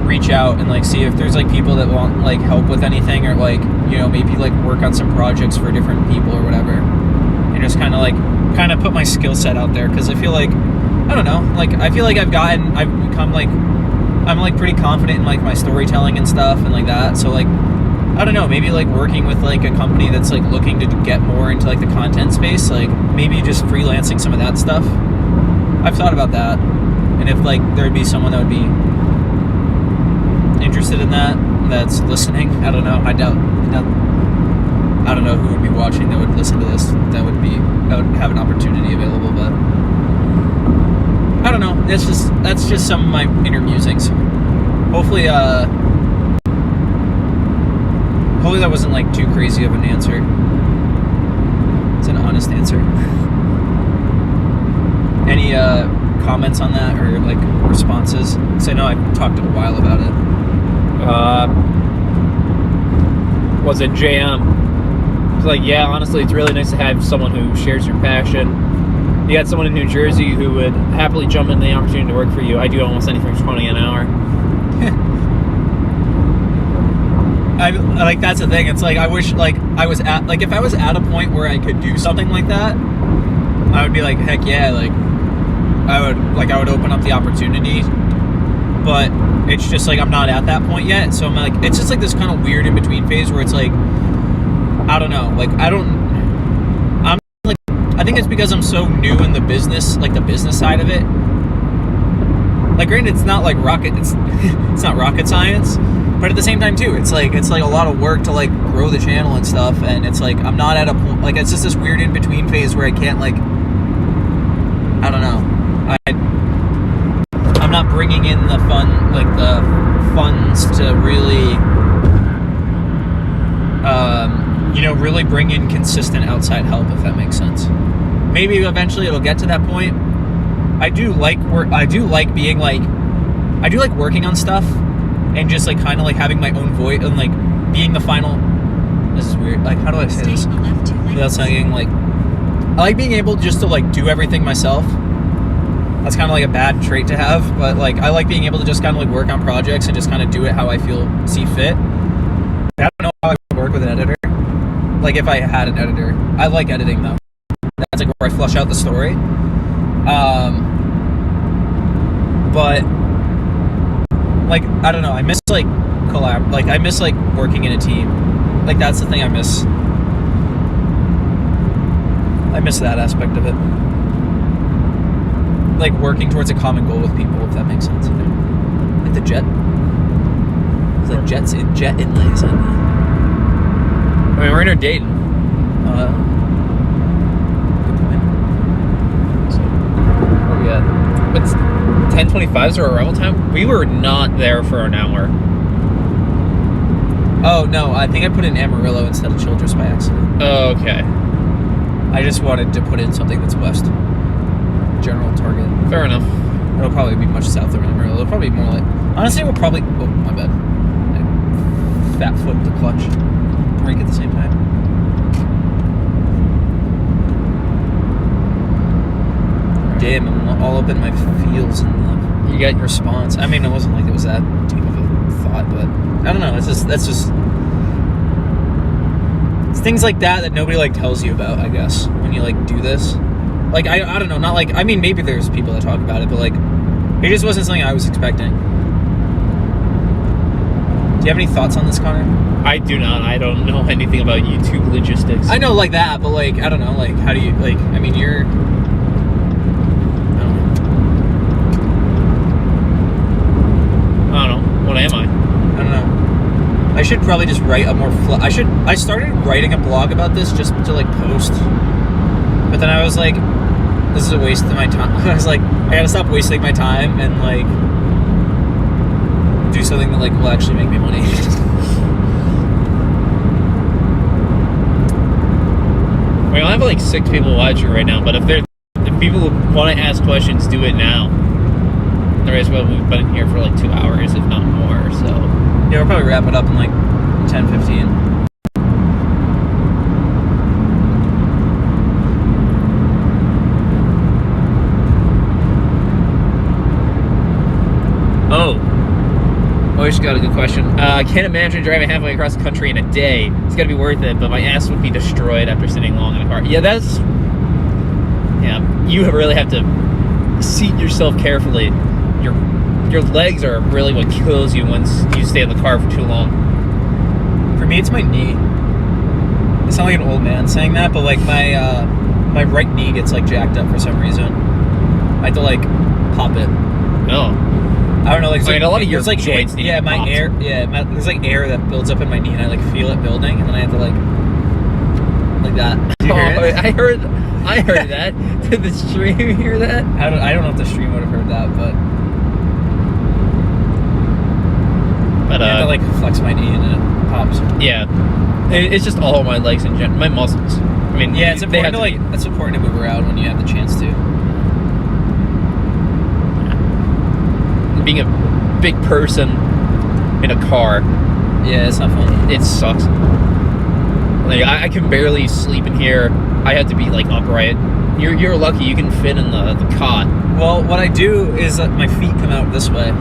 reach out and like see if there's like people that want like help with anything or like maybe like work on some projects for different people or whatever, and just kind of put my skill set out there because I feel like. I don't know, like, I feel like I've become, like, I'm, like, pretty confident in, like, my storytelling and stuff and, like, that, so, like, I don't know, maybe, like, working with, like, a company that's, like, looking to get more into, like, the content space, like, maybe just freelancing some of that stuff. I've thought about that, and if, like, there'd be someone that would be interested in that's listening, I don't know, I don't know who would be watching that would listen to this, that would have an opportunity available, but... I don't know. That's just some of my inner musings. Hopefully that wasn't like too crazy of an answer. It's an honest answer. Any comments on that or like responses? Because I know I talked a while about it. Was it JM? It's like, yeah, honestly, it's really nice to have someone who shares your passion. You got someone in New Jersey who would happily jump in the opportunity to work for you. I do almost anything for $20 an hour. I like that's the thing. It's like I wish like I was at like if I was at a point where I could do something like that, I would be like, heck yeah, like I would open up the opportunity. But it's just like I'm not at that point yet. So I'm like it's just like this kind of weird in between phase where it's like I don't know, like I think it's because I'm so new in the business, like the business side of it. Like, granted, it's not like it's not rocket science, but at the same time too, it's like a lot of work to like grow the channel and stuff. And it's like I'm not at a point like it's just this weird in between phase where I can't like I don't know. I'm not bringing in the funds to really really bring in consistent outside help, if that makes sense. Maybe eventually it'll get to that point. I do like being like I do like working on stuff and just like kind of like having my own voice and like being the final. This is weird. Like how do I say this without saying like I like being able just to like do everything myself. That's kind of like a bad trait to have, but like I like being able to just kind of like work on projects and just kind of do it how I see fit. I don't know how I would work with an editor. Like if I had an editor. I like editing though. That's like where I flush out the story. But like I don't know, I miss like I miss like working in a team. Like that's the thing I miss. I miss that aspect of it. Like working towards a common goal with people, if that makes sense. Like the jet. It's like jet inlays. I mean, we're in Dayton. Good point. So, where we at? It's 10:25 is our arrival time. We were not there for an hour. Oh no, I think I put in Amarillo instead of Childress by accident. Oh, okay. I just wanted to put in something that's west. General target. Fair enough. It'll probably be much south of Amarillo. It'll probably be more like... Honestly, we'll probably... Oh, my bad. I fat foot the clutch. Brake at the same time. Damn, I'm all up in my feels and you got your response. I mean, it wasn't like it was that deep of a thought, but I don't know. That's just it's things like that nobody like tells you about, I guess, when you like do this. Like I don't know, not like I mean maybe there's people that talk about it, but like it just wasn't something I was expecting. Do you have any thoughts on this, Connor? I do not. I don't know anything about YouTube logistics. I know like that, but like I don't know, like how do you like I mean you're I don't know. What am I? I don't know. I should probably just write a more. I started writing a blog about this just to like post, but then I was like, this is a waste of my time. I was like, I gotta stop wasting my time and like do something that like will actually make me money. We only have like 6 people watching right now, but if people want to ask questions, do it now. Otherwise, well, we've been here for like 2 hours, if not more. So yeah, we'll probably wrap it up in like 10, 15. Oh, just got a good question. I can't imagine driving halfway across the country in a day. It's got to be worth it, but my ass would be destroyed after sitting long in a car. Yeah, you really have to seat yourself carefully. Your legs are really what kills you once you stay in the car for too long. For me, it's my knee. I sound like an old man saying that, but like my right knee gets like jacked up for some reason. I have to like pop it. Oh. I don't know, like, a lot of your like joints need yeah, my popped. air, there's like air that builds up in my knee, and I like feel it building, and then I have to like that. Did you hear it? I heard that. Did the stream hear that? I don't know if the stream would have heard that, but I have to like flex my knee and it pops. Yeah, it's just all my legs in general, my muscles. I mean, yeah, it's important it's important to move around when you have the chance to. Being a big person in a car, yeah, it's not fun. It sucks. Like I can barely sleep in here. I have to be like upright. You're lucky you can fit in the cot. Well, what I do is my feet come out this way,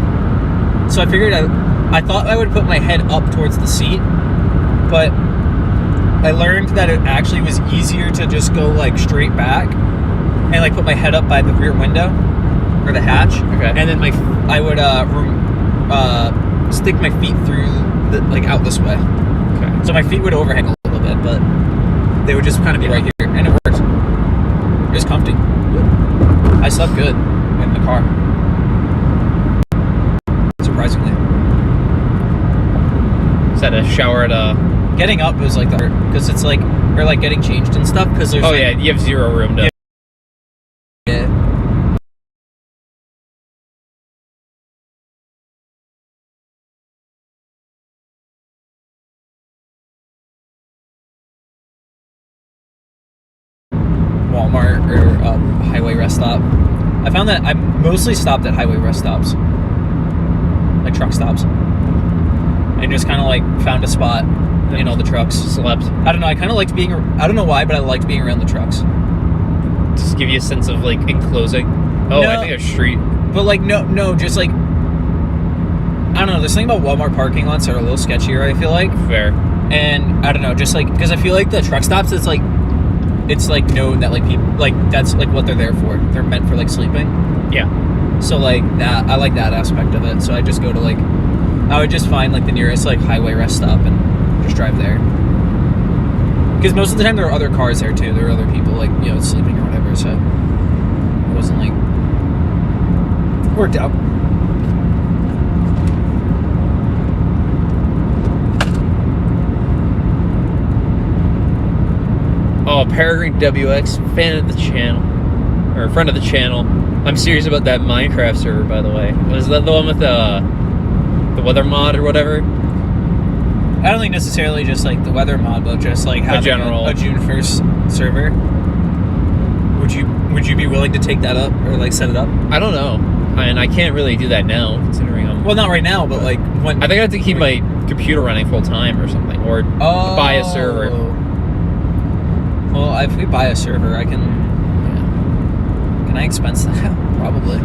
so I figured I thought I would put my head up towards the seat, but I learned that it actually was easier to just go like straight back and like put my head up by the rear window or the hatch. Okay. And then I would stick my feet through like out this way. Okay. So my feet would overhang a little bit, but they would just kind of be right here, and it worked. It was comfy. I slept good in the car. Surprisingly. Is that a shower at Getting up was like because it's like or like getting changed and stuff because there's. Oh like, yeah, you have zero room to. Yeah. Walmart or highway rest stop. I found that I mostly stopped at highway rest stops, like truck stops, and just kind of like found a spot in all the trucks. Slept. I don't know. I kind of liked being. I don't know why, but I liked being around the trucks. Just give you a sense of like enclosing. Oh, No. I think a street. But like no, just like I don't know. There's something about Walmart parking lots that are a little sketchier. I feel like, Fair. and I don't know, just like because I feel like the truck stops, it's like known that like people like that's like what they're there for. They're meant for like sleeping. Yeah. So like that, I like that aspect of it. So I just go to like, I would just find like the nearest like highway rest stop and just drive there. Because most of the time there are other cars there too. There are other people like sleeping or whatever. So it wasn't like worked out. Oh, Peregrine WX, fan of the channel, or friend of the channel. I'm serious about that Minecraft server, by the way. Was that the one with the weather mod or whatever? I don't think necessarily just like the weather mod, but just like having a June 1st server. Would you be willing to take that up or like set it up? I don't know, and I can't really do that now considering I'm. Well, not right now, but like when. I think I have to keep my computer running full time or something, or buy a server. Well, if we buy a server, I can. Yeah. Can I expense that? Probably.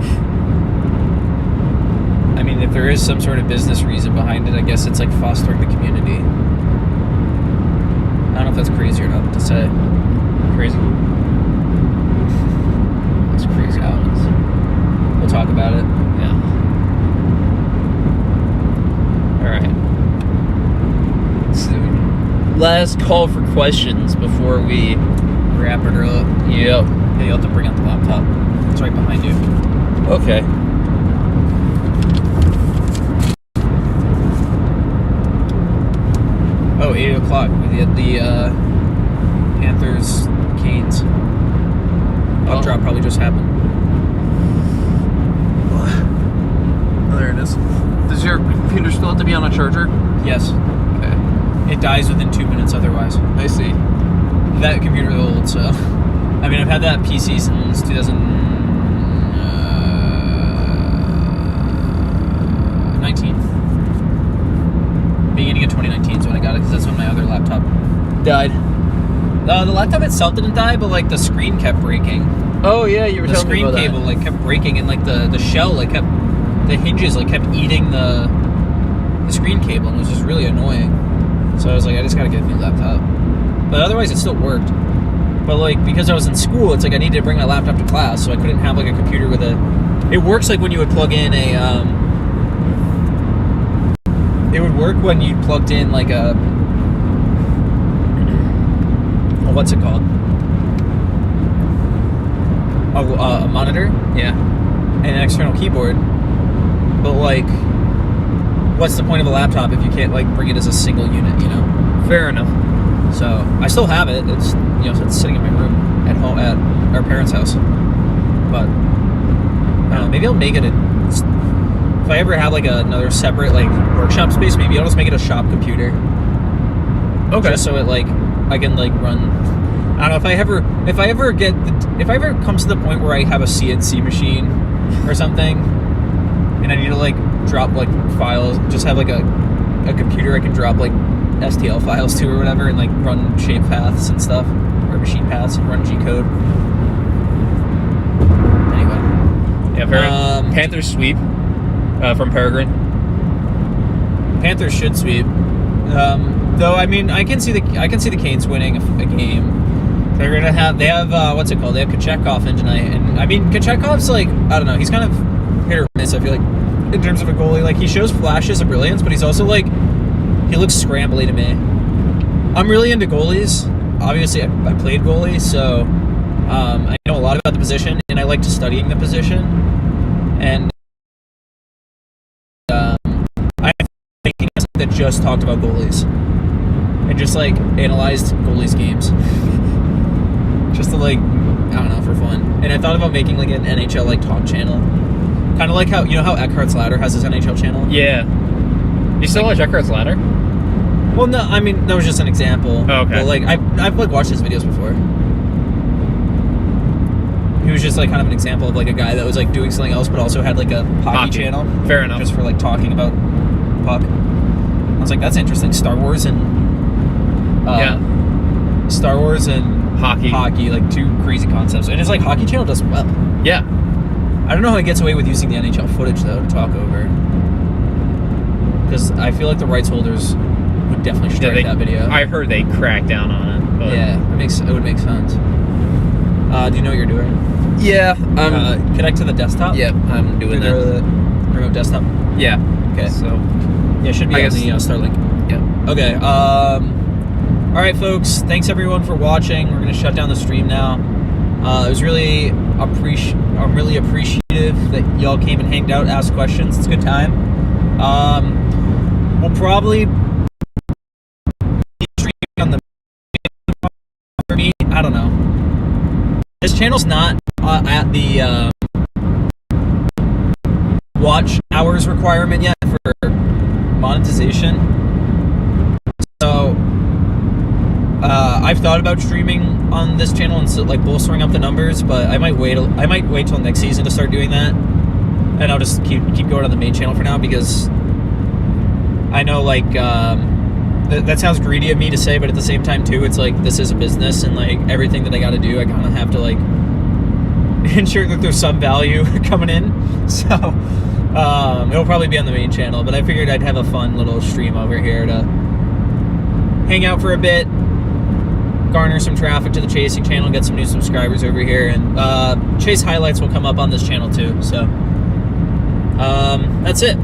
I mean, if there is some sort of business reason behind it, I guess it's like fostering the community. I don't know if that's crazy or not to say. Crazy. It's crazy happens. We'll talk about it. Yeah. All right. So, last call for questions before we wrap it up. Yep. Yeah, you'll have to bring out the laptop. It's right behind you. Okay. 8 o'clock. We had the Panthers Canes. Puck drop probably just happened. Oh, there it is. Does your computer still have to be on a charger? Yes. Okay. It dies within 2 minutes otherwise. I see. That computer is old, so. I mean, I've had that PC since 2019. Beginning of 2019 is when I got it, because that's when my other laptop died. The laptop itself didn't die, but like the screen kept breaking. Oh yeah, you were The telling me screen about cable like kept breaking, and like the shell like kept, the hinges like kept eating the screen cable, and it was just really annoying. So I was like, I just gotta get a new laptop. But otherwise, it still worked. But like, because I was in school, it's like I needed to bring my laptop to class, so I couldn't have like a computer with a. It works like when you would plug in a. It would work when you plugged in like a. What's it called? A monitor, Yeah. and an external keyboard. But like, what's the point of a laptop if you can't like bring it as a single unit? You know. Fair enough. So I still have it. It's it's sitting in my room at home at our parents' house. But I don't know. Maybe I'll make it if I ever have like another separate like workshop space. Maybe I'll just make it a shop computer. Okay. Just so it like I can like run. I don't know if I ever comes to the point where I have a CNC machine or something, and I need to like drop like files. Just have like a computer I can drop like STL files to or whatever, and like run shape paths and stuff, or machine paths, and run G code. Anyway, Yeah, fair enough. Panthers sweep from Peregrine. Panthers should sweep. Though I mean, I can see the Canes winning a game. They have what's it called? They have Kochetkov in tonight, and I mean Kochetkov's like, I don't know, he's kind of hit or miss. I feel like in terms of a goalie, like he shows flashes of brilliance, but he's also like. He looks scrambly to me. I'm really into goalies. Obviously, I played goalie, so I know a lot about the position, and I like to studying the position. And I'm thinking that just talked about goalies and just like analyzed goalies' games, just to like, I don't know, for fun. And I thought about making like an NHL like talk channel, kind of like how how Eckhart's Ladder has his NHL channel. Yeah. You still watch Eckhart's Ladder? Well, no, I mean, that was just an example. Oh, okay. But, like, I've like, watched his videos before. He was just, like, kind of an example of, like, a guy that was, like, doing something else, but also had, like, a hockey channel. Fair enough. Just for, like, talking about puck. I was like, that's interesting. Star Wars and... Star Wars and... Hockey, like, two crazy concepts. And his, like, hockey channel does well. Yeah. I don't know how he gets away with using the NHL footage, though, to talk over. Because I feel like the rights holders would definitely strike that video. I've heard they cracked down on it. But Yeah, it would make sense. Do you know what you're doing? Yeah. Connect to the desktop? Yep, I'm doing that. The remote desktop? Yeah. Okay. So, Yeah, it should be I on guess- the Starlink. yeah. Okay. All right, folks. Thanks everyone for watching. We're gonna shut down the stream now. It was really I'm really appreciative that y'all came and hanged out, asked questions. It's a good time. We'll probably be streaming on the for me. I don't know. This channel's not at the watch hours requirement yet for monetization. So I've thought about streaming on this channel and like bolstering up the numbers, but I might wait till next season to start doing that, and I'll just keep going on the main channel for now, because I know like that sounds greedy of me to say, but at the same time too, it's like this is a business, and like everything that I got to do, I kind of have to like ensure that there's some value coming in. So it'll probably be on the main channel, but I figured I'd have a fun little stream over here to hang out for a bit, garner some traffic to the Chasing channel, get some new subscribers over here, and Chase highlights will come up on this channel too. So that's it.